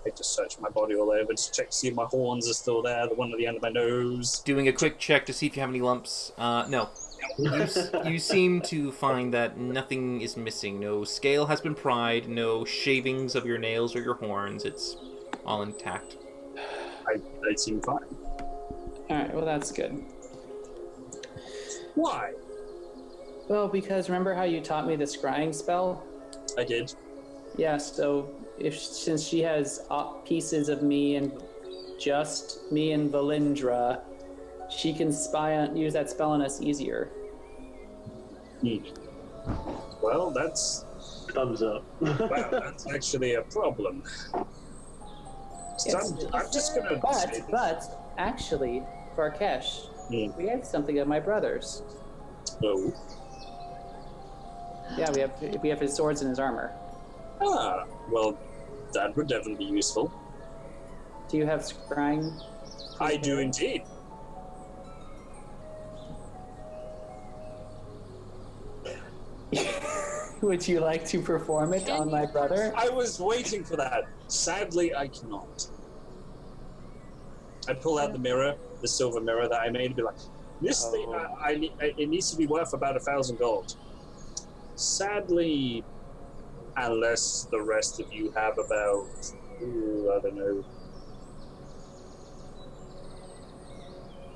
I just search my body all over to check to see if my horns are still there. The one at the end of my nose. Doing a quick check to see if you have any lumps. No. You seem to find that nothing is missing. No scale has been pried. No shavings of your nails or your horns. It's all intact. I seem fine. Alright, well that's good. Why? Well, because remember how you taught me the scrying spell? I did. Yeah, so since she has pieces of me and just me and Valindra, she can use that spell on us easier. Well, that's Thumbs up. wow. That's actually a problem. So I'm just gonna. But actually, Varkesh, we have something of my brother's. Oh. Yeah, we have his swords and his armor. Ah, well, that would definitely be useful. Do you have scrying? I do indeed. Would you like to perform it on my brother? I was waiting for that. Sadly, I cannot. I pull out the mirror, the silver mirror that I made, and be like, this thing, it needs to be worth about 1,000 gold. Sadly, unless the rest of you have about, I don't know,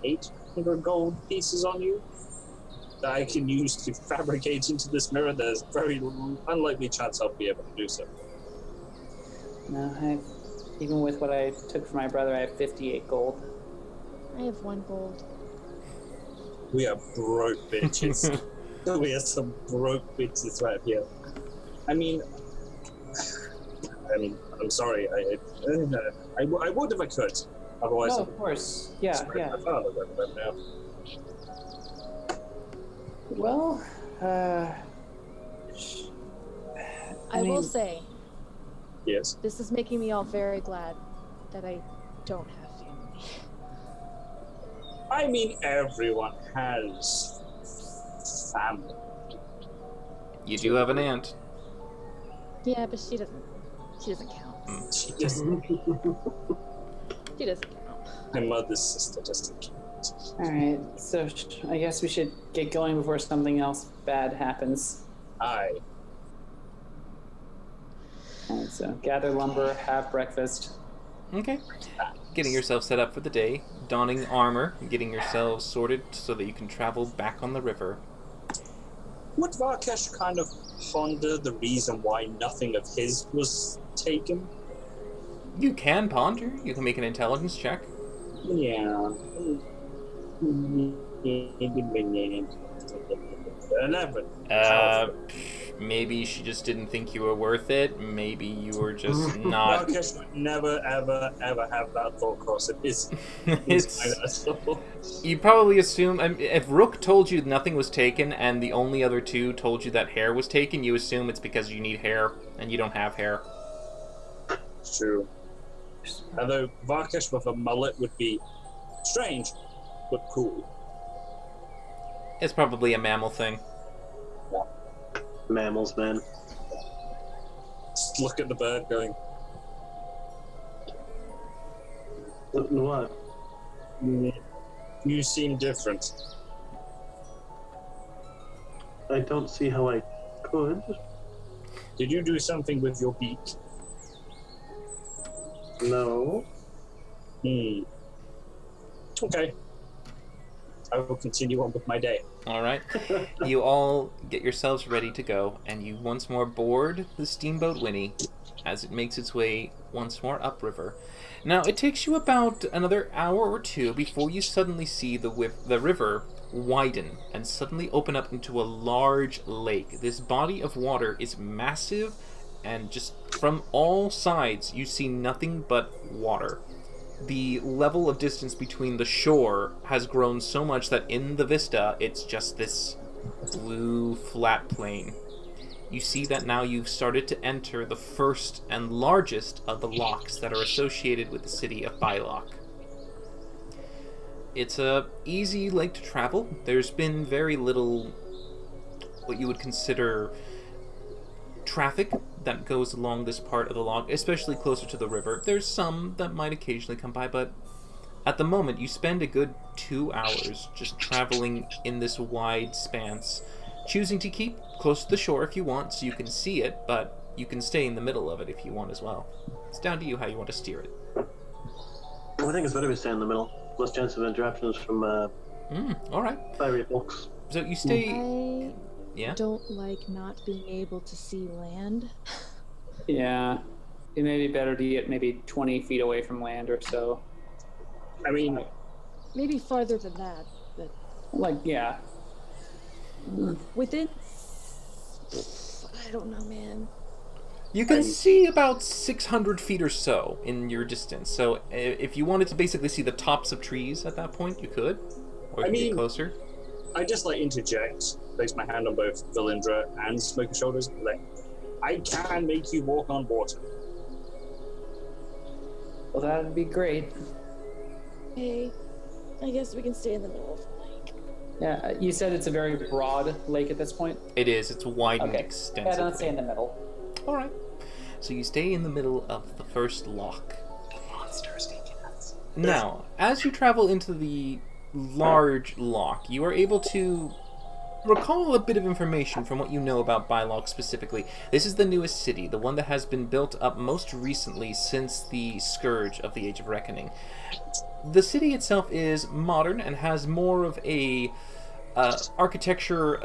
800 gold pieces on you that I can use to fabricate into this mirror, there's a very unlikely chance I'll be able to do so. No, even with what I took from my brother, I have 58 gold. I have 1 gold. We are broke bitches. We are some broke bitches right here. I mean, I'm sorry. I would if I could. Otherwise, Oh, of course. Yeah, yeah. my father right now. Well, I will mean- say, Yes. this is making me all very glad that I don't have family. I mean, everyone has family. You do have an aunt. Yeah, but she doesn't count. She just, She doesn't count. my mother's sister doesn't count. Alright, so I guess we should get going before something else bad happens. Aye. Alright, so gather lumber, have breakfast. Okay. Getting yourself set up for the day, donning armor, getting yourselves sorted so that you can travel back on the river. Would Varkesh kind of ponder the reason why nothing of his was taken? You can ponder. You can make an intelligence check. Yeah. 11. Maybe she just didn't think you were worth it. Maybe you were just not. Varkesh would never, ever, ever have that thought process. It's. You probably assume. If Rook told you nothing was taken, and the only other two told you that hair was taken, you assume it's because you need hair, and you don't have hair. It's true. Although Varkesh with a mullet would be strange, but cool. It's probably a mammal thing. Mammals, man. Just look at the bird going, What? you seem different. I don't see how I could. Did you do something with your beak? No. Okay. I will continue on with my day. All right. You all get yourselves ready to go, and you once more board the steamboat Winnie as it makes its way once more upriver. Now, it takes you about another hour or two before you suddenly see the river widen and suddenly open up into a large lake. This body of water is massive, and just from all sides, you see nothing but water. The level of distance between the shore has grown so much that in the vista, it's just this blue, flat plain. You see that now you've started to enter the first and largest of the locks that are associated with the city of Biloch. It's a easy lake to travel. There's been very little what you would consider traffic that goes along this part of the lock, especially closer to the river. There's some that might occasionally come by, but at the moment you spend a good 2 hours just traveling in this wide expanse, choosing to keep close to the shore if you want so you can see it, but you can stay in the middle of it if you want as well. It's down to you how you want to steer it. I think it's better we stay in the middle. Less chance of interruptions from Alright. fiery folks. So you stay... I Yeah? don't like not being able to see land. Yeah. It may be better to get maybe 20 feet away from land or so. I mean, Maybe farther than that, but Like, yeah. within... I don't know, man. You can see about 600 feet or so in your distance. So if you wanted to basically see the tops of trees at that point, you could. Or you could get closer. I just interject, place my hand on both Valindra and Smokey's shoulders, and I can make you walk on water. Well, that'd be great. Hey, I guess we can stay in the middle of the lake. Yeah, you said it's a very broad lake at this point? It is. It's widened Okay. extensively. Yeah, don't stay in the middle. All right. So you stay in the middle of the first lock. Monsters, nuts. Now, as you travel into the large lock, you are able to recall a bit of information from what you know about Biloch specifically. This is the newest city, the one that has been built up most recently since the scourge of the Age of Reckoning. The city itself is modern and has more of a architecture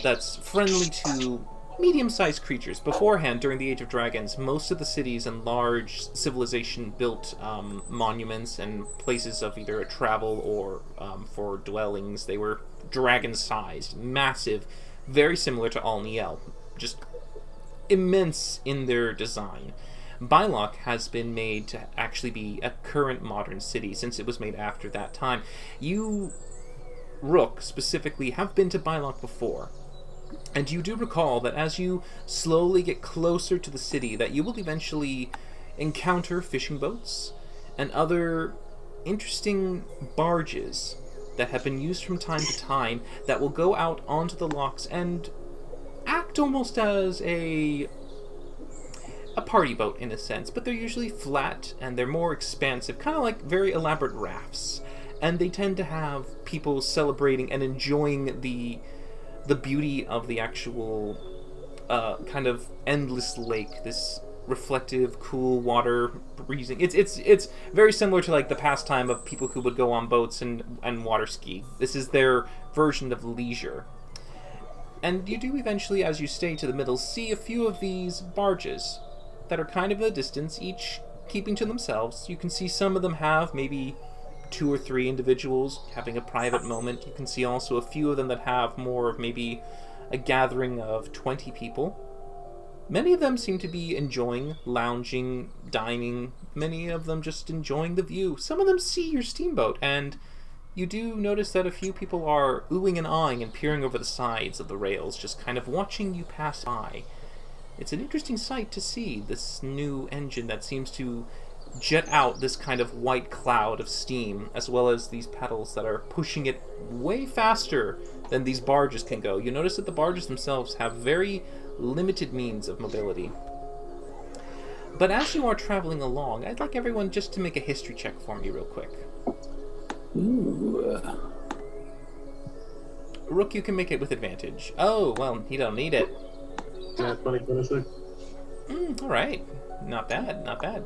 that's friendly to medium-sized creatures. Beforehand, during the Age of Dragons, most of the cities and large civilization-built monuments and places of either travel or for dwellings, they were dragon-sized, massive, very similar to Alniel, just immense in their design. Biloch has been made to actually be a current modern city since it was made after that time. You, Rook, specifically, have been to Biloch before. And you do recall that as you slowly get closer to the city, that you will eventually encounter fishing boats and other interesting barges that have been used from time to time that will go out onto the locks and act almost as a party boat in a sense, but they're usually flat and they're more expansive, kind of like very elaborate rafts. And they tend to have people celebrating and enjoying the beauty of the actual kind of endless lake, this reflective, cool water breezing. It's very similar to like the pastime of people who would go on boats and water ski. This is their version of leisure. And you do eventually, as you stay to the middle, see a few of these barges that are kind of in the distance, each keeping to themselves. You can see some of them have maybe 2 or 3 individuals having a private moment. You can see also a few of them that have more of maybe a gathering of 20 people. Many of them seem to be enjoying lounging, dining, many of them just enjoying the view. Some of them see your steamboat, and you do notice that a few people are oohing and awing and peering over the sides of the rails, just kind of watching you pass by. It's an interesting sight to see, this new engine that seems to jet out this kind of white cloud of steam, as well as these pedals that are pushing it way faster than these barges can go. You notice that the barges themselves have very limited means of mobility. But as you are traveling along, I'd like everyone just to make a history check for me real quick. Ooh. Rook, you can make it with advantage. Oh, well, you don't need it. Yeah, 26. Alright. Not bad, not bad.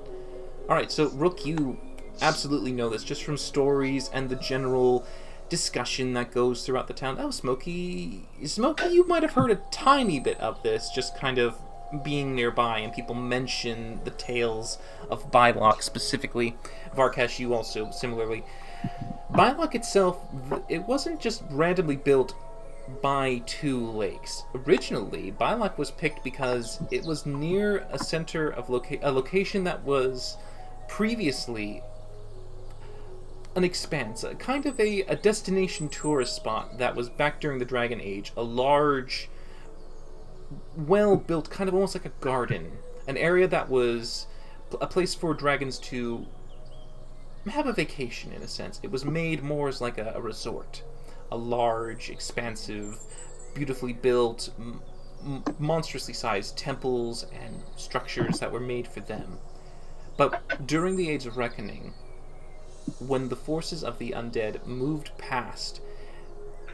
Alright, so Rook, you absolutely know this just from stories and the general discussion that goes throughout the town. Oh, Smokey, you might have heard a tiny bit of this, just kind of being nearby, and people mention the tales of Biloch specifically. Varkesh, you also similarly. Biloch itself, it wasn't just randomly built by two lakes. Originally, Biloch was picked because it was near a center of a location that was previously an expanse, a kind of a destination tourist spot that was back during the Dragon Age, a large, well-built, kind of almost like a garden, an area that was a place for dragons to have a vacation, in a sense. It was made more as like a resort, a large, expansive, beautifully built, monstrously sized temples and structures that were made for them. But during the Age of Reckoning, when the forces of the undead moved past,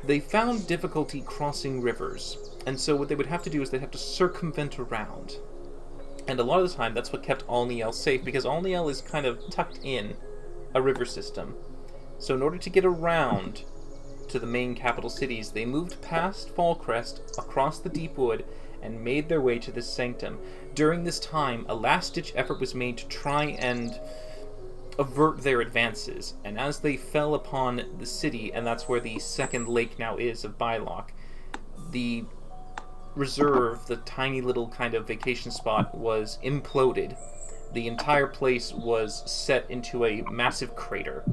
they found difficulty crossing rivers, and so what they would have to do is they'd have to circumvent around. And a lot of the time, that's what kept Alniel safe, because Alniel is kind of tucked in a river system. So in order to get around to the main capital cities, they moved past Fallcrest, across the deep wood, and made their way to the Sanctum. During this time, a last-ditch effort was made to try and avert their advances, and as they fell upon the city, and that's where the second lake now is of Biloch, the reserve, the tiny little kind of vacation spot, was imploded. The entire place was set into a massive crater,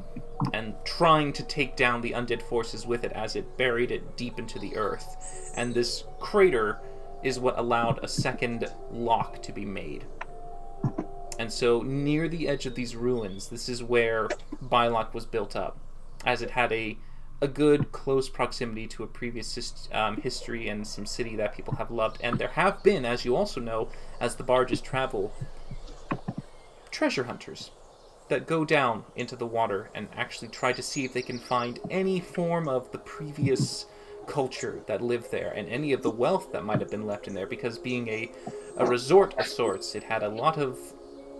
and trying to take down the undead forces with it as it buried it deep into the earth. And this crater is what allowed a second lock to be made. And so, near the edge of these ruins, this is where Biloch was built up, as it had a good, close proximity to a previous history and some city that people have loved. And there have been, as you also know, as the barges travel, treasure hunters that go down into the water and actually try to see if they can find any form of the previous culture that lived there, and any of the wealth that might have been left in there, because being a resort of sorts, it had a lot of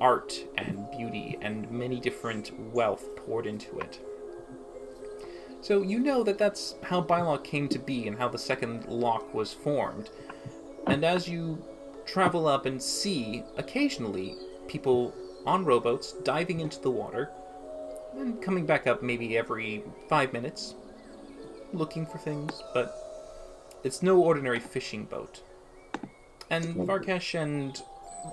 art and beauty and many different wealth poured into it. So you know that that's how Biloch came to be and how the second lock was formed. And as you travel up and see, occasionally, people on rowboats diving into the water and coming back up maybe every 5 minutes, looking for things, but it's no ordinary fishing boat. And Varkesh and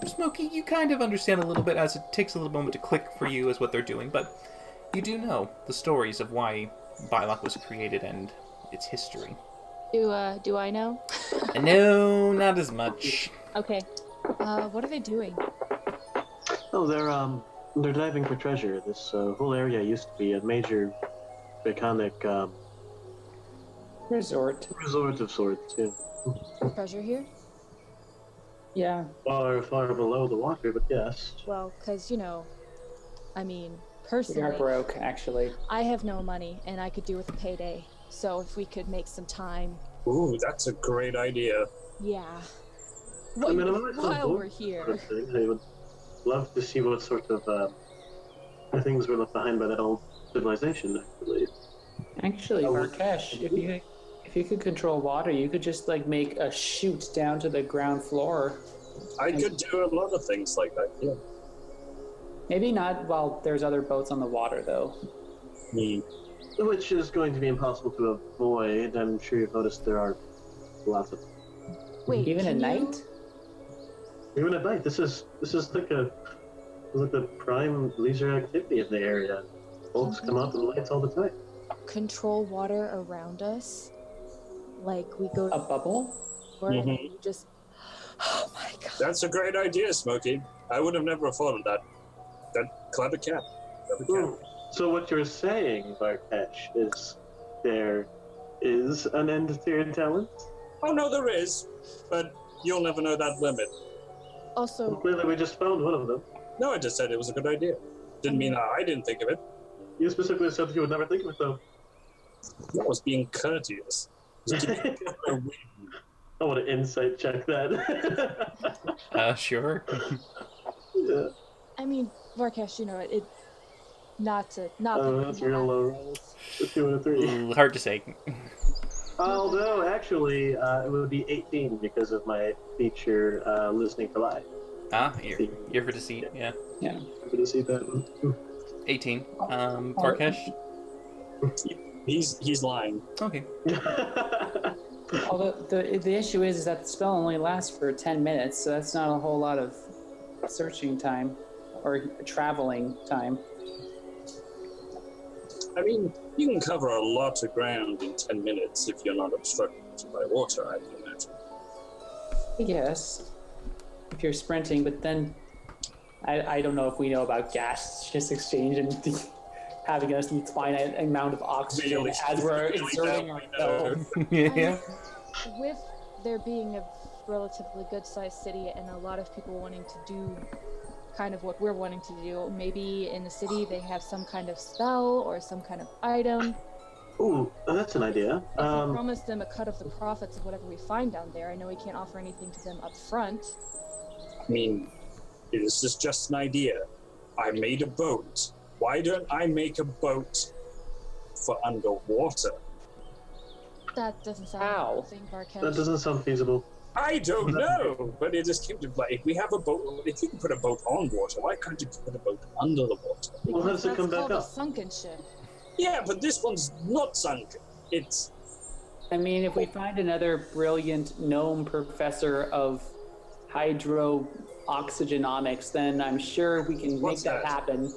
Smokey, you kind of understand a little bit, as it takes a little moment to click for you as what they're doing, but you do know the stories of why Biloch was created and its history. Do I know? No, not as much. Okay. What are they doing? Oh, they're diving for treasure. This whole area used to be a major iconic Resort. resort of sorts. Yeah. Treasure here? Yeah. Far below the water, but yes. Well, because, I mean, We are personally, broke, actually. I have no money, and I could do with a payday. So if we could make some time, Ooh, that's a great idea. yeah. I mean, I'm always on While board we're with here. that sort of thing. I would love to see what sort of things were left behind by that old civilization, actually. Actually, Oh, Markesh, if you could control water, you could just make a chute down to the ground floor. I could do a lot of things like that, yeah. Maybe not while there's other boats on the water, though. Which is going to be impossible to avoid. I'm sure you've noticed there are lots of. Wait, Even at can you- night? Even at night, this is like the prime leisure activity in the area. Folks come out to the lights all the time. control water around us? Like we go A bubble? and Mhm. you just. Oh my god. That's a great idea, Smokey. I would have never thought of that. That clever cat. Clever cat. Ooh. So what you're saying, Varkesh, is there is an end to your talent? Oh, no, there is. But you'll never know that limit. Also, Clearly, we just found one of them. No, I just said it was a good idea. Didn't mean I didn't think of it. You specifically said that you would never think of it, though. That was being courteous. I want to insight check that. Sure. Yeah. I mean, Varkesh, Not That's real low rolls. A 2 and a 3. Ooh, hard to say. Although, actually, it would be 18 because of my feature listening for live. Ah, you're for deceit, yeah. Yeah. I'm going to see that one. 18. Varkesh? He's lying. Okay. Although the issue is that the spell only lasts for 10 minutes, so that's not a whole lot of searching time or traveling time. I mean, you can cover a lot of ground in 10 minutes if you're not obstructed by water, I can imagine. I guess if you're sprinting, but then I don't know if we know about gas just exchange and having a finite amount of oxygen as we're inserting ourselves. Yeah. With there being a relatively good-sized city and a lot of people wanting to do kind of what we're wanting to do, maybe in the city they have some kind of spell or some kind of item. Ooh, that's an idea. If we promise them a cut of the profits of whatever we find down there, I know we can't offer anything to them up front. I mean, this is just an idea. I made a boat. Why don't I make a boat for underwater? That doesn't sound Ow. like a thing, Varkesh. That doesn't sound feasible. I don't know, but it just came to like, if we have a boat, if you can put a boat on water, why can't you put a boat under the water? Well, how does it That's come back called a up? sunken ship. Yeah, but this one's not sunken. It's I mean, if we find another brilliant gnome professor of hydro-oxygenomics, then I'm sure we can What's make that that? happen.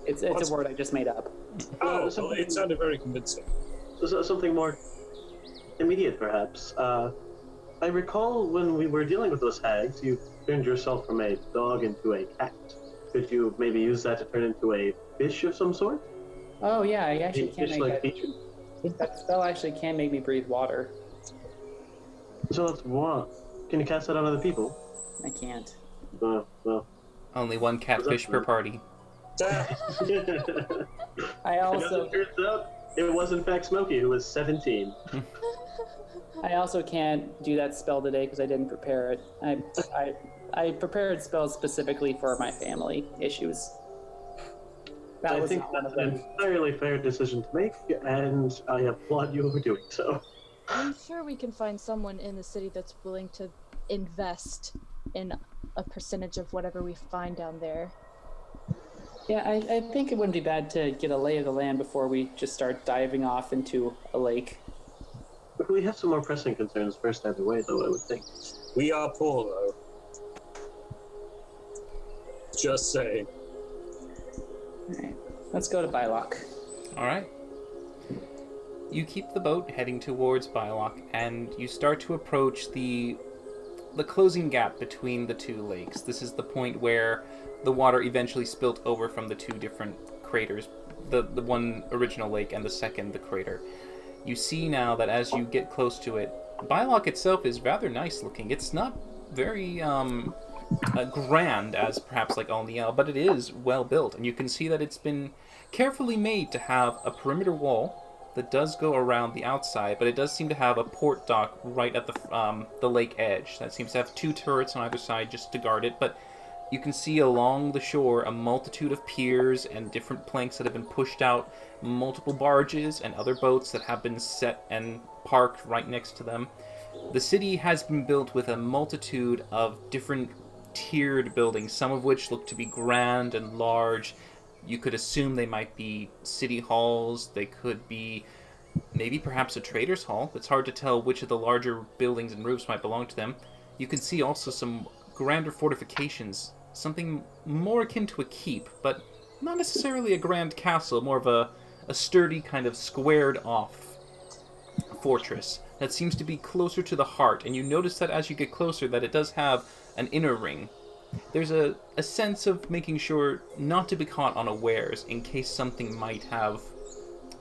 It's What's- a word I just made up. well, it sounded very convincing. So something more immediate, perhaps. I recall when we were dealing with those hags, you turned yourself from a dog into a cat. Could you maybe use that to turn into a fish of some sort? Oh yeah, I actually A can fish-like make feature? that spell actually can make me breathe water. So that's one. Can you cast that on other people? I can't. Well. Only one catfish per party. I also As it turns out, it was in fact Smokey, who was 17. I also can't do that spell today because I didn't prepare it. I prepared spells specifically for my family issues. That I was think not one that's of an them. entirely fair decision to make, and I applaud you for doing so. I'm sure we can find someone in the city that's willing to invest in a percentage of whatever we find down there. Yeah, I think it wouldn't be bad to get a lay of the land before we just start diving off into a lake. But we have some more pressing concerns first either way, though, I would think. We are poor, though. Just saying. Alright, let's go to Biloch. Alright. You keep the boat heading towards Biloch, and you start to approach the closing gap between the two lakes. This is the point where the water eventually spilt over from the two different craters, the one original lake and the second, the crater. You see now that as you get close to it, Biloch itself is rather nice looking. It's not very grand as perhaps like Alniel, but it is well built, and you can see that it's been carefully made to have a perimeter wall that does go around the outside, but it does seem to have a port dock right at the lake edge. That seems to have two turrets on either side just to guard it, but you can see along the shore a multitude of piers and different planks that have been pushed out, multiple barges and other boats that have been set and parked right next to them. The city has been built with a multitude of different tiered buildings, some of which look to be grand and large. You could assume they might be city halls, they could be maybe perhaps a trader's hall. It's hard to tell which of the larger buildings and roofs might belong to them. You can see also some grander fortifications, something more akin to a keep, but not necessarily a grand castle, more of a sturdy kind of squared off fortress that seems to be closer to the heart, and you notice that as you get closer that it does have an inner ring. There's a sense of making sure not to be caught unawares in case something might have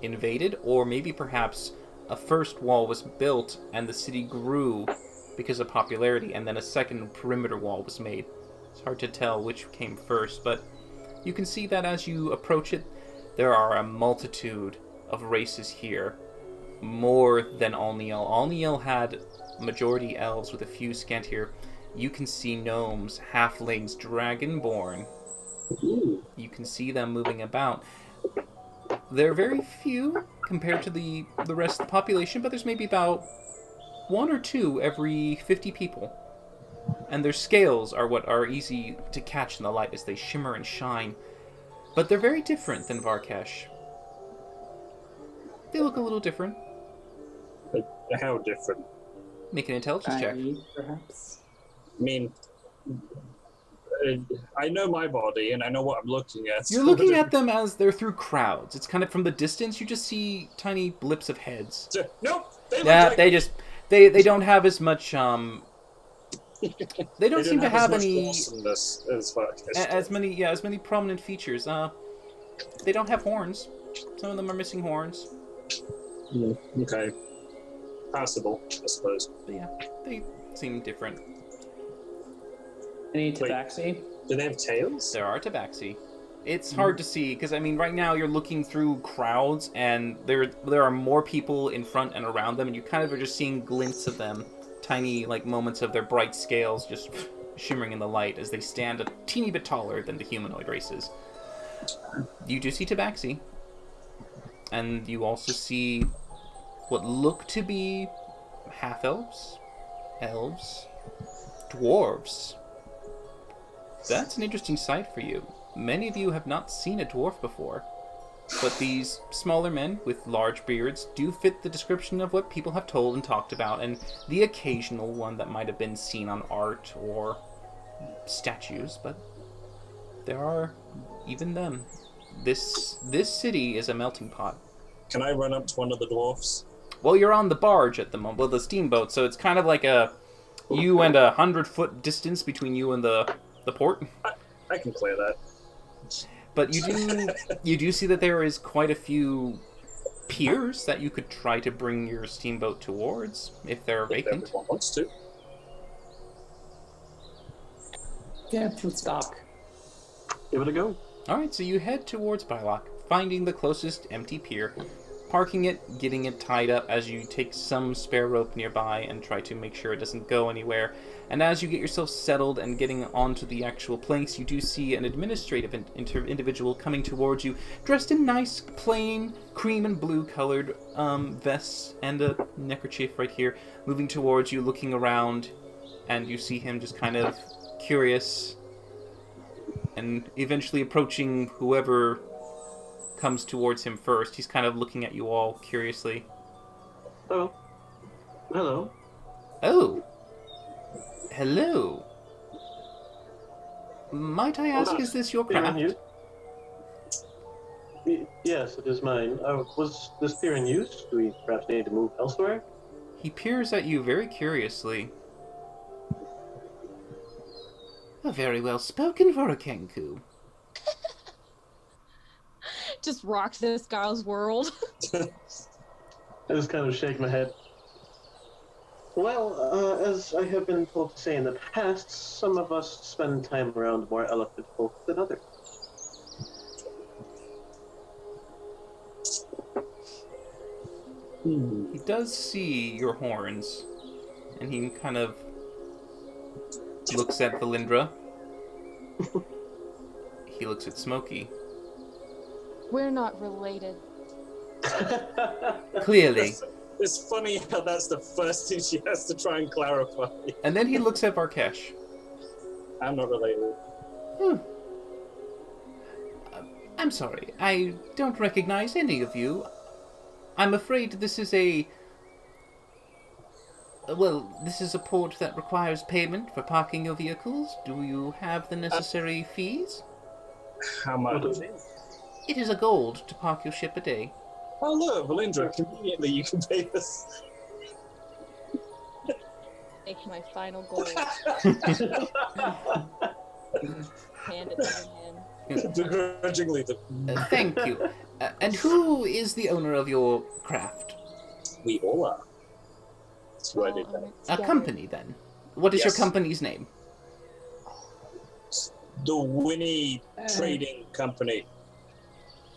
invaded, or maybe perhaps a first wall was built and the city grew because of popularity, and then a second perimeter wall was made. It's hard to tell which came first, but you can see that as you approach it, there are a multitude of races here, more than Alniel. Alniel had majority elves with a few scantier. You can see gnomes, halflings, dragonborn. Ooh. You can see them moving about. They're very few compared to the rest of the population, but there's maybe about 1 or 2 every 50 people. And their scales are what are easy to catch in the light as they shimmer and shine. But they're very different than Varkesh. They look a little different. How different? Make an intelligence check. Perhaps. I mean, I know my body and I know what I'm looking at. You're looking at them as they're through crowds. It's kind of from the distance, you just see tiny blips of heads. Nope. They don't have as much they don't seem to have any awesomeness as many prominent features. They don't have horns. Some of them are missing horns. Okay. Passable, I suppose. But yeah, they seem different. Any tabaxi? Do they have tails? There are tabaxi. It's hard to see because right now you're looking through crowds and there are more people in front and around them, and you kind of are just seeing glints of them, tiny moments of their bright scales just shimmering in the light as they stand a teeny bit taller than the humanoid races. You do see tabaxi, and you also see what look to be half-elves, elves, dwarves. That's an interesting sight for you. Many of you have not seen a dwarf before, but these smaller men with large beards do fit the description of what people have told and talked about, and the occasional one that might have been seen on art or statues, but there are even them. This city is a melting pot. Can I run up to one of the dwarfs? Well, you're on the barge at the moment, well, the steamboat, so it's kind of like you and 100-foot distance between you and the port. I can clear that. But you do see that there is quite a few piers that you could try to bring your steamboat towards if they're vacant. Everyone wants to. Yeah, let's dock. Give it a go. Alright, so you head towards Biloch, finding the closest empty pier, parking it, getting it tied up as you take some spare rope nearby and try to make sure it doesn't go anywhere. And as you get yourself settled and getting onto the actual planks, you do see an administrative individual coming towards you, dressed in nice, plain, cream and blue colored vests and a neckerchief right here, moving towards you, looking around, and you see him just kind of curious, and eventually approaching whoever comes towards him first. He's kind of looking at you all curiously. Oh. Hello. Oh. Hello. Might I ask, is this your craft? Yes, it is mine. Was this pier in use? Do we perhaps need to move elsewhere? He peers at you very curiously. Very well spoken for a Kenku. Just rocks this guy's world. I just kind of shake my head. Well, as I have been told to say in the past, some of us spend time around more eloquent folk than others. He does see your horns, and he kind of looks at Valindra. He looks at Smokey. We're not related. Clearly. It's funny how that's the first thing she has to try and clarify. And then he looks at Varkesh. I'm not related. I'm sorry, I don't recognize any of you. I'm afraid this is a port that requires payment for parking your vehicles. Do you have the necessary fees? How much? It is a gold to park your ship a day. Oh look, Valindra, conveniently you can pay this. Take my final gold. Hand it to him. Begrudgingly. Thank you. And who is the owner of your craft? We all are. That's who I did that. A company, then. What is your company's name? The Winnie Trading Company.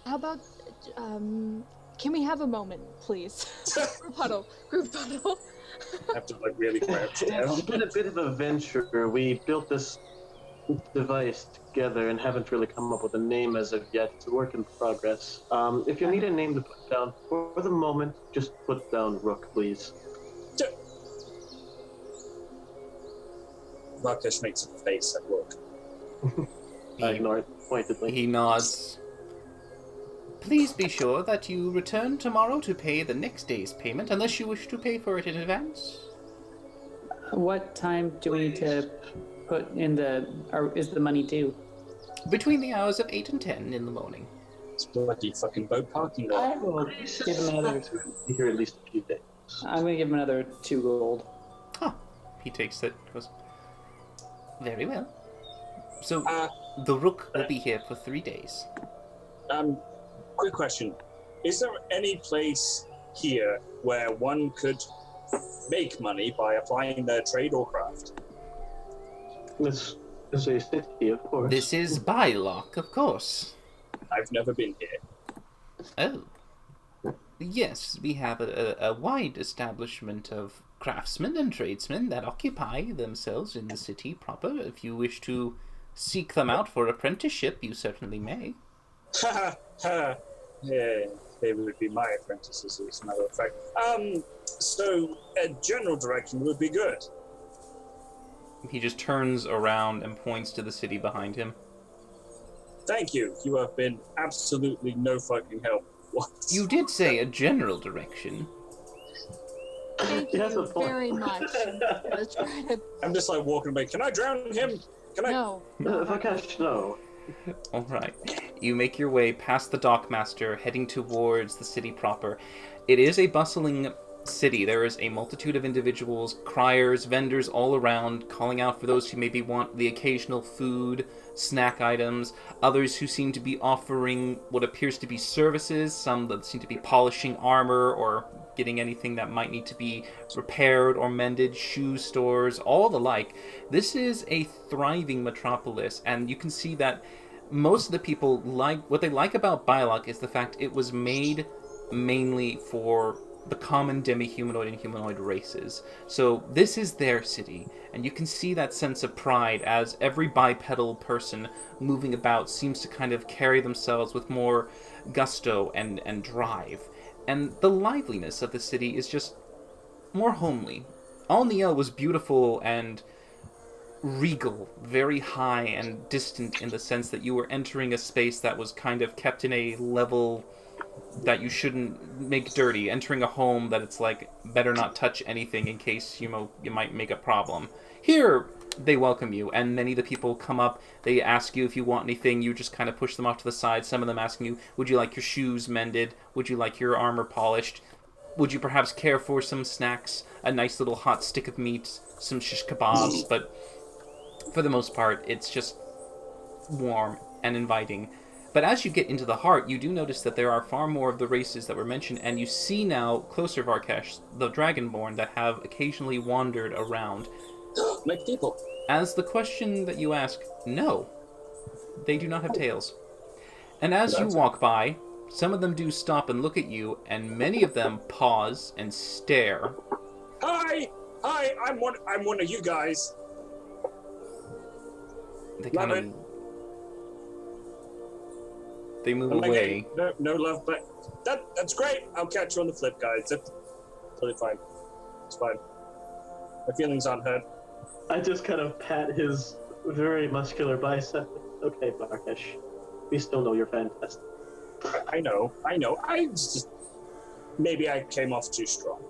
How about, can we have a moment, please? Group huddle. I have to really crouch down. It's been a bit of a venture. We built this device together and haven't really come up with a name as of yet. It's a work in progress. If you need a name to put down, for the moment, just put down Rook, please. Marcus makes a face at Rook. I ignore it pointedly. He nods. Please be sure that you return tomorrow to pay the next day's payment, unless you wish to pay for it in advance. What time do we need to put in or is the money due? Between the hours of 8 and 10 in the morning. It's bloody fucking boat parking I lot. will give him another. Be here at least a few days. I'm going to give him another 2 gold. Huh. He takes it, goes, very well. So, the Rook will be here for 3 days. Quick question. Is there any place here where one could make money by applying their trade or craft? This is a city, of course. This is Biloch, of course. I've never been here. Oh. Yes, we have a wide establishment of craftsmen and tradesmen that occupy themselves in the city proper. If you wish to seek them out for apprenticeship, you certainly may. Ha ha! Yeah, they would be my apprentices, as a matter of fact. So a general direction would be good. He just turns around and points to the city behind him. Thank you. You have been absolutely no fucking help. What? You did say a general direction. Thank He has you a point. very much. I was trying to... I'm just like walking away. Can I drown him? Can I? No. Vakash, no. Alright. You make your way past the dockmaster, heading towards the city proper. It is a bustling city. There is a multitude of individuals, criers, vendors all around, calling out for those who maybe want the occasional food, snack items, others who seem to be offering what appears to be services, some that seem to be polishing armor or getting anything that might need to be repaired or mended, shoe stores, all the like. This is a thriving metropolis, and you can see that most of the people what they like about Biloch is the fact it was made mainly for the common demi-humanoid and humanoid races. So this is their city, and you can see that sense of pride as every bipedal person moving about seems to kind of carry themselves with more gusto and drive. And the liveliness of the city is just more homely. All Niel was beautiful and regal, very high and distant in the sense that you were entering a space that was kind of kept in a level that you shouldn't make dirty, entering a home that it's like, better not touch anything in case, you might make a problem. Here, they welcome you, and many of the people come up, they ask you if you want anything, you just kind of push them off to the side, some of them asking you, would you like your shoes mended? Would you like your armor polished? Would you perhaps care for some snacks? A nice little hot stick of meat, some shish kebabs, but for the most part, it's just warm and inviting. But as you get into the heart, you do notice that there are far more of the races that were mentioned, and you see now, closer Varkesh, the Dragonborn that have occasionally wandered around. My people. As the question that you ask, no, they do not have tails. And as you walk by, some of them do stop and look at you, and many of them pause and stare. Hi, I'm one of you guys. They kind of... They move away. No love, but that's great. I'll catch you on the flip, guys. That's totally fine. It's fine. My feelings aren't hurt. I just kind of pat his very muscular bicep. Okay, Barkesh. We still know you're fantastic. I know. I just... Maybe I came off too strong.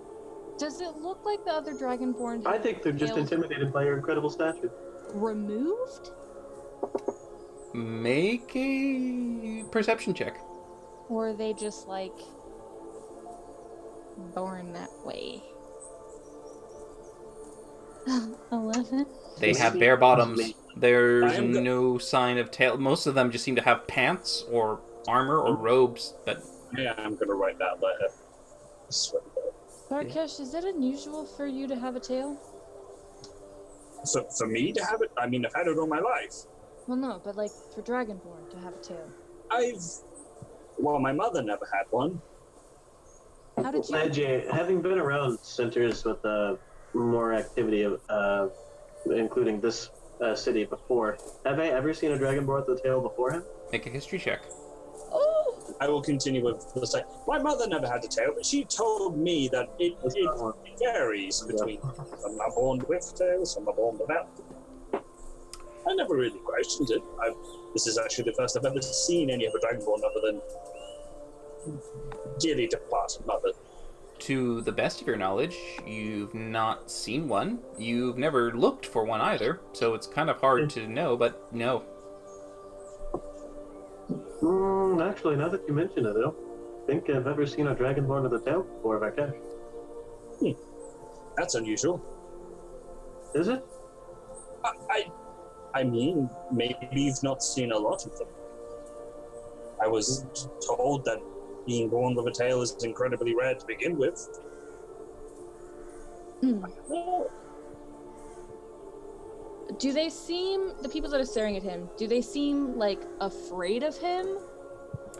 Does it look like the other Dragonborn? I think they're just intimidated by your incredible stature. Removed? Make a perception check. Or are they just, like, born that way? 11? They have bare bottoms. There's no sign of tail. Most of them just seem to have pants or armor or robes. But yeah, I'm gonna write that letter. I swear to God. Barkesh, is it unusual for you to have a tail? So for me to have it, I mean, I've had it all my life. Well, no, but like for Dragonborn to have a tail. Well, my mother never had one. How did you? AJ, having been around centers with more activity, including this city before. Have I ever seen a dragonborn with a tail before him? Make a history check. Oh, I will continue with the same. My mother never had a tail, but she told me that it varies between some are born with tails, some are born without. I never really questioned it. This is actually the first I've ever seen any of a dragonborn other than dearly departed mother. To the best of your knowledge, you've not seen one. You've never looked for one either, so it's kind of hard to know, but no. Actually, now that you mention it, I don't think I've ever seen a dragonborn with a tail before, Varkesh. That's unusual. Is it? I mean, maybe you've not seen a lot of them. I was told that being born with a tail is incredibly rare to begin with. Well, do they seem, the people that are staring at him, do they seem like afraid of him?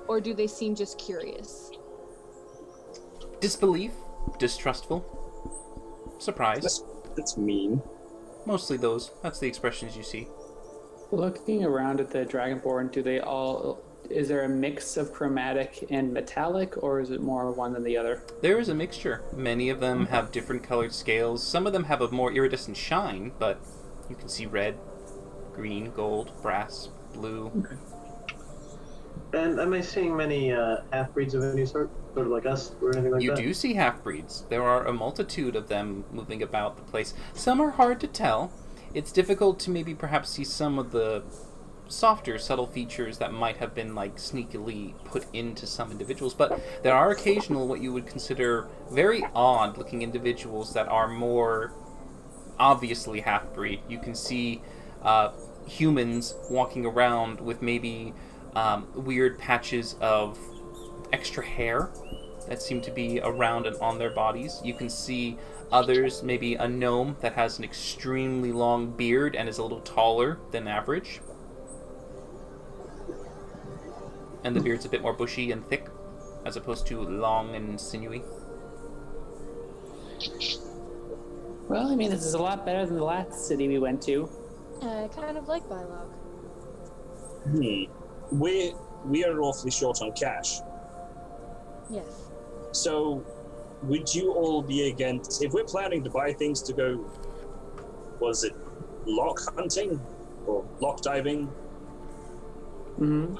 Or do they seem just curious? Disbelief, distrustful, surprised. that's mean. Mostly those. That's the expressions you see. Looking around at the Dragonborn, do they all... Is there a mix of chromatic and metallic, or is it more one than the other? There is a mixture. Many of them have different colored scales. Some of them have a more iridescent shine, but you can see red, green, gold, brass, blue. Okay. And am I seeing many half-breeds of any sort? Sort of like us, or anything like You that? do see half-breeds. There are a multitude of them moving about the place. Some are hard to tell. It's difficult to maybe perhaps see some of the softer, subtle features that might have been like sneakily put into some individuals, but there are occasional what you would consider very odd looking individuals that are more obviously half-breed. You can see humans walking around with maybe weird patches of extra hair that seem to be around and on their bodies. You can see others, maybe a gnome that has an extremely long beard and is a little taller than average. And the beard's a bit more bushy and thick, as opposed to long and sinewy. Well, I mean, this is a lot better than the last city we went to. I kind of like Biloch. We are awfully short on cash. Yes. So, would you all be against, if we're planning to buy things to go, was it lock hunting or lock diving? Mm-hmm.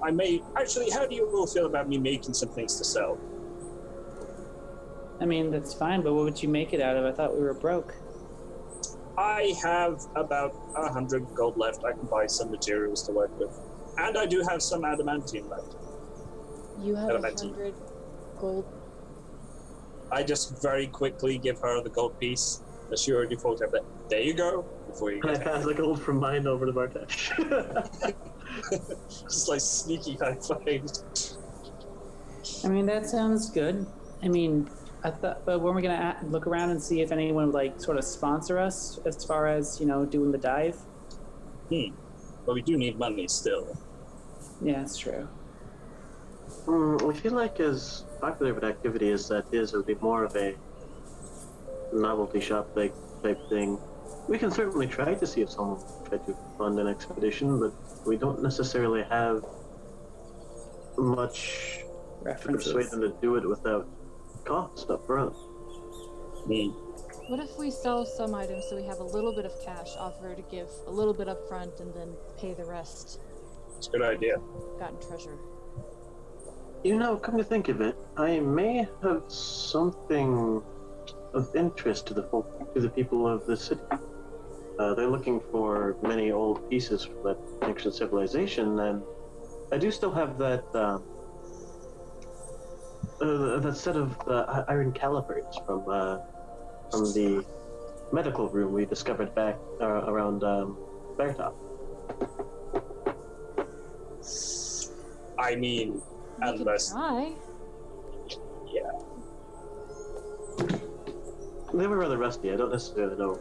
I may, actually, how do you all feel about me making some things to sell? I mean, that's fine, but what would you make it out of? I thought we were broke. I have about 100 gold left. I can buy some materials to work with. And I do have some adamantium left. You have Adamantium. 100 gold. I just very quickly give her the gold piece. Assure her default tablet. There you go. Before you I get pass the gold from mine over to Varkesh. Just like sneaky high fives. I mean, that sounds good. I mean, I thought, but when we're gonna look around and see if anyone would like sort of sponsor us as far as, you know, doing the dive. But we do need money still. Yeah, that's true. I feel like as popular of an activity as that is, it would be more of a novelty shop type thing. We can certainly try to see if someone will try to fund an expedition, but we don't necessarily have much to persuade References. them to do it without cost up front. What if we sell some items so we have a little bit of cash, offer to give a little bit up front and then pay the rest? It's a good idea. Gotten treasure. You know, come to think of it, I may have something of interest to the people of the city. They're looking for many old pieces from that ancient civilization, and I do still have that that set of iron calipers from the medical room we discovered back around Beartop. I mean, We could unless... try. Yeah. They were rather rusty. I don't necessarily know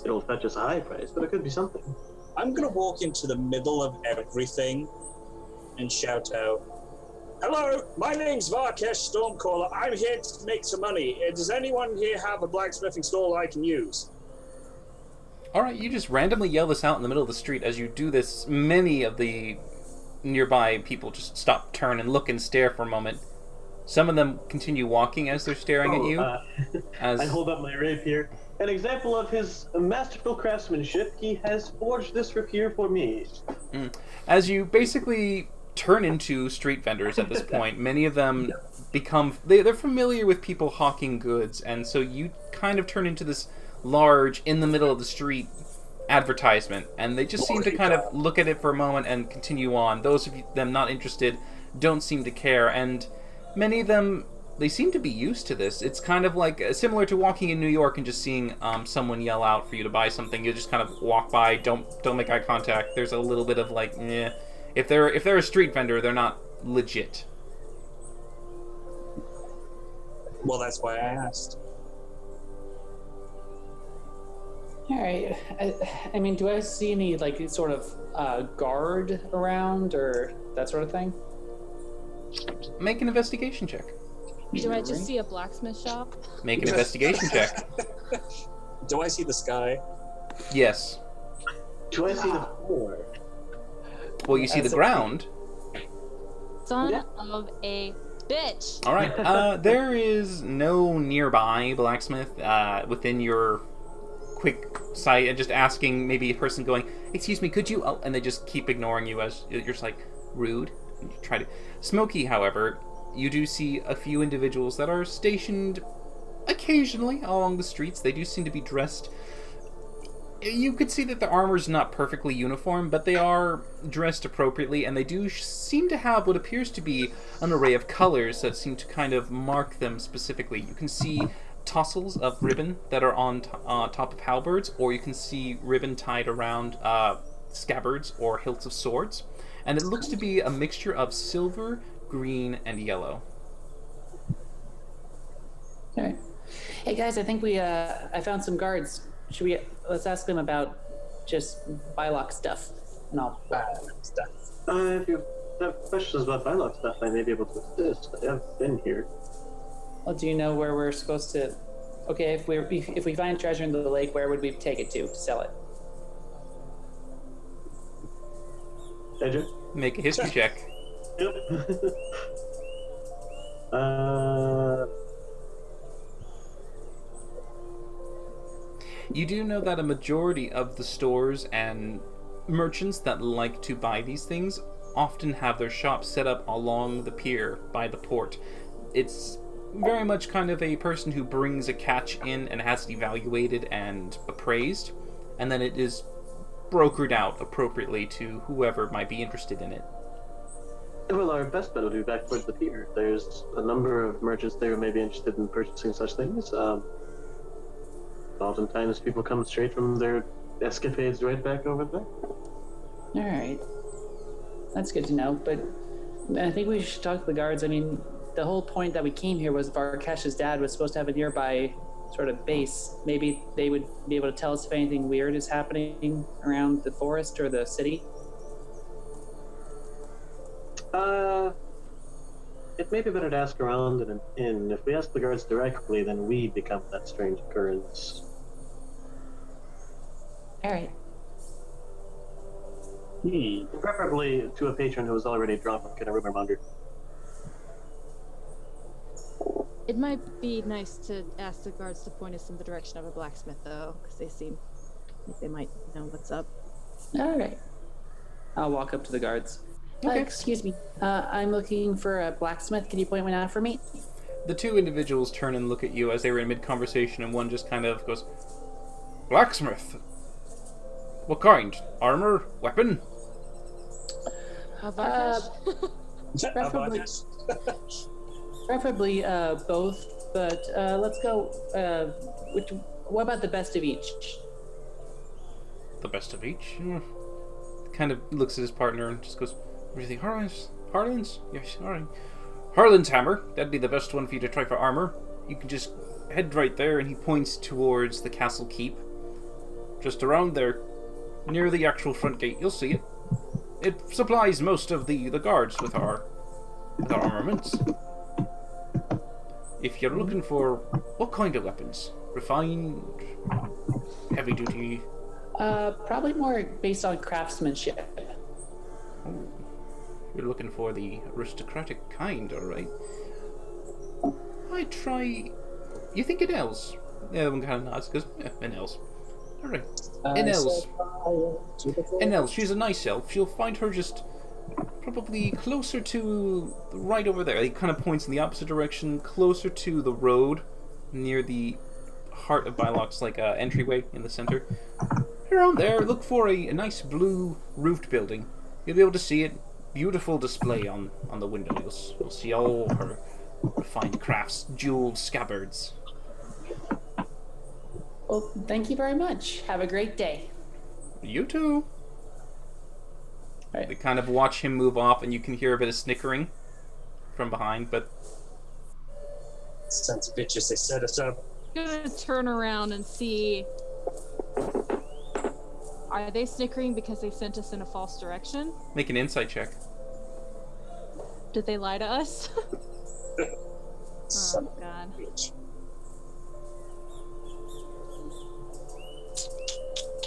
it'll fetch us a high price, but it could be something. I'm gonna walk into the middle of everything and shout out, "Hello, my name's Varkesh Stormcaller. I'm here to make some money. Does anyone here have a blacksmithing stall I can use?" Alright, you just randomly yell this out in the middle of the street. As you do this, many of the nearby people just stop, turn, and look and stare for a moment. Some of them continue walking as they're staring at you. I hold up my rapier. An example of his masterful craftsmanship, he has forged this rapier for me. As you basically turn into street vendors at this point, many of them they're familiar with people hawking goods, and so you kind of turn into this large, in the middle of the street advertisement, and they just seem to kind of look at it for a moment and continue on. Those of them not interested don't seem to care, and many of them, they seem to be used to this. It's kind of like similar to walking in New York and just seeing someone yell out for you to buy something. You just kind of walk by, don't make eye contact. There's a little bit of like, eh. If they're a street vendor, they're not legit. Well, that's why I asked. All right. I mean, do I see any like sort of guard around or that sort of thing? Make an investigation check. Do I just see a blacksmith shop? Make an investigation check. Do I see the sky? Yes. Do I see the floor? Well, you see the ground. Son of a bitch. All right. There is no nearby blacksmith within your quick sight, and just asking maybe a person going, "Excuse me, could you?" Oh, and they just keep ignoring you as you're just like rude. And you try to. Smokey, however, you do see a few individuals that are stationed occasionally along the streets. They do seem to be dressed. You could see that the armor's not perfectly uniform, but they are dressed appropriately, and they do seem to have what appears to be an array of colors that seem to kind of mark them specifically. You can see tassels of ribbon that are on top of halberds, or you can see ribbon tied around scabbards or hilts of swords, and it looks to be a mixture of silver, green, and yellow. All right. Hey guys, I think I found some guards. Let's ask them about just Biloch stuff and all stuff. If you have questions about Biloch stuff, I may be able to assist. I have been here. Well, do you know where we're supposed to? Okay, if we find treasure in the lake, where would we take it to sell it? Edger? Make a history check. Yep. You do know that a majority of the stores and merchants that like to buy these things often have their shops set up along the pier by the port. It's very much kind of a person who brings a catch in and has it evaluated and appraised, and then it is brokered out appropriately to whoever might be interested in it. Well, our best bet will be back towards the pier. There's a number of merchants there who may be interested in purchasing such things. Oftentimes people come straight from their escapades right back over there. All right. That's good to know, but I think we should talk to the guards. I mean, the whole point that we came here was Varkesh's dad was supposed to have a nearby sort of base. Maybe they would be able to tell us if anything weird is happening around the forest or the city. It may be better to ask around in an inn. If we ask the guards directly, then we become that strange occurrence. All right. Preferably to a patron who is already drunk and a rumor monger. It might be nice to ask the guards to point us in the direction of a blacksmith, though, because they seem like they might know what's up. All right. I'll walk up to the guards. Okay. Excuse me. I'm looking for a blacksmith. Can you point one out for me? The two individuals turn and look at you as they were in mid-conversation, and one just kind of goes, "Blacksmith? What kind? Armor? Weapon?" Preferably both, but let's go. What about the best of each? The best of each? Kind of looks at his partner and just goes, "What do you think? Harlan's? Yes, alright. Harlan's hammer. That'd be the best one for you to try for armor. You can just head right there," and he points towards the castle keep. "Just around there, near the actual front gate, you'll see it. It supplies most of the guards with our armaments. If you're looking for what kind of weapons? Refined, heavy duty, Probably more based on craftsmanship. You're looking for the aristocratic kind, alright. I try... You think in elves? The other one kind of nods, because, in elves. Alright. In elves. In elves, she's a nice elf. You'll find her just probably closer to... right over there. He kind of points in the opposite direction, closer to the road, near the heart of Biloch's, like, entryway in the center. Around there, look for a nice blue roofed building. You'll be able to see it. Beautiful display on the window. You'll see all her refined crafts, jeweled scabbards. Well, thank you very much. Have a great day. You too. Right. They kind of watch him move off, and you can hear a bit of snickering from behind, but... Sons of bitches, they set us up. I'm gonna turn around and see. Are they snickering because they sent us in a false direction? Make an insight check. Did they lie to us? Son Oh, of a God. bitch.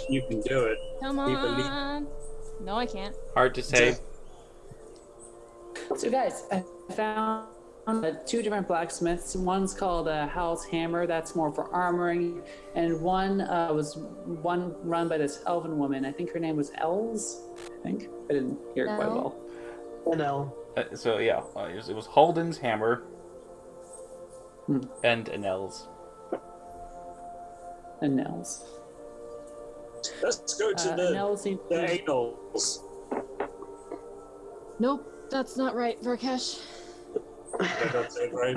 You can do it. Come We believe- on. No, I can't. Hard to say. So, guys, I found two different blacksmiths. One's called Hal's Hammer, that's more for armoring, and one was one run by this elven woman. I think her name was Els. I think I didn't hear it quite No. well. NL. So yeah, it was Halden's Hammer Hmm. and Anel's. And Nels. Let's go to the Nels seemed the anals. Nope, that's not right, Varkesh. That's it, right?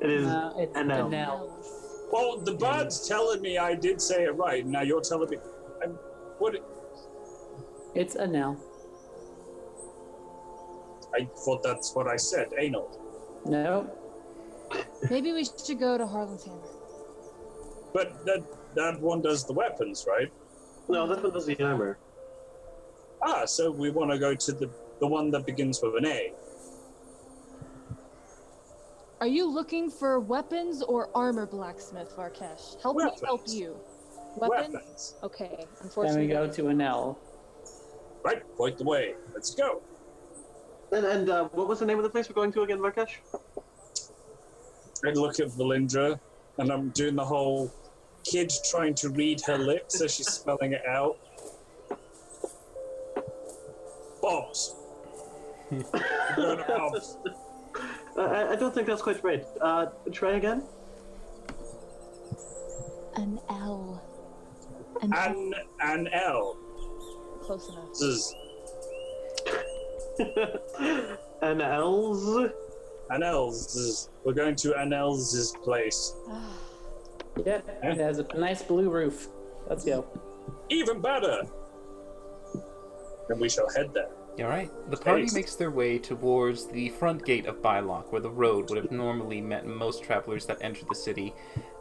It is it's NL. Nels. Well, the bird's telling me I did say it right. Now you're telling me. What? It's a Nell. I thought that's what I said. Anal. No. Maybe we should go to Harlan's Hammer. But that one does the weapons, right? No, that one does the armor. Ah, so we want to go to the one that begins with an A. Are you looking for weapons or armor, blacksmith Varkesh? Help Weapons. me help you. Weapons? Weapons. Okay, Then unfortunately. we go to a Nell. Right, point the way. Let's go. And what was the name of the place we're going to again, Markesh? I look at Valindra, and I'm doing the whole kid trying to read her lips as she's spelling it out. Bombs. We're going to bombs. I don't think that's quite right. Try again. An L. An L. Close enough. Zzz. An L's. An L's. We're going to An L's place. Yeah, it has a nice blue roof. Let's go. Even better. And we shall head there. Alright. The party Thanks. makes their way towards the front gate of Biloch, where the road would have normally met most travelers that enter the city.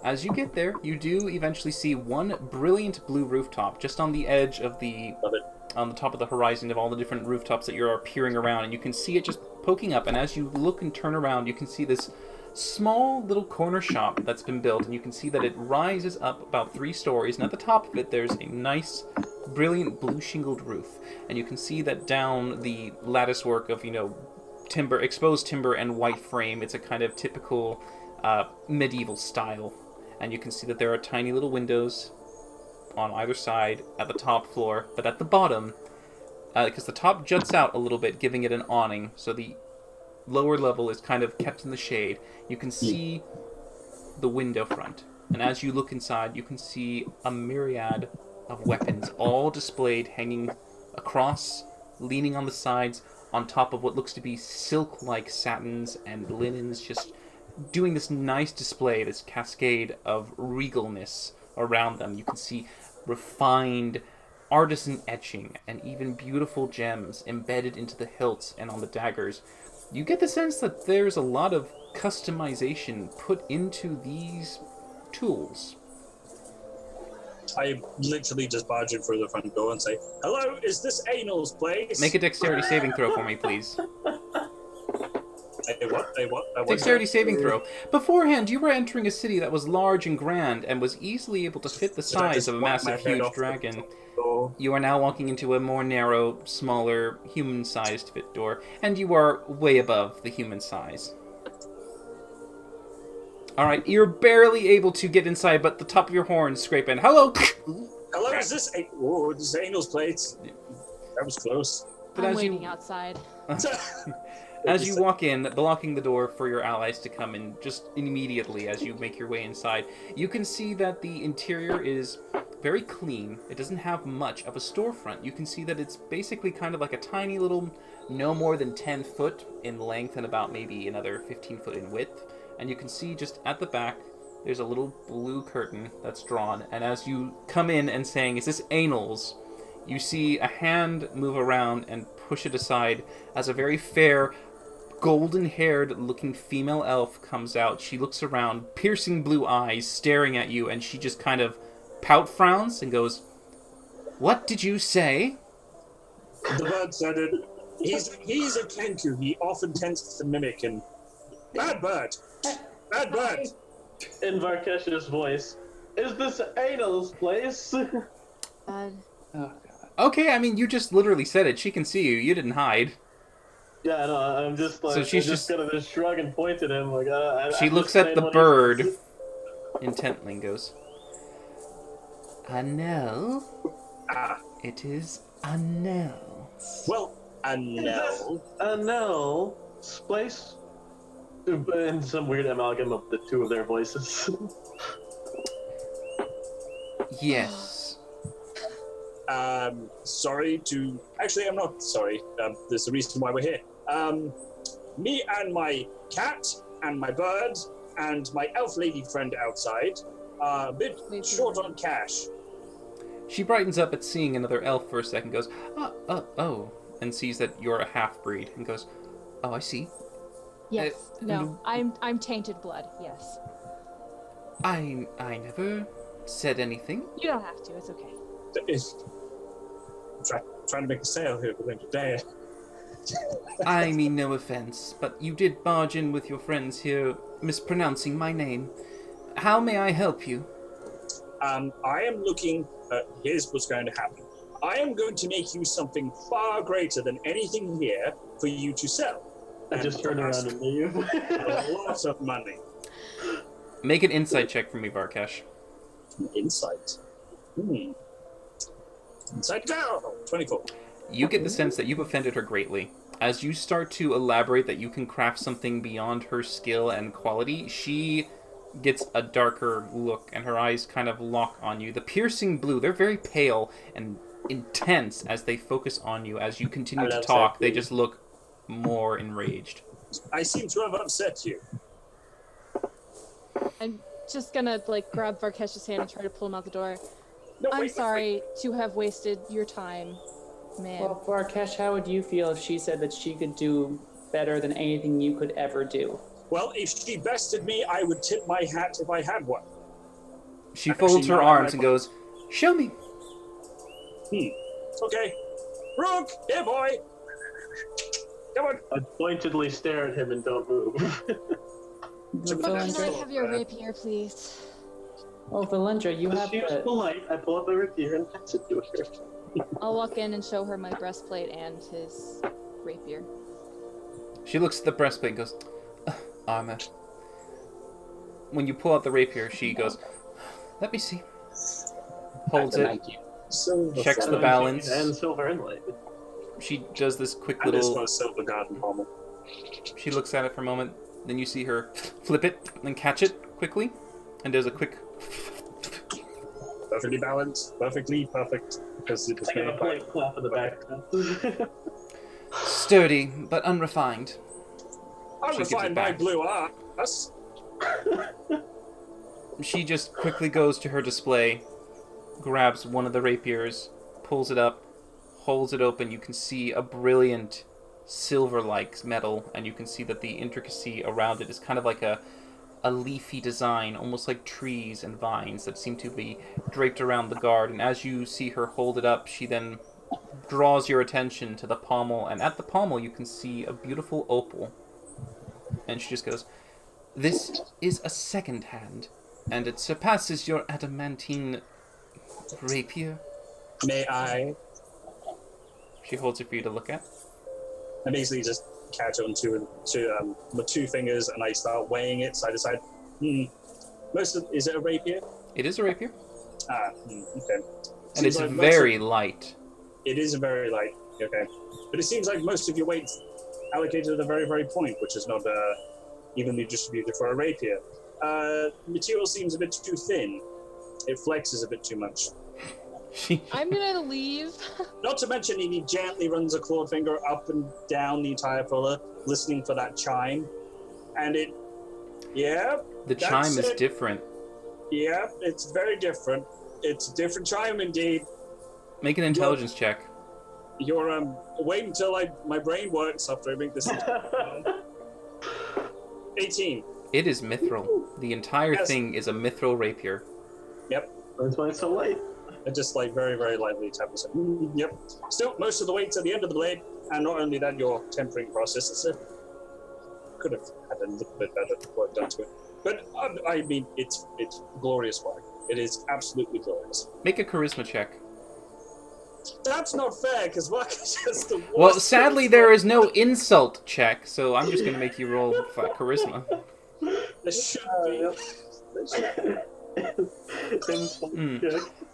As you get there, you do eventually see one brilliant blue rooftop just on the edge of the... Love it. on the top of the horizon of all the different rooftops that you're peering around, and you can see it just poking up, and as you look and turn around, you can see this small little corner shop that's been built, and you can see that it rises up about 3 stories, and at the top of it there's a nice, brilliant blue shingled roof, and you can see that down the lattice work of, timber, exposed timber and white frame, it's a kind of typical medieval style, and you can see that there are tiny little windows on either side at the top floor, but at the bottom, because the top juts out a little bit, giving it an awning, so the lower level is kind of kept in the shade. You can see the window front, and as you look inside, you can see a myriad of weapons, all displayed, hanging across, leaning on the sides, on top of what looks to be silk-like satins and linens, just doing this nice display, this cascade of regalness around them. You can see refined artisan etching and even beautiful gems embedded into the hilts and on the daggers. You get the sense that there's a lot of customization put into these tools. I literally just barge in through the front door and say, "Hello, is this Anal's place?" Make a dexterity saving throw for me, please. Dexterity saving throw. Beforehand, you were entering a city that was large and grand and was easily able to fit the size of a massive, huge dragon. You are now walking into a more narrow, smaller, human-sized fit door, and you are way above the human size. Alright, you're barely able to get inside, but the top of your horn scrape in. Hello! Hello, is this... Whoa, this is Angel's Plates. That was close. But I'm waiting outside. As you walk in, blocking the door for your allies to come in just immediately as you make your way inside, you can see that the interior is very clean. It doesn't have much of a storefront. You can see that it's basically kind of like a tiny little, no more than 10 foot in length and about maybe another 15 foot in width. And you can see just at the back, there's a little blue curtain that's drawn. And as you come in and saying, "Is this Anal's?" you see a hand move around and push it aside as a very fair, golden-haired looking female elf comes out. She looks around, piercing blue eyes, staring at you, and she just kind of pout frowns and goes, "What did you say?" The bird said it. He's a kenku. He often tends to mimic and... Bad bird! Bad bird! In Varkesh's voice, "Is this Anal's place?" God. Oh, Okay, I mean, you just literally said it. She can see you. You didn't hide. Yeah, no, I'm just like, So she's I'm just gonna just shrug and point at him, like, She looks at the bird intently and goes, "I know. It is a no." Well, I know. No, place? In some weird amalgam of the two of their voices. Yes. Sorry to... Actually, I'm not sorry. There's a reason why we're here. Me and my cat and my bird and my elf lady friend outside are a bit short on cash. She brightens up at seeing another elf for a second, goes, oh, and sees that you're a half-breed, and goes, "Oh, I see. Yes. No. I'm tainted blood. Yes. I never said anything." You don't have to. It's okay. Trying to make a sale here for them today. I mean no offense, but you did barge in with your friends here, mispronouncing my name. How may I help you? I am looking... here's what's going to happen. I am going to make you something far greater than anything here for you to sell. I just turn around and leave. A lot of money. Make an insight check for me, Varkesh. Insight. Insight go! 24. You get the sense that you've offended her greatly. As you start to elaborate that you can craft something beyond her skill and quality, she gets a darker look and her eyes kind of lock on you. The piercing blue, they're very pale and intense as they focus on you. As you continue to talk, they just look more enraged. I seem to have upset you. I'm just gonna grab Varkesh's hand and try to pull him out the door. No, I'm wait. sorry to have wasted your time, man. well, Varkesh, how would you feel if she said that she could do better than anything you could ever do? Well, if she bested me, I would tip my hat if I had one. She folds her arms and goes, "Show me." Okay. Rook, here, boy. Come on. I pointedly stare at him and don't move. Can I have your rapier, please? Oh, Valendra, you have She was the... polite. I pull up the rapier and pass it to her. I'll walk in and show her my breastplate and his rapier. She looks at the breastplate and goes, "Armor." When you pull out the rapier, she goes, "Let me see." Holds it, checks the balance. And silver inlay. She does this quick And this little... was silver garden pommel. She looks at it for a moment, then you see her flip it and catch it quickly, and does a quick... Perfectly balanced, perfectly perfect. Because it was I got a made polite clap in the back. Sturdy, but unrefined. I gives it refined my back. blue ass. She just quickly goes to her display, grabs one of the rapiers, pulls it up, holds it open. You can see a brilliant silver-like metal, and you can see that the intricacy around it is kind of like a leafy design, almost like trees and vines that seem to be draped around the guard. And as you see her hold it up, she then draws your attention to the pommel, and at the pommel you can see a beautiful opal. And she just goes, "This is a second hand, and it surpasses your adamantine rapier." May I? She holds it for you to look at. I basically just catch onto with 2 fingers, and I start weighing it. So I decide, is it a rapier? It is a rapier. Okay. And it's very light. It is very light. Okay, but it seems like most of your weight's allocated at the very, very point, which is not evenly distributed for a rapier. Material seems a bit too thin. It flexes a bit too much. I'm gonna leave. Not to mention, he gently runs a clawed finger up and down the entire fuller, listening for that chime. And the chime is different. Yeah, it's very different. It's a different chime indeed. Make an intelligence check. You're wait until my brain works after I make this. 18. It is mithril. The entire thing is a mithril rapier. Yep. That's why it's so light. I just very, very lightly tap this. Yep. Still, most of the weight's at the end of the blade, and not only that, your tempering process could have had a little bit better work done to it. But I mean, it's glorious work. It is absolutely glorious. Make a charisma check. That's not fair, because work is just the worst. Well, sadly, there is no insult check, so I'm just going to make you roll charisma. There should be.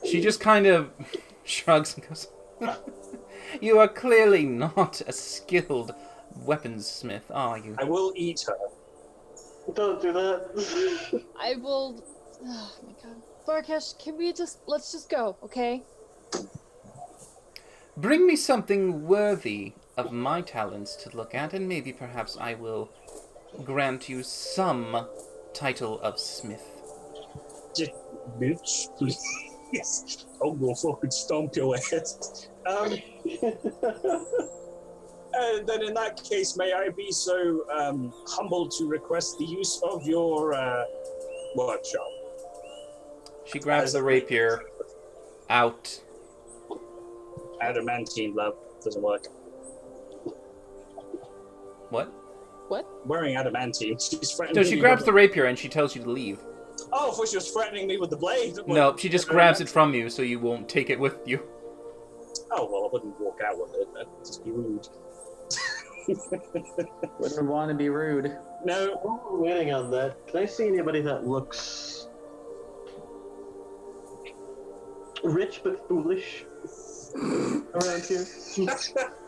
She just kind of shrugs and goes, "You are clearly not a skilled weaponsmith, are you?" I will eat her. Don't do that. I will. Oh my god, Barkesh, let's just go, okay? Bring me something worthy of my talents to look at, and maybe perhaps I will grant you some title of smith. Just, bitch, please. I'll go fucking stomp your ass. And then in that case, may I be so humble to request the use of your workshop? She grabs the rapier out. Adamantine, love. Doesn't work. What? Wearing adamantine. She's threatening No, she grabs the rapier and she tells you to leave. Oh, I thought she was threatening me with the blade. No, she just grabs it from you so you won't take it with you. Oh, well, I wouldn't walk out with it. That'd just be rude. Wouldn't want to be rude. No. While we're waiting on that, can I see anybody that looks rich but foolish around here?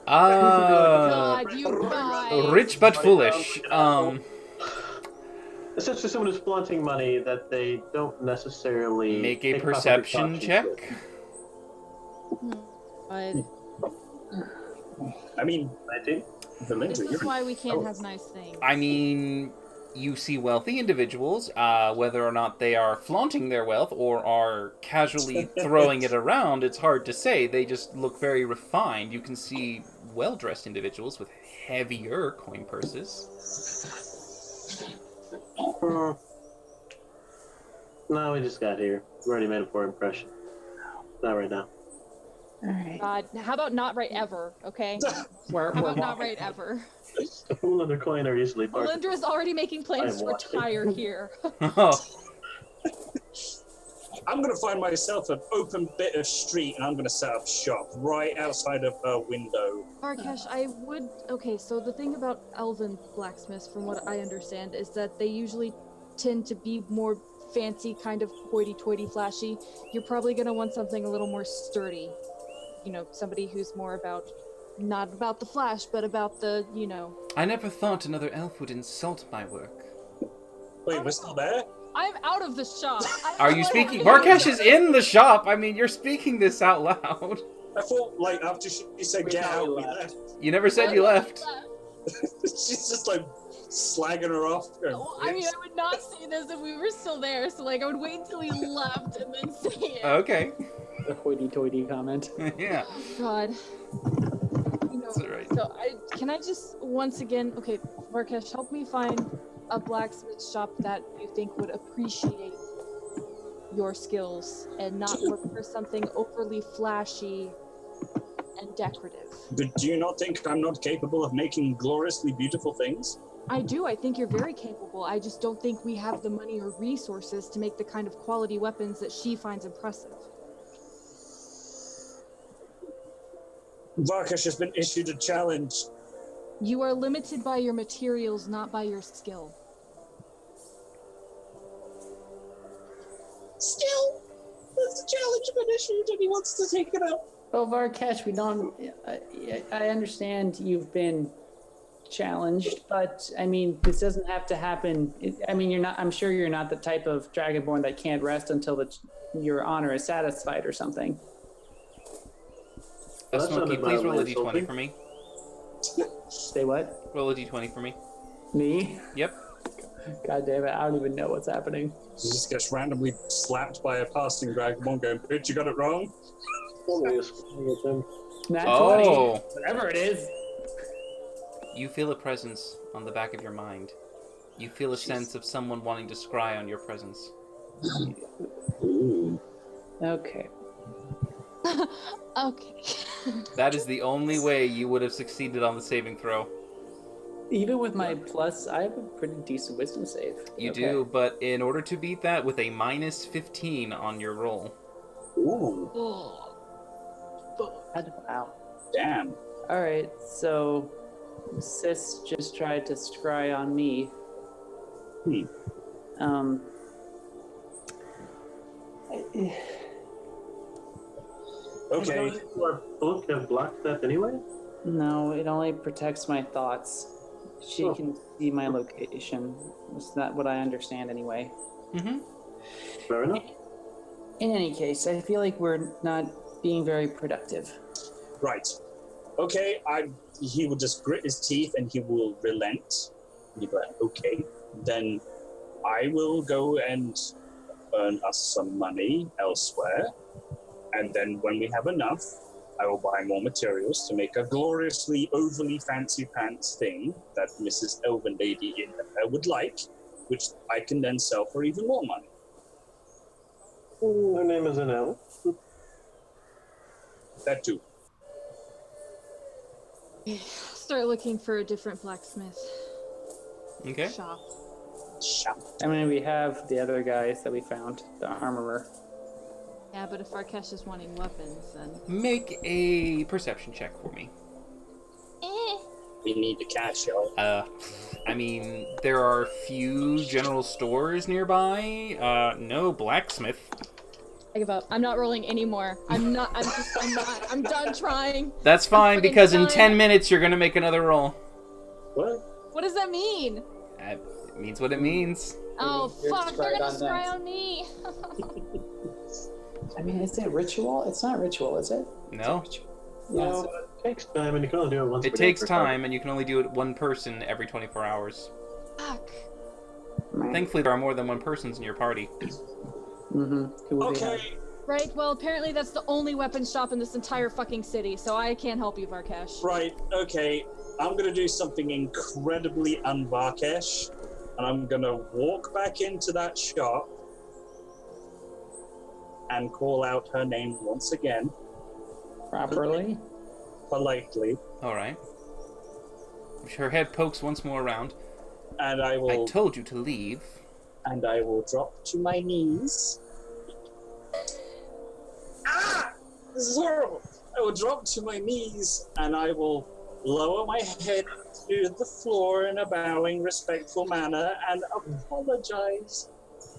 God, you guys. Rich but foolish. Essentially, someone who's flaunting money that they don't necessarily Make a take proper perception precautions check. with. I mean, 19? This is why we can't have nice things. I mean, you see wealthy individuals, whether or not they are flaunting their wealth or are casually throwing it around, it's hard to say. They just look very refined. You can see well-dressed individuals with heavier coin purses. No, we just got here. We've already made a poor impression. Not right now. All right. God, how about not right ever, okay? We're How about not walking. right ever? A fool and a coin are easily part. Melindra's already making plans I'm to watching. retire here. Oh, I'm going to find myself an open bit of street and I'm going to set up shop right outside of her window. Markesh, okay, so the thing about elven blacksmiths, from what I understand, is that they usually tend to be more fancy, kind of hoity-toity flashy. You're probably going to want something a little more sturdy. You know, somebody who's more about, not about the flash, but about the, you know. I never thought another elf would insult my work. Wait, we're still there? I'm out of the shop. Are you speaking? Markesh is in the shop. I mean, you're speaking this out loud. I thought, like, after she said get out, we left. You never said you left. She's just, like, slagging her off. I mean, I would not say this if we were still there, so, like, I would wait until he left and then say it. Okay. The hoity-toity comment. Yeah. God. You know, That's all right. so can I just once again, okay, Markesh, help me find a blacksmith shop that you think would appreciate your skills and not look for something overly flashy and decorative. But do you not think I'm not capable of making gloriously beautiful things? I do. I think you're very capable. I just don't think we have the money or resources to make the kind of quality weapons that she finds impressive. Varkash has been issued a challenge. You are limited by your materials, not by your skill. Still, there's a challenge been issued and he wants to take it up. Well, Varkash, we don't. I understand you've been challenged, but I mean, this doesn't have to happen. I mean, you're not. I'm sure you're not the type of dragonborn that can't rest until your honor is satisfied or something. That Smokey, sounded please roll a mildly d20 insulting. for me. Say what? Roll a d20 for me. Me? Yep. God damn it! I don't even know what's happening. He just gets randomly slapped by a passing dragonborn going, bitch, you got it wrong? Somebody is screaming at them. Nat 20, Oh. whatever it is. You feel a presence on the back of your mind. You feel a sense of someone wanting to scry on your presence. Ooh. Okay. Okay. That is the only way you would have succeeded on the saving throw. Even with my plus, I have a pretty decent wisdom save. You Okay. do, but in order to beat that with a minus 15 on your roll. Ooh. Wow. Damn. All right, so Sis just tried to scry on me. Um. Okay. Our book have blocked that anyway? No, it only protects my thoughts. She Oh. can see my location. It's not what I understand anyway. Mm-hmm. Fair enough. In any case, I feel like we're not being very productive. Right. Okay, he will just grit his teeth and he will relent. He'll be like, okay, then I will go and earn us some money elsewhere. And then when we have enough, I will buy more materials to make a gloriously overly fancy pants thing that Mrs. Elven Lady in there would like, which I can then sell for even more money. Her name is an L. That too. Start looking for a different blacksmith Okay. shop. Shop. I mean, we have the other guys that we found, the armorer. Yeah, but if Arkesh is wanting weapons, then... Make a perception check for me. We need to catch y'all. I mean, there are few general stores nearby. No blacksmith. I give up. I'm not rolling anymore. I'm not. I'm done trying. That's fine, friggin' because in done. 10 minutes you're gonna make another roll. What? What does that mean? It means what it means. Oh, You're fuck. They're gonna scryed on scry that. on me. I mean, is it ritual? It's not ritual, is it? No. Yeah, No, so- but it takes time, and you can only do it once. It per day takes for time, and you can only do it one person every 24 hours. Fuck. Thankfully, there are more than one persons in your party. Mm-hmm. Who would we have? Okay. Right, well, apparently that's the only weapon shop in this entire fucking city, so I can't help you, Varkesh. Right, okay. I'm gonna do something incredibly un-Varkesh, and I'm gonna walk back into that shop and call out her name once again, Properly? politely, Alright. Her head pokes once more around. and I I will told you to leave. drop to my knees. Ah! This is horrible. I will drop to my knees and I will lower my head to the floor in a bowing, respectful manner and apologize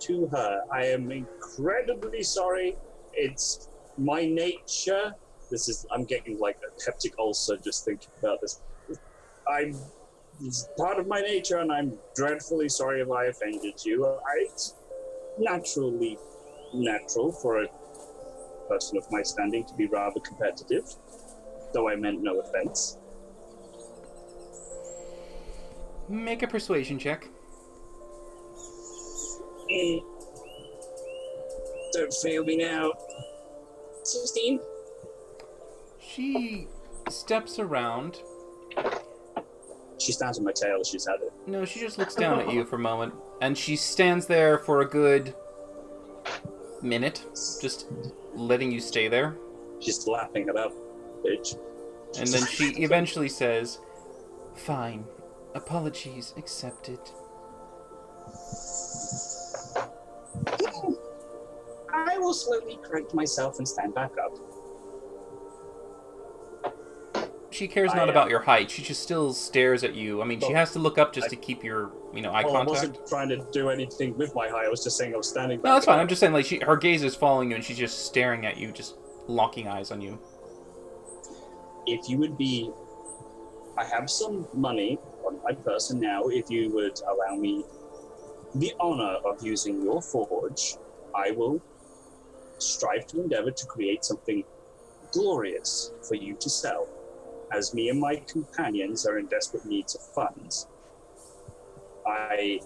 to her. I am incredibly sorry. It's my nature. I'm getting like a peptic ulcer just thinking about this. It's part of my nature and I'm dreadfully sorry if I offended you. It's naturally natural for a person of my standing to be rather competitive, though I meant no offense. Make a persuasion check. Don't fail me now. 16? She steps around. She stands on my tail as she's at it. No, she just looks down at you for a moment, and she stands there for a good minute, just letting you stay there. She's lapping it up, bitch. And then she eventually says, "Fine, Apologies accepted. I will slowly correct myself and stand back up. She cares not about your height. She just still stares at you. I mean, she has to look up just to keep your, eye contact. I wasn't trying to do anything with my height. I was just saying I was standing back. No, that's fine. I'm just saying, like, her gaze is following you, and she's just staring at you, just locking eyes on you. If you would be... I have some money on my person now. If you would allow me the honor of using your forge, I will strive to endeavor to create something glorious for you to sell, as me and my companions are in desperate needs of funds. I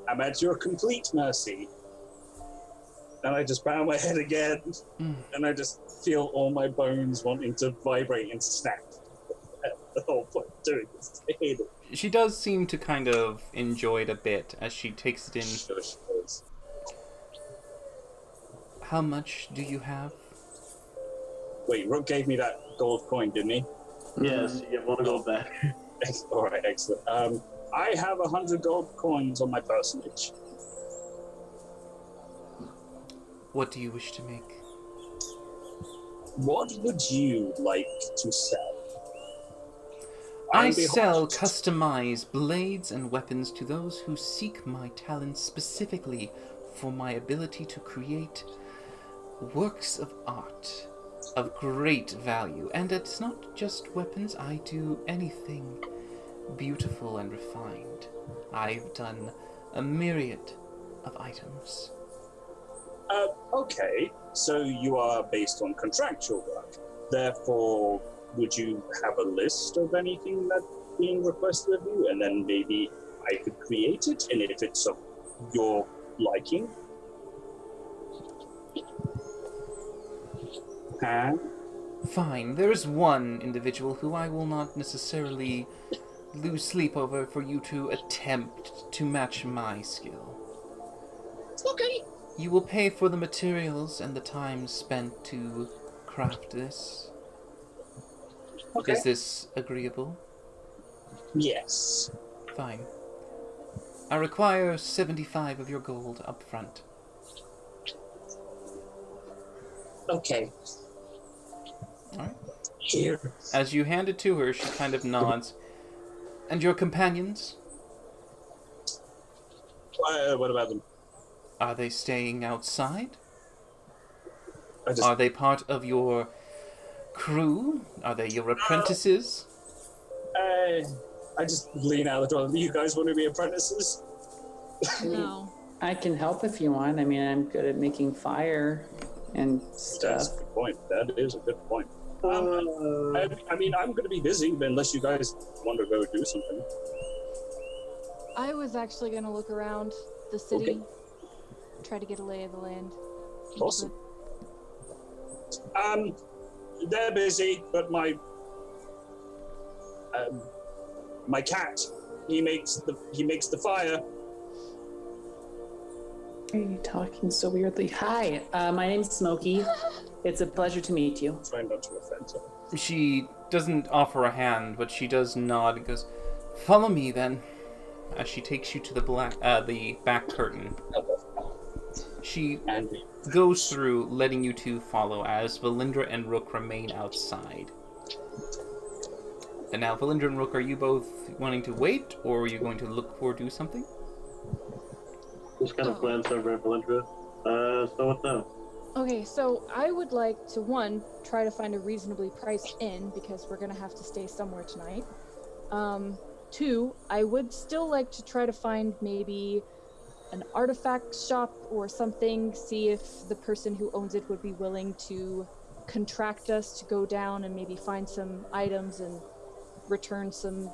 am at your complete mercy. And I just bow my head again, and I just feel all my bones wanting to vibrate and snap. The whole point of doing this. I hate it. She does seem to kind of enjoy it a bit as she takes it in. Sure she does. How much do you have? Wait, Rook gave me that gold coin, didn't he? Yes, you want to go back. All right, excellent. I have 100 gold coins on my personage. What do you wish to make? What would you like to sell? I sell customized blades and weapons to those who seek my talents specifically for my ability to create works of art of great value. And it's not just weapons, I do anything beautiful and refined. I've done a myriad of items. Okay, so you are based on contractual work. Therefore, would you have a list of anything that's being requested of you? And then maybe I could create it, and if it's of your liking. Fine, there is one individual who I will not necessarily lose sleep over for you to attempt to match my skill. Okay. You will pay for the materials and the time spent to craft this. Okay. Is this agreeable? Yes. Fine. I require 75 of your gold up front. Okay. Alright. Here. As you hand it to her, she kind of nods. And your companions? What about them? Are they staying outside? I just... Are they part of your crew? Are they your apprentices? I just lean out the door. Do you guys want to be apprentices? No. I can help if you want. I mean, I'm good at making fire and stuff. That's a good point. That is a good point. I mean, I'm going to be busy unless you guys want to go do something. I was actually going to look around the city, Okay. try to get a lay of the land. Awesome. They're busy, but my cat, he makes the fire. Are you talking so weirdly? Hi, my name's Smokey. It's a pleasure to meet you. Try not to offend her. She doesn't offer a hand, but she does nod and goes, "Follow me, then." As she takes you to the back curtain. She goes through, letting you two follow as Valindra and Rook remain outside. And now, Valindra and Rook, are you both wanting to wait, or are you going to look for do something? Just kind of glance over at Valindra. So what's up? Okay, so I would like to, one, try to find a reasonably priced inn, because we're going to have to stay somewhere tonight. Two, I would still like to try to find maybe an artifact shop or something, see if the person who owns it would be willing to contract us to go down and maybe find some items and return some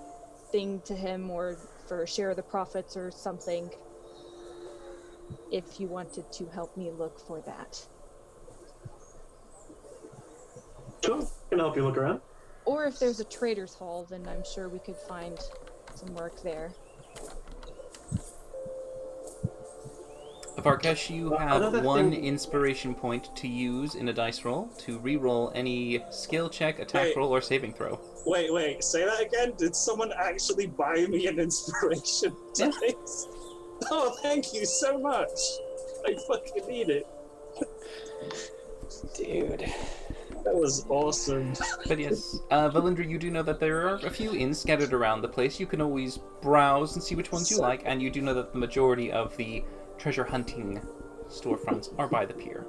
thing to him, or for a share of the profits or something, if you wanted to help me look for that. Sure, I can help you look around. Or if there's a trader's hall, then I'm sure we could find some work there. Varkesh, you have Another one thing- inspiration point to use in a dice roll to re-roll any skill check, attack Wait. roll, or saving throw. Wait, say that again? Did someone actually buy me an inspiration Yeah. dice? Oh, thank you so much. I fucking need it. Dude. That was awesome. But yes, Valindra, you do know that there are a few inns scattered around the place. You can always browse and see which ones you like, and you do know that the majority of the treasure hunting storefronts are by the pier.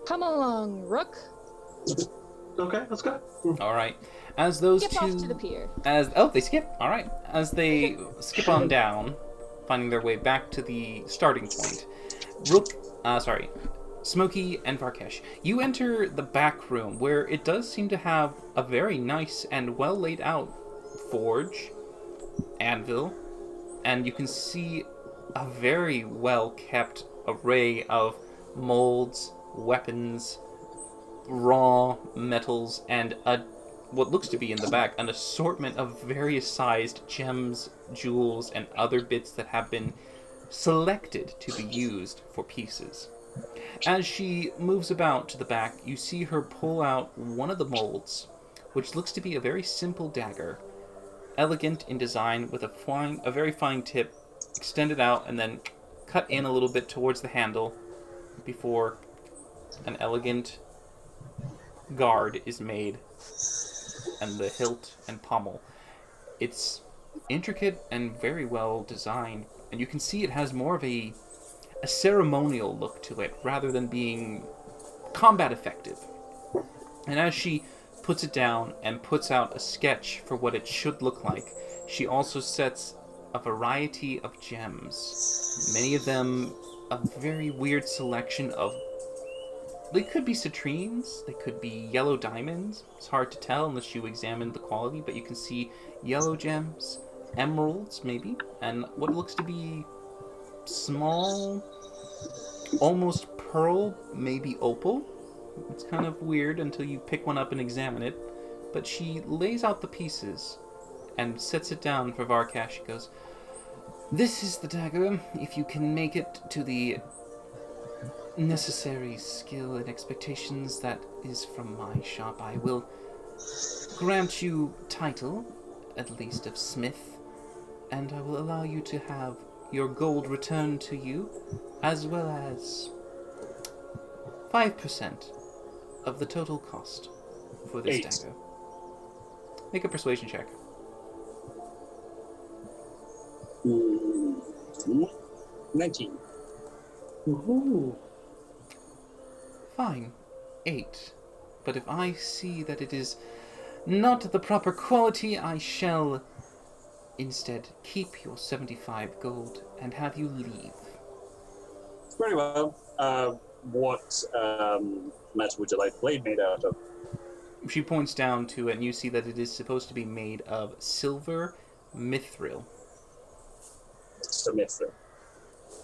Come along, Rook. Okay, let's go. All right, as those Skip two, off to the pier. they skip. All right, as they skip on down, finding their way back to the starting point. Smokey and Varkesh, you enter the back room where it does seem to have a very nice and well laid out forge, anvil, and you can see a very well kept array of molds, weapons, raw metals, and what looks to be in the back an assortment of various sized gems, jewels, and other bits that have been selected to be used for pieces. As she moves about to the back, you see her pull out one of the molds, which looks to be a very simple dagger, elegant in design with a very fine tip, extended out and then cut in a little bit towards the handle before an elegant guard is made, and the hilt and pommel. It's intricate and very well designed, and you can see it has more of a ceremonial look to it rather than being combat effective. And as she puts it down and puts out a sketch for what it should look like, she also sets a variety of gems. Many of them a very weird selection of... They could be citrines, they could be yellow diamonds. It's hard to tell unless you examine the quality, but you can see yellow gems, emeralds maybe, and what looks to be small, almost pearl, maybe opal. It's kind of weird until you pick one up and examine it. But she lays out the pieces and sets it down for Varkesh. She goes, "This is the dagger. If you can make it to the necessary skill and expectations that is from my shop, I will grant you title, at least of smith, and I will allow you to have your gold returned to you, as well as 5% of the total cost for this 8. dagger." Make a persuasion check. 19. Woohoo. Fine. 8. But if I see that it is not the proper quality, I shall instead keep your 75 gold and have you leave. Very well. What metal would you like the blade made out of? She points down to it, and you see that it is supposed to be made of silver mithril. So mithril.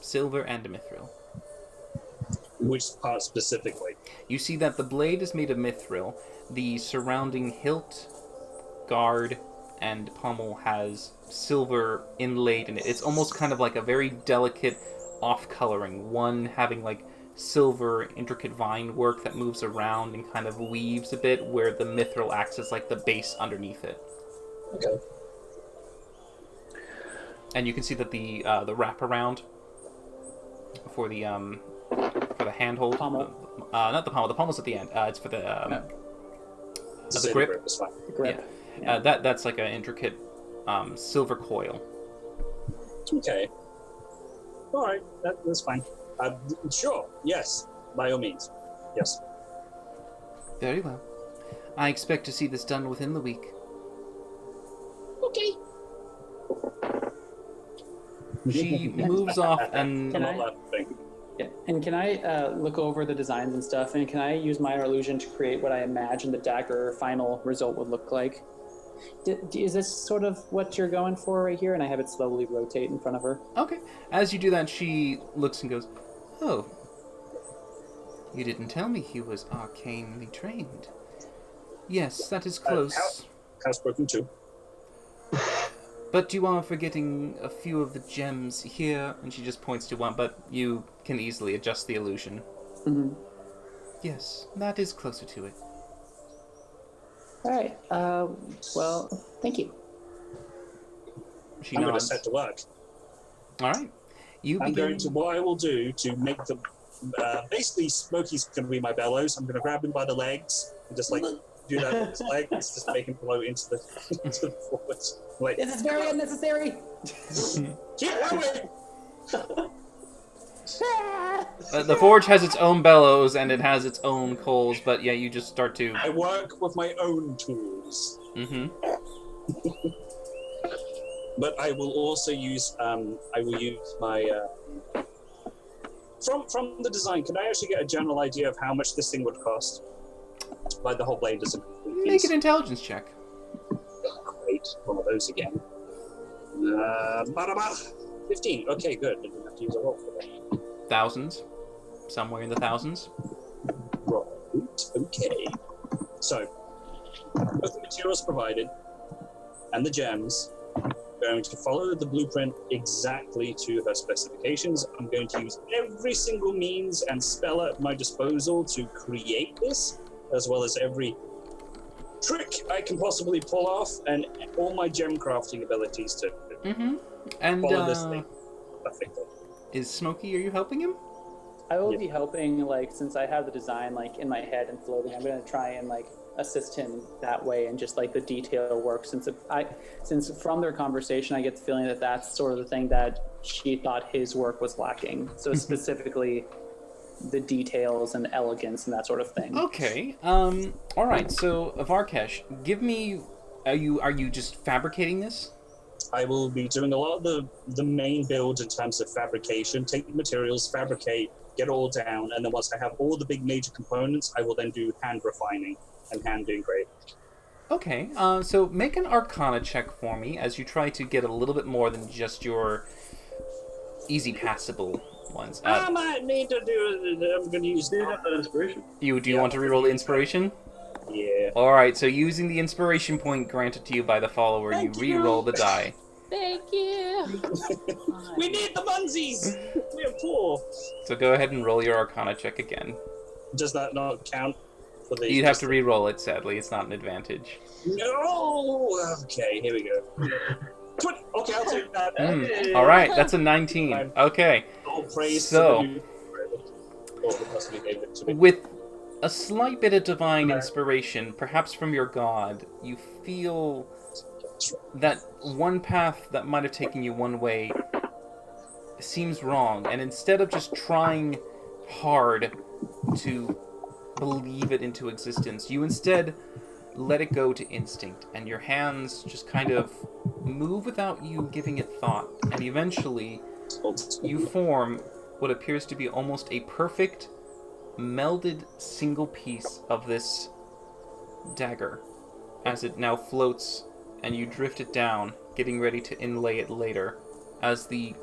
Silver and mithril. Which part specifically? You see that the blade is made of mithril. The surrounding hilt, guard, and pommel has silver inlaid in it. It's almost kind of like a very delicate off-coloring. One having like silver intricate vine work that moves around and kind of weaves a bit, where the mithril acts as like the base underneath it. Okay. And you can see that the wraparound for the handhold, Pommel. not the pommel. The pommel's at the end. It's for the The grip. Is fine. Grip. That's like an intricate silver coil. Okay. All right. That's fine. Sure. Yes. By all means. Yes. Very well. I expect to see this done within the week. Okay. She moves off and... Can I'm I- not laughing. Yeah. And can I look over the designs and stuff, and can I use my illusion to create what I imagine the dagger final result would look like? Is this sort of what you're going for right here? And I have it slowly rotate in front of her. Okay. As you do that, she looks and goes, "Oh, you didn't tell me he was arcanely trained. Yes, that is close. Housebroken too. But you are forgetting a few of the gems here, and she just points to one, but you can easily adjust the illusion. Mm-hmm. Yes, that is closer to it. All right. Well, thank you. She I'm going to nods. set to work. All right. What I will do to make them, basically Smokey's going to be my bellows. I'm going to grab him by the legs and just like do that with his legs, just make him blow into the forward. Like, This is very unnecessary. keep blowing! The forge has its own bellows and it has its own coals, but yeah, you just start to. I work with my own tools. Mm-hmm. But I will also use my from the design. Can I actually get a general idea of how much this thing would cost? Like the whole blade doesn't. Make an intelligence check. Great, one of those again. 15. Okay, good. I didn't have to use a roll for that. Thousands. Somewhere in the thousands. Right. Okay. So, both the materials provided and the gems. I'm going to follow the blueprint exactly to her specifications. I'm going to use every single means and spell at my disposal to create this, as well as every trick I can possibly pull off, and all my gem crafting abilities to And follow this thing perfectly. is Smokey? Are you helping him? I will be helping, like, since I have the design, like, in my head and floating, I'm going to try and, like, assist him that way and just, like, the detail work. Since from their conversation, I get the feeling that that's sort of the thing that she thought his work was lacking. So specifically the details and elegance and that sort of thing. Okay. All right. So, Varkesh, give me. Are you just fabricating this? I will be doing a lot of the main build in terms of fabrication, take the materials, fabricate, get it all down, and then once I have all the big major components, I will then do hand refining and hand engrave. Okay. So make an Arcana check for me as you try to get a little bit more than just your easy passable ones. I might need to do. I'm going to use. Do you have that inspiration? Do you want to reroll the inspiration? Yeah. All right. So using the inspiration point granted to you by the follower, you reroll the die. Thank you. We need the munsies. We're poor. So go ahead and roll your Arcana check again. Does that not count for the? You'd have to re-roll it. Sadly, it's not an advantage. No. Okay, here we go. Okay, I'll take that. All right, that's a 19. Okay. All praise So, to the person who gave it to me. with a slight bit of divine inspiration, perhaps from your god, you feel that one path that might have taken you one way seems wrong, and instead of just trying hard to believe it into existence, you instead let it go to instinct, and your hands just kind of move without you giving it thought, and eventually you form what appears to be almost a perfect melded single piece of this dagger as it now floats, and you drift it down, getting ready to inlay it later, as the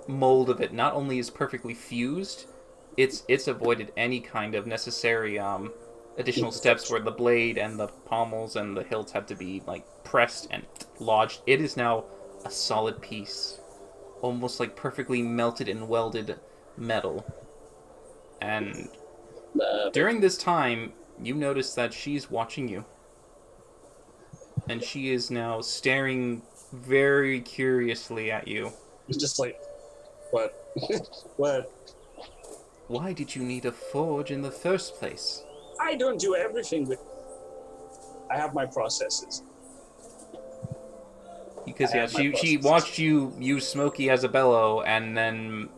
mold of it not only is perfectly fused, it's avoided any kind of necessary additional steps where the blade and the pommels and the hilts had to be like pressed and lodged. It is now a solid piece, almost like perfectly melted and welded metal. And during this time, you notice that she's watching you. And she is now staring very curiously at you. It's just like, what? What? Why did you need a forge in the first place? I don't do everything with. I have my processes. Because yeah, she watched you use Smokey as a bellow, and then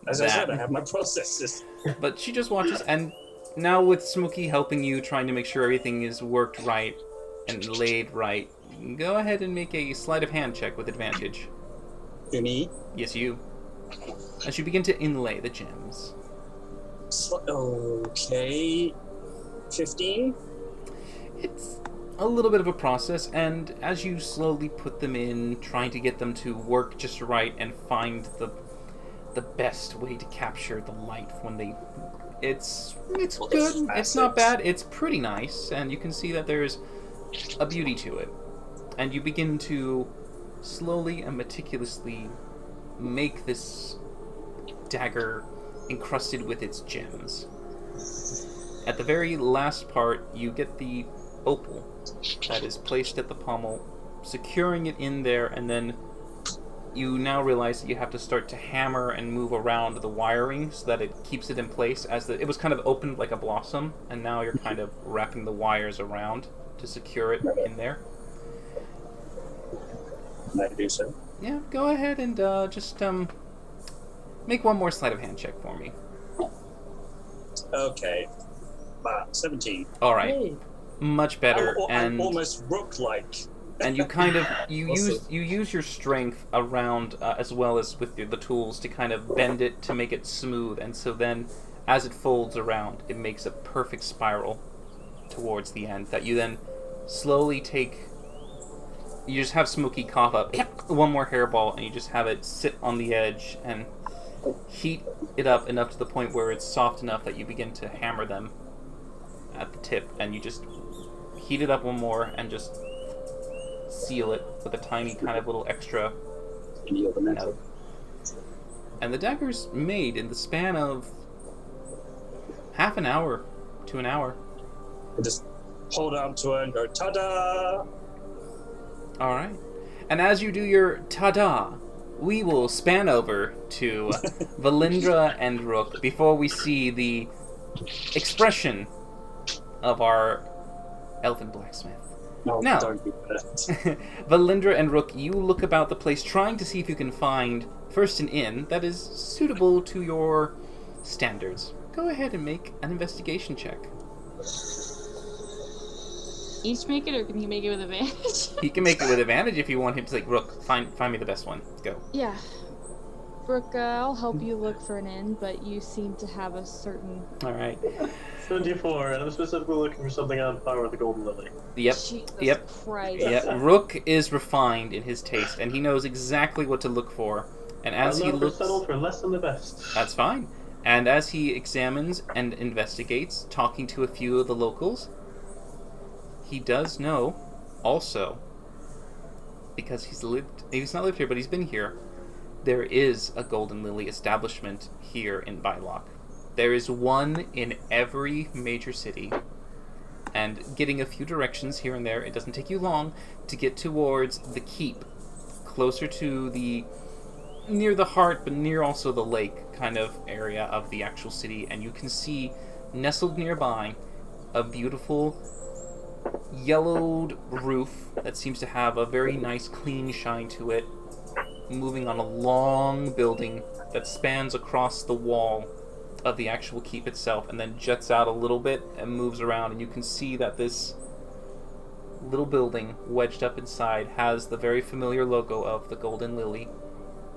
As I said, I have my processes. But she just watches, and now with Smokey helping you, trying to make sure everything is worked right and laid right, go ahead and make a sleight of hand check with advantage. To me? Yes, you. As you begin to inlay the gems. Okay. 15? It's a little bit of a process, and as you slowly put them in, trying to get them to work just right and find the best way to capture the light when they... It's good, it's not bad, it's pretty nice, and you can see that there's a beauty to it. And you begin to slowly and meticulously make this dagger encrusted with its gems. At the very last part, you get the opal that is placed at the pommel, securing it in there, and then you now realize that you have to start to hammer and move around the wiring so that it keeps it in place. It was kind of opened like a blossom, and now you're kind of wrapping the wires around to secure it in there. Can I do so? Yeah, go ahead and just make one more sleight of hand check for me. Okay. 17. All right, Hey. much better. I'm almost rook-like. And you kind of Awesome. use your strength around as well as with the tools to kind of bend it to make it smooth, and so then as it folds around, it makes a perfect spiral towards the end that you then slowly take. You just have Smokey cough up one more hairball, and you just have it sit on the edge and heat it up enough to the point where it's soft enough that you begin to hammer them at the tip, and you just heat it up one more and just seal it with a tiny kind of little extra. And the dagger's made in the span of half an hour to an hour. I just hold on to her and go, ta-da! All right. And as you do your ta-da, we will span over to Valindra and Rook before we see the expression of our elven blacksmith. No, Now, don't do that. Valindra and Rook, you look about the place trying to see if you can find first an inn that is suitable to your standards. Go ahead and make an investigation check. Each make it, or can he make it with advantage? He can make it with advantage if you want him to, like, Rook, find me the best one. Go. Yeah. Brooke, I'll help you look for an inn, but you seem to have a certain... All right. 24, and I'm specifically looking for something on par with the Golden Lily. Yep. Jesus Christ. Yeah. Rook is refined in his taste, and he knows exactly what to look for. And as he looks, settled for less than the best. that's fine. And as he examines and investigates, talking to a few of the locals, he does know, also, because he's not lived here, but he's been here, there is a Golden Lily establishment here in Biloch. There is one in every major city, and getting a few directions here and there, it doesn't take you long to get towards the keep, closer to the, near the heart, but near also the lake kind of area of the actual city, and you can see, nestled nearby, a beautiful yellowed roof that seems to have a very nice clean shine to it, moving on a long building that spans across the wall of the actual keep itself and then jets out a little bit and moves around, and you can see that this little building wedged up inside has the very familiar logo of the Golden Lily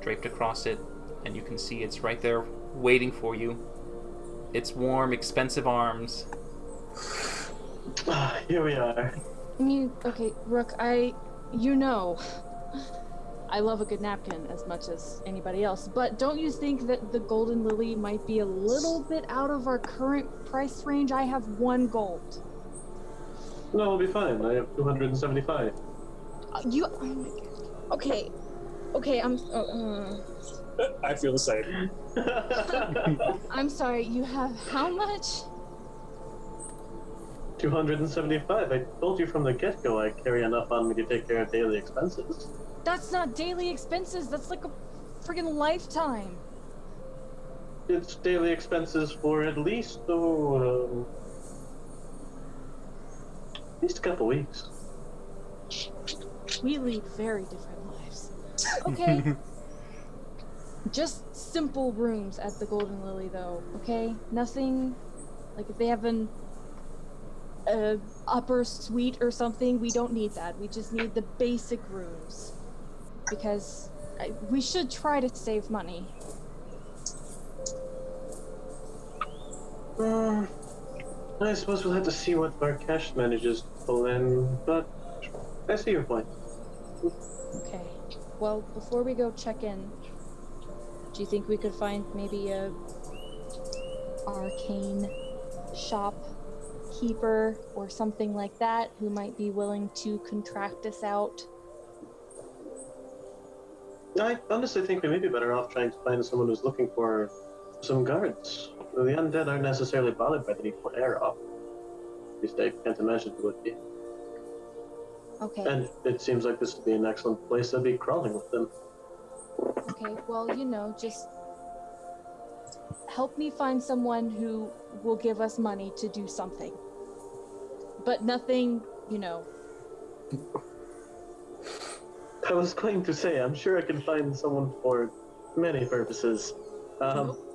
draped across it, and you can see it's right there waiting for you. Its warm, expensive arms. Here we are. I mean, okay, Rook, you know, I love a good napkin as much as anybody else, but don't you think that the Golden Lily might be a little bit out of our current price range? I have 1 gold. No, we'll be fine. I have 275. Oh my god. Okay, I feel the same. I'm sorry, you have how much? 275. I told you from the get-go I carry enough on me to take care of daily expenses. That's not daily expenses, that's like a friggin' lifetime. It's daily expenses for at least a couple weeks. We lead very different lives. Okay. Just simple rooms at the Golden Lily, though, okay? Nothing, like if they have an upper suite or something, we don't need that. We just need the basic rooms. Because we should try to save money. I suppose we'll have to see what our cash manages to pull in, but I see your point. Okay. Well, before we go check in, do you think we could find maybe a arcane shopkeeper or something like that who might be willing to contract us out? I honestly think we may be better off trying to find someone who's looking for some guards. The undead aren't necessarily bothered by the need for air off. At least I can't imagine who would be. Okay. And it seems like this would be an excellent place to be crawling with them. Okay. Well, just help me find someone who will give us money to do something. But nothing, I was going to say, I'm sure I can find someone for many purposes. Nope.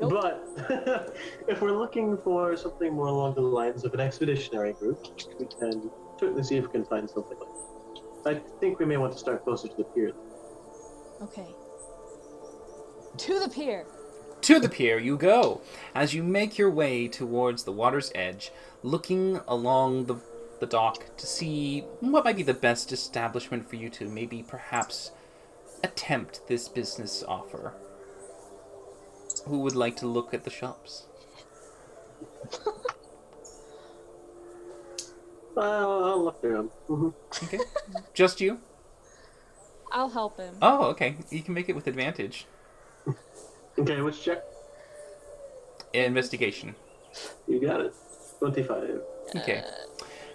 But if we're looking for something more along the lines of an expeditionary group, we can certainly see if we can find something like that. I think we may want to start closer to the pier. Okay. To the pier. To the pier you go, as you make your way towards the water's edge, looking along the dock to see what might be the best establishment for you to maybe perhaps attempt this business offer. Who would like to look at the shops? I'll look through them. Mm-hmm. Okay. Just you? I'll help him. Oh, okay. You can make it with advantage. Okay, which check? Investigation. You got it. 25. Okay.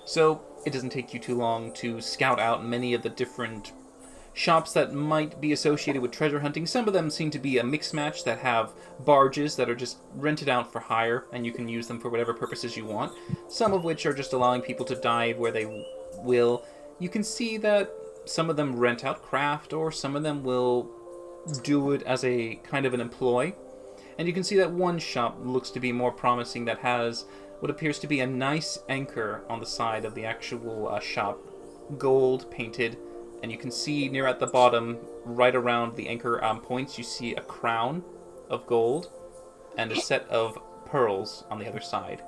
So, it doesn't take you too long to scout out many of the different shops that might be associated with treasure hunting. Some of them seem to be a mixed match that have barges that are just rented out for hire, and you can use them for whatever purposes you want. Some of which are just allowing people to dive where they will. You can see that some of them rent out craft, or some of them will do it as a kind of an employ. And you can see that one shop looks to be more promising, that has what appears to be a nice anchor on the side of the actual shop, gold painted, and you can see near at the bottom, right around the anchor points, you see a crown of gold and a set of pearls on the other side.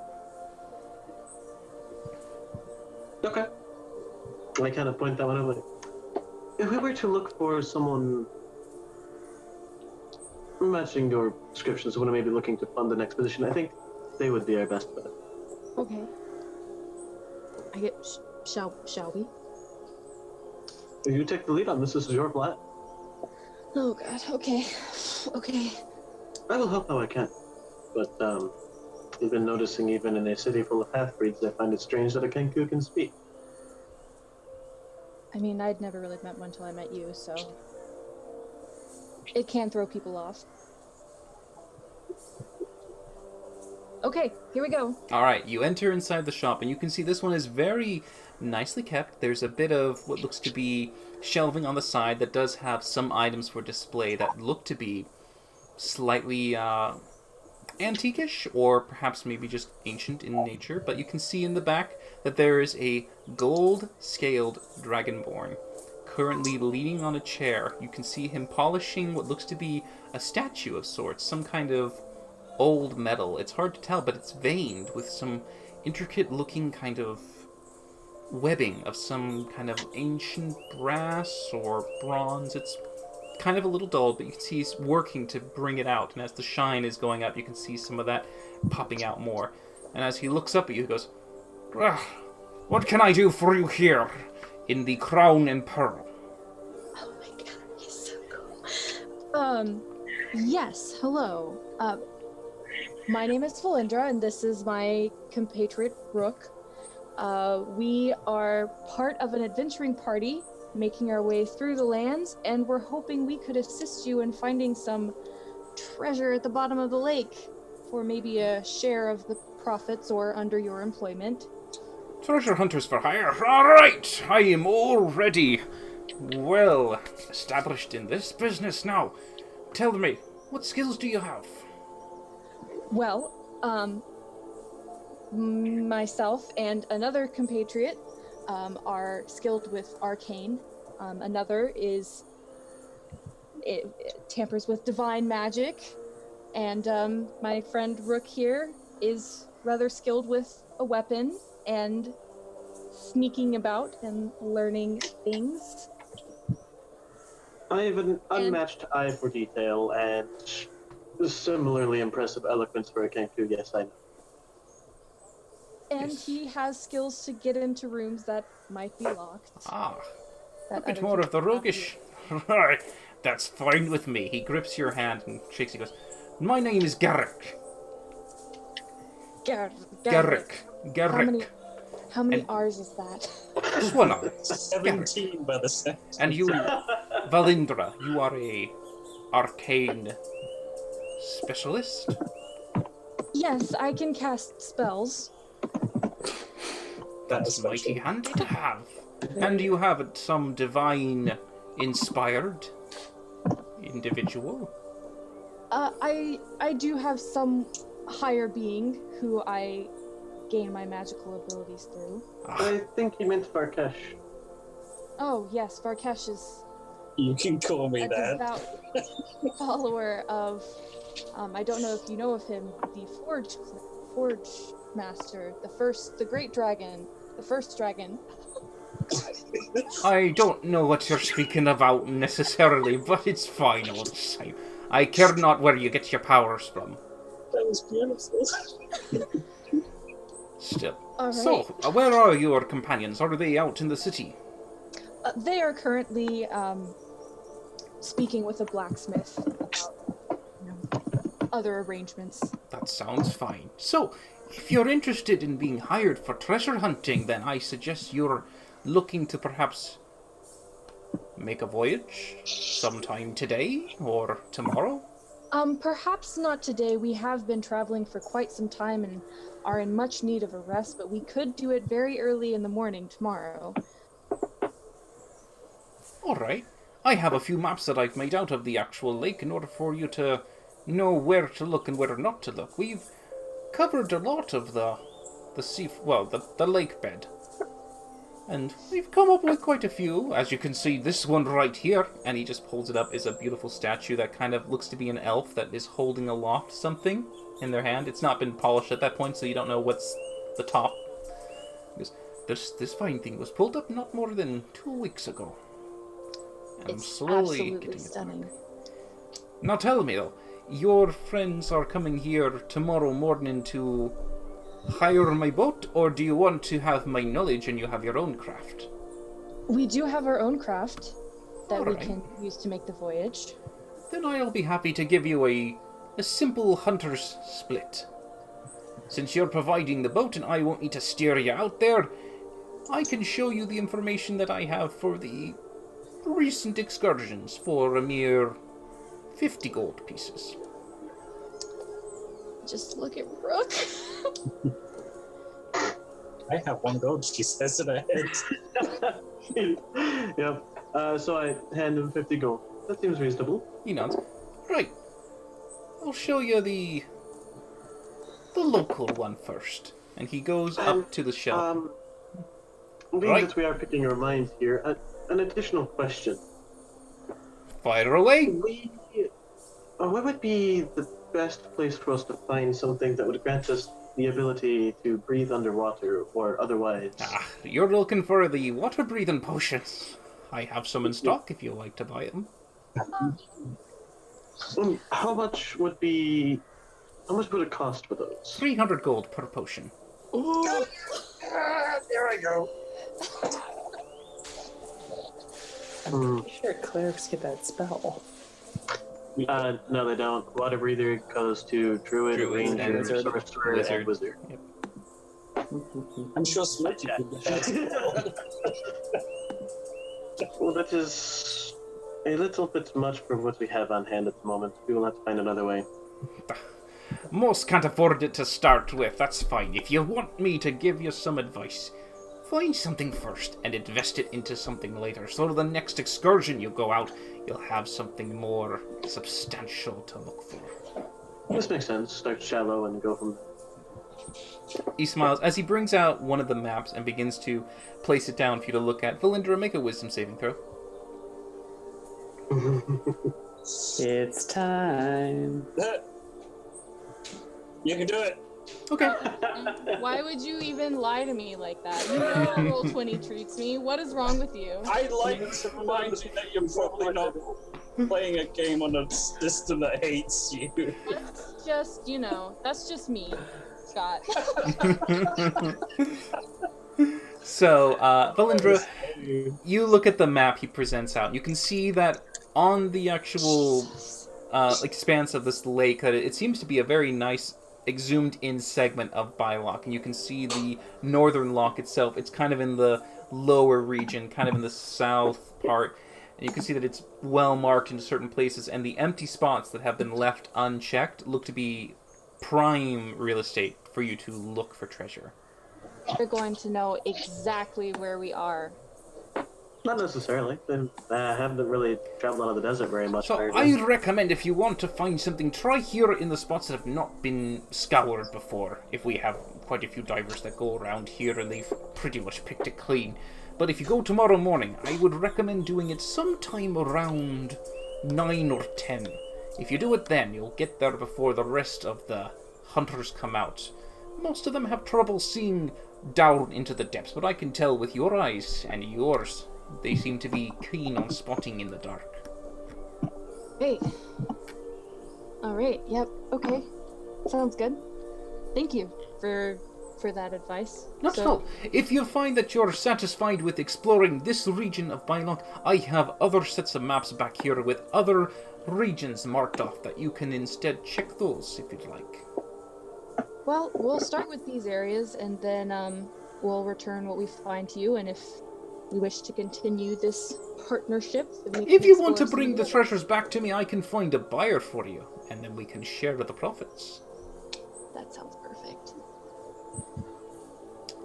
Okay. I kind of point that one out. If we were to look for someone matching your description, someone maybe looking to fund an expedition, I think they would be our best bet. Okay. Shall we? You take the lead on this. This is your flat. Oh God. Okay. Okay. I will help how I can. But I've been noticing even in a city full of half-breeds, I find it strange that a Kenku can speak. I mean, I'd never really met one until I met you, so it can throw people off. Okay, here we go. Alright, you enter inside the shop, and you can see this one is very nicely kept. There's a bit of what looks to be shelving on the side that does have some items for display that look to be slightly antique-ish, or perhaps maybe just ancient in nature. But you can see in the back that there is a gold-scaled dragonborn currently leaning on a chair. You can see him polishing what looks to be a statue of sorts, some kind of old metal. It's hard to tell, but it's veined with some intricate-looking kind of webbing of some kind of ancient brass or bronze. It's kind of a little dull, but you can see he's working to bring it out, and as the shine is going up, you can see some of that popping out more. And as he looks up at you, he goes, "What can I do for you here in the Crown and Pearl?" Oh my God, he's so cool. Yes, hello. My name is Valindra, and this is my compatriot, Rook. We are part of an adventuring party making our way through the lands, and we're hoping we could assist you in finding some treasure at the bottom of the lake for maybe a share of the profits or under your employment. Treasure hunters for hire. All right, I am already well established in this business now. Tell me, what skills do you have? Well, myself and another compatriot are skilled with arcane. Another it tampers with divine magic, and my friend Rook here is rather skilled with a weapon and sneaking about and learning things. I have an unmatched eye for detail and similarly impressive eloquence for a Kenku, yes, I know. And he has skills to get into rooms that might be locked. Ah, a that bit other more of the people cannot roguish. That's fine with me. He grips your hand and shakes. He goes, "My name is Garrick. Garrick. Garrick. How many And- R's is that? Just one R. 17 by the sound. And you, Valindra, you are a arcane specialist? Yes, I can cast spells. That's mighty handy to have. And you have some divine inspired individual? I do have some higher being who I gain my magical abilities through. I think he meant Varkesh. Oh yes, Varkesh is You can call me a that. devout follower of. I don't know if you know of him, the Forge Master, the Great Dragon, the first dragon. I don't know what you're speaking about necessarily, but it's fine all the same. I care not where you get your powers from. That was beautiful. Still. All right. So, where are your companions? Are they out in the city? They are currently speaking with a blacksmith about other arrangements. That sounds fine. So, if you're interested in being hired for treasure hunting, then I suggest you're looking to perhaps make a voyage sometime today or tomorrow. Perhaps not today. We have been traveling for quite some time and are in much need of a rest, but we could do it very early in the morning tomorrow. Alright. I have a few maps that I've made out of the actual lake in order for you to know where to look and where not to look. We've covered a lot of the lake bed. And we've come up with quite a few. As you can see, this one right here, and he just pulls it up, is a beautiful statue that kind of looks to be an elf that is holding aloft something in their hand. It's not been polished at that point, so you don't know what's the top. This fine thing was pulled up not more than 2 weeks ago. And I'm It's slowly absolutely getting it stunning. back. Now tell me though, your friends are coming here tomorrow morning to hire my boat, or do you want to have my knowledge and you have your own craft? We do have our own craft that we Alright. can use to make the voyage. Then I'll be happy to give you a simple hunter's split. Since you're providing the boat and I won't need to steer you out there, I can show you the information that I have for the recent excursions for a mere 50 gold pieces. Just look at Rook. I have 1 gold, she says in her head. Yep. So I hand him 50 gold. That seems reasonable. He nods. Right. I'll show you the local one first. And he goes up to the shelf. Being Right. that we are picking your minds here, an additional question. Fire away! What would be the best place for us to find something that would grant us the ability to breathe underwater or otherwise? You're looking for the water-breathing potions. I have some in stock if you like to buy them. How much would it cost for those? 300 gold per potion. There I go. I'm pretty sure clerics get that spell. No, they don't. Water breather goes to druid, ranger, wizard. sorcerer, and wizard. I'm sure Smokey can get that. Well, that is a little bit much for what we have on hand at the moment. We will have to find another way. Most can't afford it to start with, that's fine. If you want me to give you some advice, find something first and invest it into something later. So the next excursion you go out, you'll have something more substantial to look for. This makes sense. Start shallow and go from He smiles as he brings out one of the maps and begins to place it down for you to look at. Valindra, make a wisdom saving throw. It's time. You can do it. Okay. Why would you even lie to me like that? You know how Roll20 treats me. What is wrong with you? I'd like to remind you that you're probably not playing a game on a system that hates you. That's just, that's just me, Scott. So, Valindra, you look at the map he presents out. You can see that on the actual expanse of this lake, it seems to be a very nice zoomed-in segment of Biloch, and you can see the northern loch itself. It's kind of in the lower region, kind of in the south part, and you can see that it's well marked into certain places, and the empty spots that have been left unchecked look to be prime real estate for you to look for treasure. We're going to know exactly where we are. Not necessarily. I haven't really traveled out of the desert very much. So I recommend, if you want to find something, try here in the spots that have not been scoured before. If we have quite a few divers that go around here and they've pretty much picked it clean. But if you go tomorrow morning, I would recommend doing it sometime around 9 or 10. If you do it then, you'll get there before the rest of the hunters come out. Most of them have trouble seeing down into the depths, but I can tell with your eyes and yours, they seem to be keen on spotting in the dark. Hey. Alright, yep, okay. Sounds good. Thank you for that advice. Not at all. If you find that you're satisfied with exploring this region of Biloch, I have other sets of maps back here with other regions marked off that you can instead check those if you'd like. Well, we'll start with these areas and then we'll return what we find to you, and if we wish to continue this partnership, if you want to bring the treasures back to me, I can find a buyer for you, and then we can share the profits. That sounds perfect.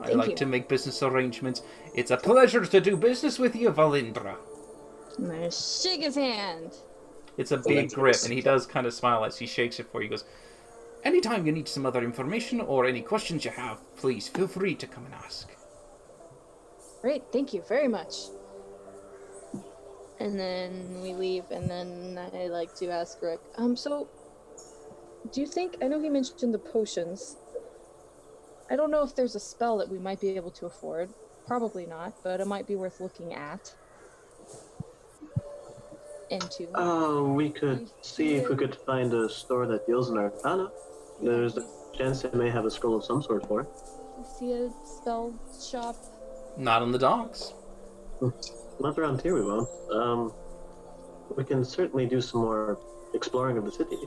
I like to make business arrangements. It's a pleasure to do business with you, Valindra. I'm gonna shake his hand. It's a big grip, and he does kind of smile as he shakes it for you. He goes, anytime you need some other information or any questions you have, please feel free to come and ask. Great, thank you very much. And then we leave, and then I like to ask Rick, so, do you think, I know he mentioned the potions. I don't know if there's a spell that we might be able to afford. Probably not, but it might be worth looking at. Into. Oh, we could see if we could find a store that deals in Arcana. There's a chance they may have a scroll of some sort for it. See a spell shop? Not on the docks. Not around here, we won't. We can certainly do some more exploring of the city.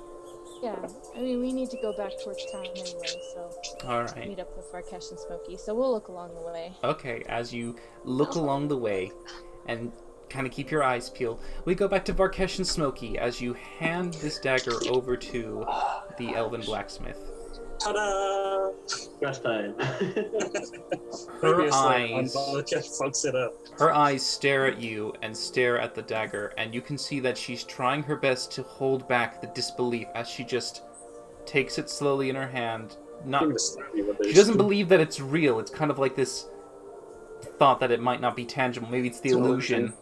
Yeah, I mean, we need to go back towards town anyway, so... Alright. Meet up with Varkesh and Smokey, so we'll look along the way. Okay, as you look along the way, and kind of keep your eyes peeled, we go back to Varkesh and Smokey as you hand this dagger over to the elven blacksmith. Ta-da! Rest time. Her eyes... fucks it up. Her eyes stare at you and stare at the dagger, and you can see that she's trying her best to hold back the disbelief as she just takes it slowly in her hand. She doesn't believe that it's real. It's kind of like this thought that it might not be tangible. Maybe it's the illusion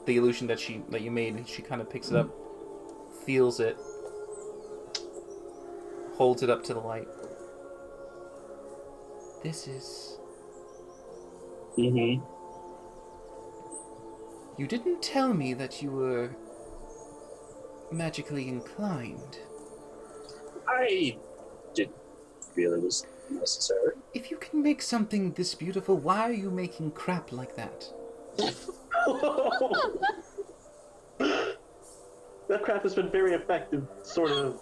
that you made. And she kind of picks it up, feels it, holds it up to the light. This is... Mm-hmm. You didn't tell me that you were magically inclined. I didn't feel it was necessary. If you can make something this beautiful, why are you making crap like that? That crap has been very effective, sort of.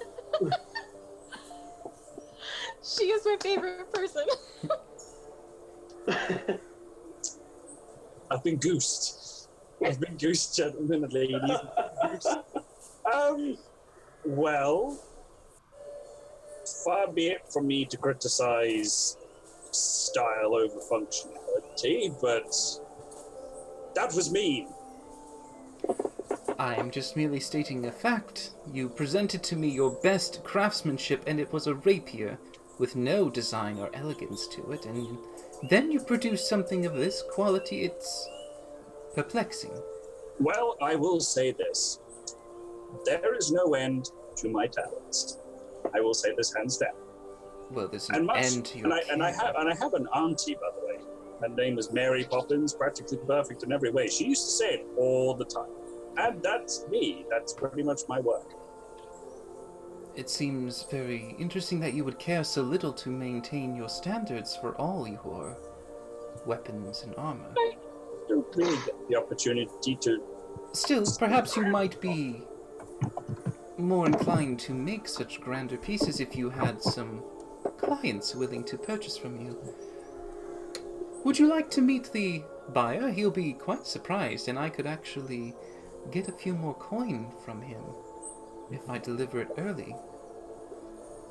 She is my favorite person. I've been goosed. I've been goosed, gentlemen and ladies. Well, far be it from me to criticize style over functionality, but that was mean. I am just merely stating a fact. You presented to me your best craftsmanship, and it was a rapier with no design or elegance to it, and then you produce something of this quality. It's perplexing. Well, I will say this. There is no end to my talents. I will say this hands down. Well, there's an end to your and I have an auntie, by the way. Her name is Mary Poppins, practically perfect in every way. She used to say it all the time. And that's me. That's pretty much my work. It seems very interesting that you would care so little to maintain your standards for all your weapons and armor. I don't really get the opportunity to... Still, perhaps you might be more inclined to make such grander pieces if you had some clients willing to purchase from you. Would you like to meet the buyer? He'll be quite surprised, and I could actually get a few more coin from him if I deliver it early.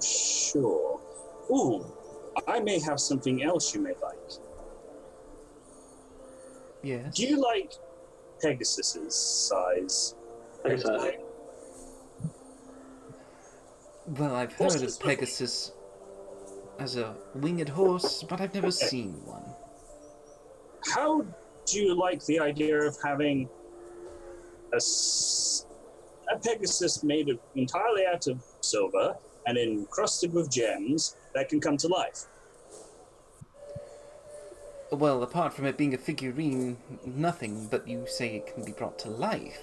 Sure. Ooh, I may have something else you may like. Yes? Do you like Pegasus's size? Pegasus. Well, I've heard of Pegasus as a winged horse, but I've never seen one. How do you like the idea of having a Pegasus made entirely out of silver and encrusted with gems that can come to life? Well, apart from it being a figurine, nothing, but you say it can be brought to life.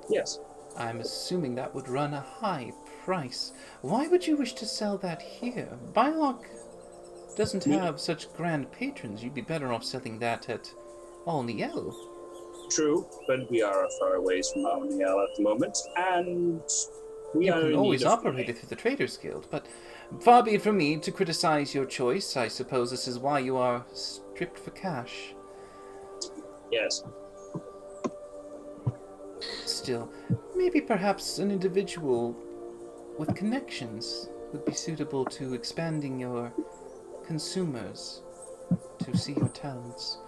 Yes. I'm assuming that would run a high price. Why would you wish to sell that here? Biloch doesn't have such grand patrons. You'd be better off selling that at Alniel. True, but we are a far ways from Alniel at the moment, and we You are can in always need of operate it through the Traders Guild, but far be it from me to criticize your choice. I suppose this is why you are stripped for cash. Yes. Still, maybe perhaps an individual with connections would be suitable to expanding your consumers to see your talents.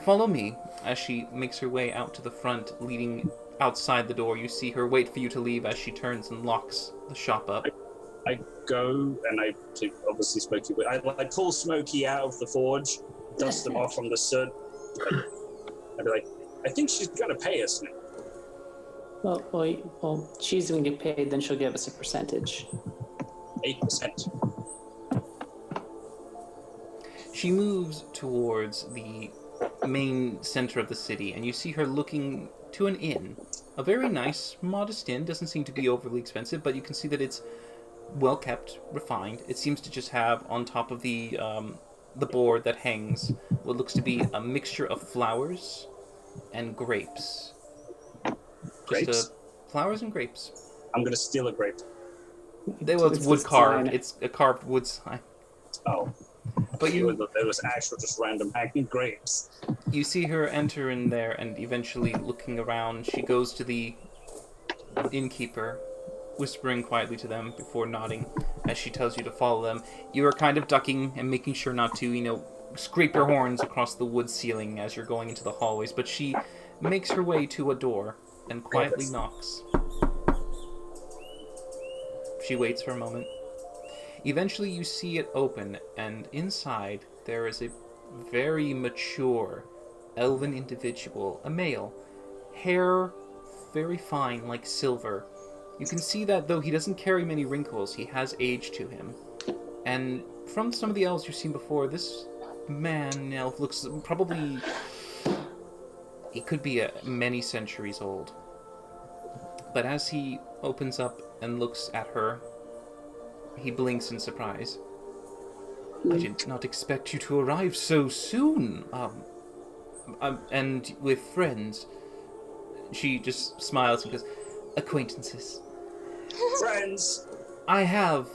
Follow me. As she makes her way out to the front, leading outside the door, you see her wait for you to leave as she turns and locks the shop up. I go and I obviously Smokey. I pull Smokey out of the forge, dust him off from the soot. I'd be like, I think she's gonna pay us now. Well, she's going to get paid, then she'll give us a percentage. 8%. She moves towards the main center of the city, and you see her looking to an inn. A very nice, modest inn. Doesn't seem to be overly expensive, but you can see that it's well kept, refined. It seems to just have on top of the board that hangs what looks to be a mixture of flowers and grapes. Grapes? Just flowers and grapes. I'm gonna steal a grape. It's wood carved. It's a carved wood sign. Oh. But there was actual just random hanging grapes. You see her enter in there, and eventually looking around, she goes to the innkeeper, whispering quietly to them before nodding as she tells you to follow them. You are kind of ducking and making sure not to, scrape your horns across the wood ceiling as you're going into the hallways, but she makes her way to a door and quietly knocks. She waits for a moment. Eventually you see it open, and inside there is a very mature elven individual, a male. Hair very fine, like silver. You can see that though he doesn't carry many wrinkles, he has age to him. And from some of the elves you've seen before, this elf looks probably... he could be many centuries old. But as he opens up and looks at her, he blinks in surprise. I did not expect you to arrive so soon. And with friends. She just smiles and goes, acquaintances. Friends! I have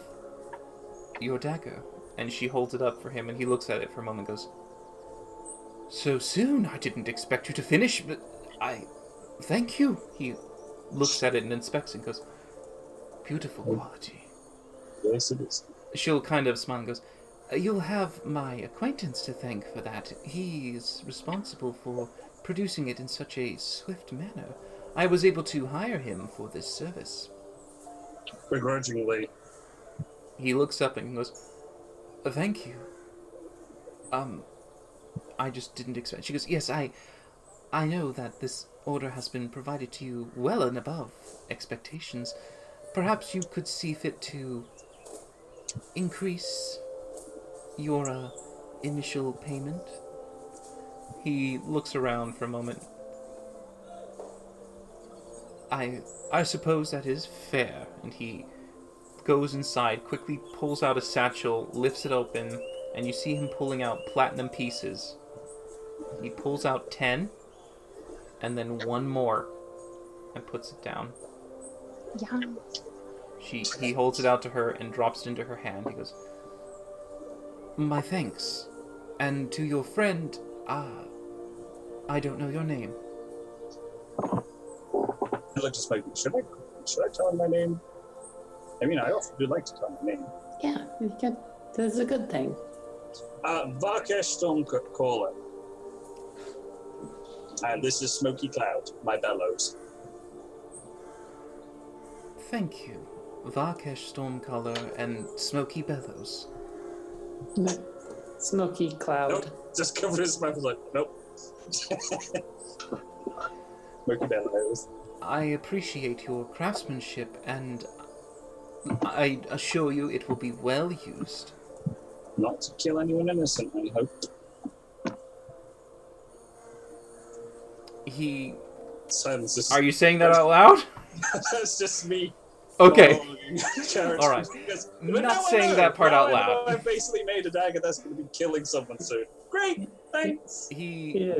your dagger. And she holds it up for him, and he looks at it for a moment and goes, so soon? I didn't expect you to finish, but thank you. He looks at it and inspects it and goes, beautiful quality. Yes, it is. She'll kind of smile and goes, you'll have my acquaintance to thank for that. He's responsible for producing it in such a swift manner. I was able to hire him for this service. Begrudgingly. He looks up and goes, thank you. I just didn't expect... She goes, yes, I know that this order has been provided to you well and above expectations. Perhaps you could see fit to increase your initial payment. He looks around for a moment. I suppose that is fair. And he goes inside, quickly pulls out a satchel, lifts it open, and you see him pulling out platinum pieces. He pulls out 10, and then one more, and puts it down. Yeah. He holds it out to her and drops it into her hand. He goes, "My thanks. And to your friend, I don't know your name." I look to Smokey. Should I tell him my name? I mean, I often do like to tell my name. Yeah, that's a good thing. Varkesh Stormcaller. And this is Smoky Cloud, my bellows. Thank you, Varkesh Stormcaller and Smokey Bellows. Smoky cloud. Nope, just covered his mouth. Like, nope. Smoky bellows. I appreciate your craftsmanship, and I assure you it will be well used. Not to kill anyone innocent, I hope. Silence is... Are you saying that out loud? That's just me. Okay. All right. Not saying that part out loud. I've basically made a dagger that's going to be killing someone soon. Great, thanks. He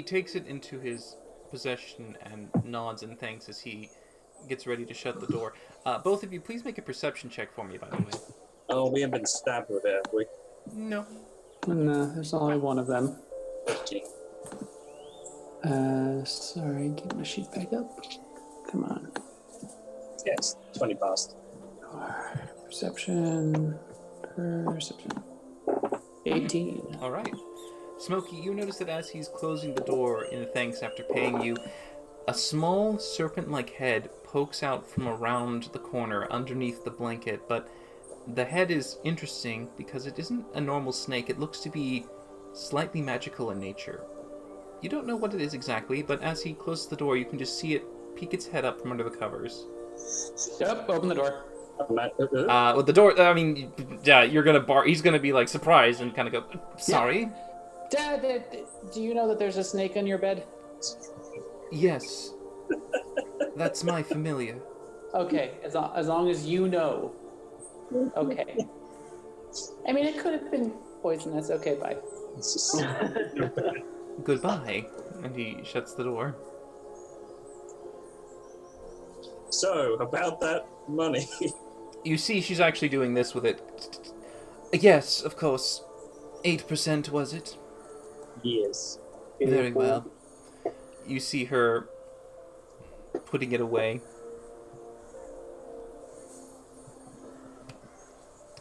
takes it into his possession and nods and thanks as he gets ready to shut the door. Both of you, please make a perception check for me, by the way. Oh, we haven't been stabbed with it, have we? No. No, there's only one of them. Okay. Sorry, get my sheet back up. Come on. Yes, 20 past. Perception. 18. All right. Smokey, you notice that as he's closing the door in thanks after paying you, a small serpent-like head pokes out from around the corner underneath the blanket, but the head is interesting because it isn't a normal snake. It looks to be slightly magical in nature. You don't know what it is exactly, but as he closes the door, you can just see it peek its head up from under the covers. Yep, open the door. With the door, I mean, yeah, you're gonna he's gonna be like surprised and kind of go, "Sorry." Yeah. Dad, do you know that there's a snake on your bed? Yes. That's my familiar. Okay, as long as you know. Okay. I mean, it could have been poisonous. Okay, bye. Goodbye. And he shuts the door. So, about that money. You see she's actually doing this with it. Yes, of course. 8% was it? Yes. Very well. You see her putting it away.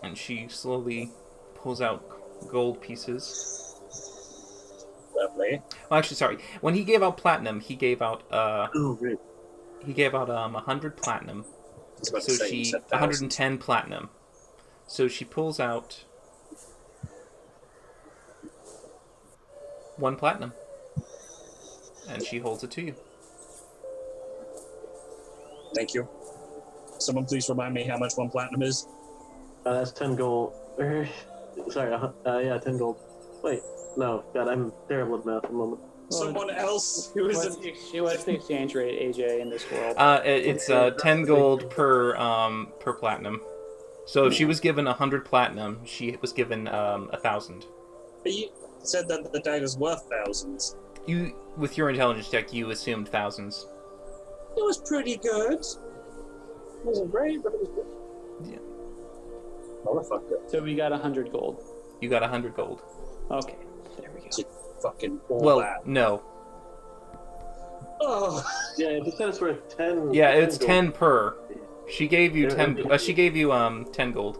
And she slowly pulls out gold pieces. Lovely. Well, actually, sorry. When he gave out platinum, he gave out Oh, great. he gave out 100 platinum. So She 110 platinum. So she pulls out 1 platinum. And she holds it to you. Thank you. Someone please remind me how much 1 platinum is. That's 10 gold. Sorry, yeah, 10 gold. Wait, no, God, I'm terrible at math at the moment. Someone else who What's the exchange rate, AJ, in this world? It's 10 gold per platinum. So if she was given 100 platinum, she was given 1,000. But you said that the dagger's worth thousands. You, with your intelligence check, you assumed thousands. It was pretty good. It wasn't great, but it was good. Yeah. Motherfucker. So we got 100 gold. You got 100 gold. Okay, there we go. Fucking all Well, that. no. Oh. Yeah, it said it's worth 10. Yeah, it's gold. 10 per. She gave you 10. She gave you 10 gold.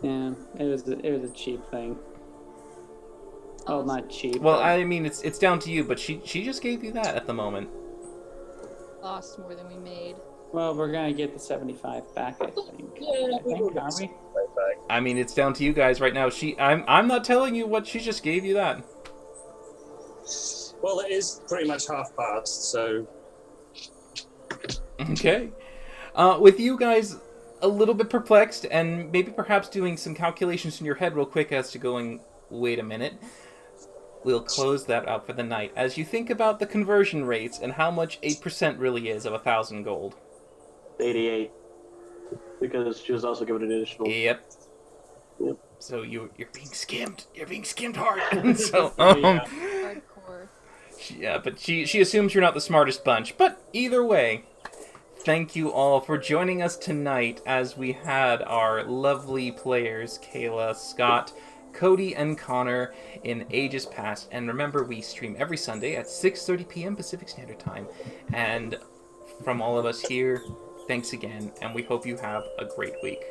Yeah, it was a cheap thing. Oh, not cheap. Well, but- I mean, it's down to you, but she just gave you that at the moment. Lost more than we made. Well, we're gonna get the 75 back, I think. Yeah, I think, are we? Right back. I mean, it's down to you guys right now. I'm not telling you what she just gave you that. Well, it is pretty much half past, so Okay. With you guys a little bit perplexed and maybe perhaps doing some calculations in your head real quick as to going, wait a minute. We'll close that out for the night. As you think about the conversion rates and how much 8% really is of 1,000 gold. 88. Because she was also given an additional. Yep. Yep. So you're being skimmed. You're being skimmed hard. So Hardcore. yeah, but she assumes you're not the smartest bunch. But Either way, thank you all for joining us tonight as we had our lovely players, Kayla, Scott, Cody, and Connor in Ages Past. And remember, we stream every Sunday at 6:30 p.m. Pacific Standard Time. And from all of us here, thanks again, and we hope you have a great week.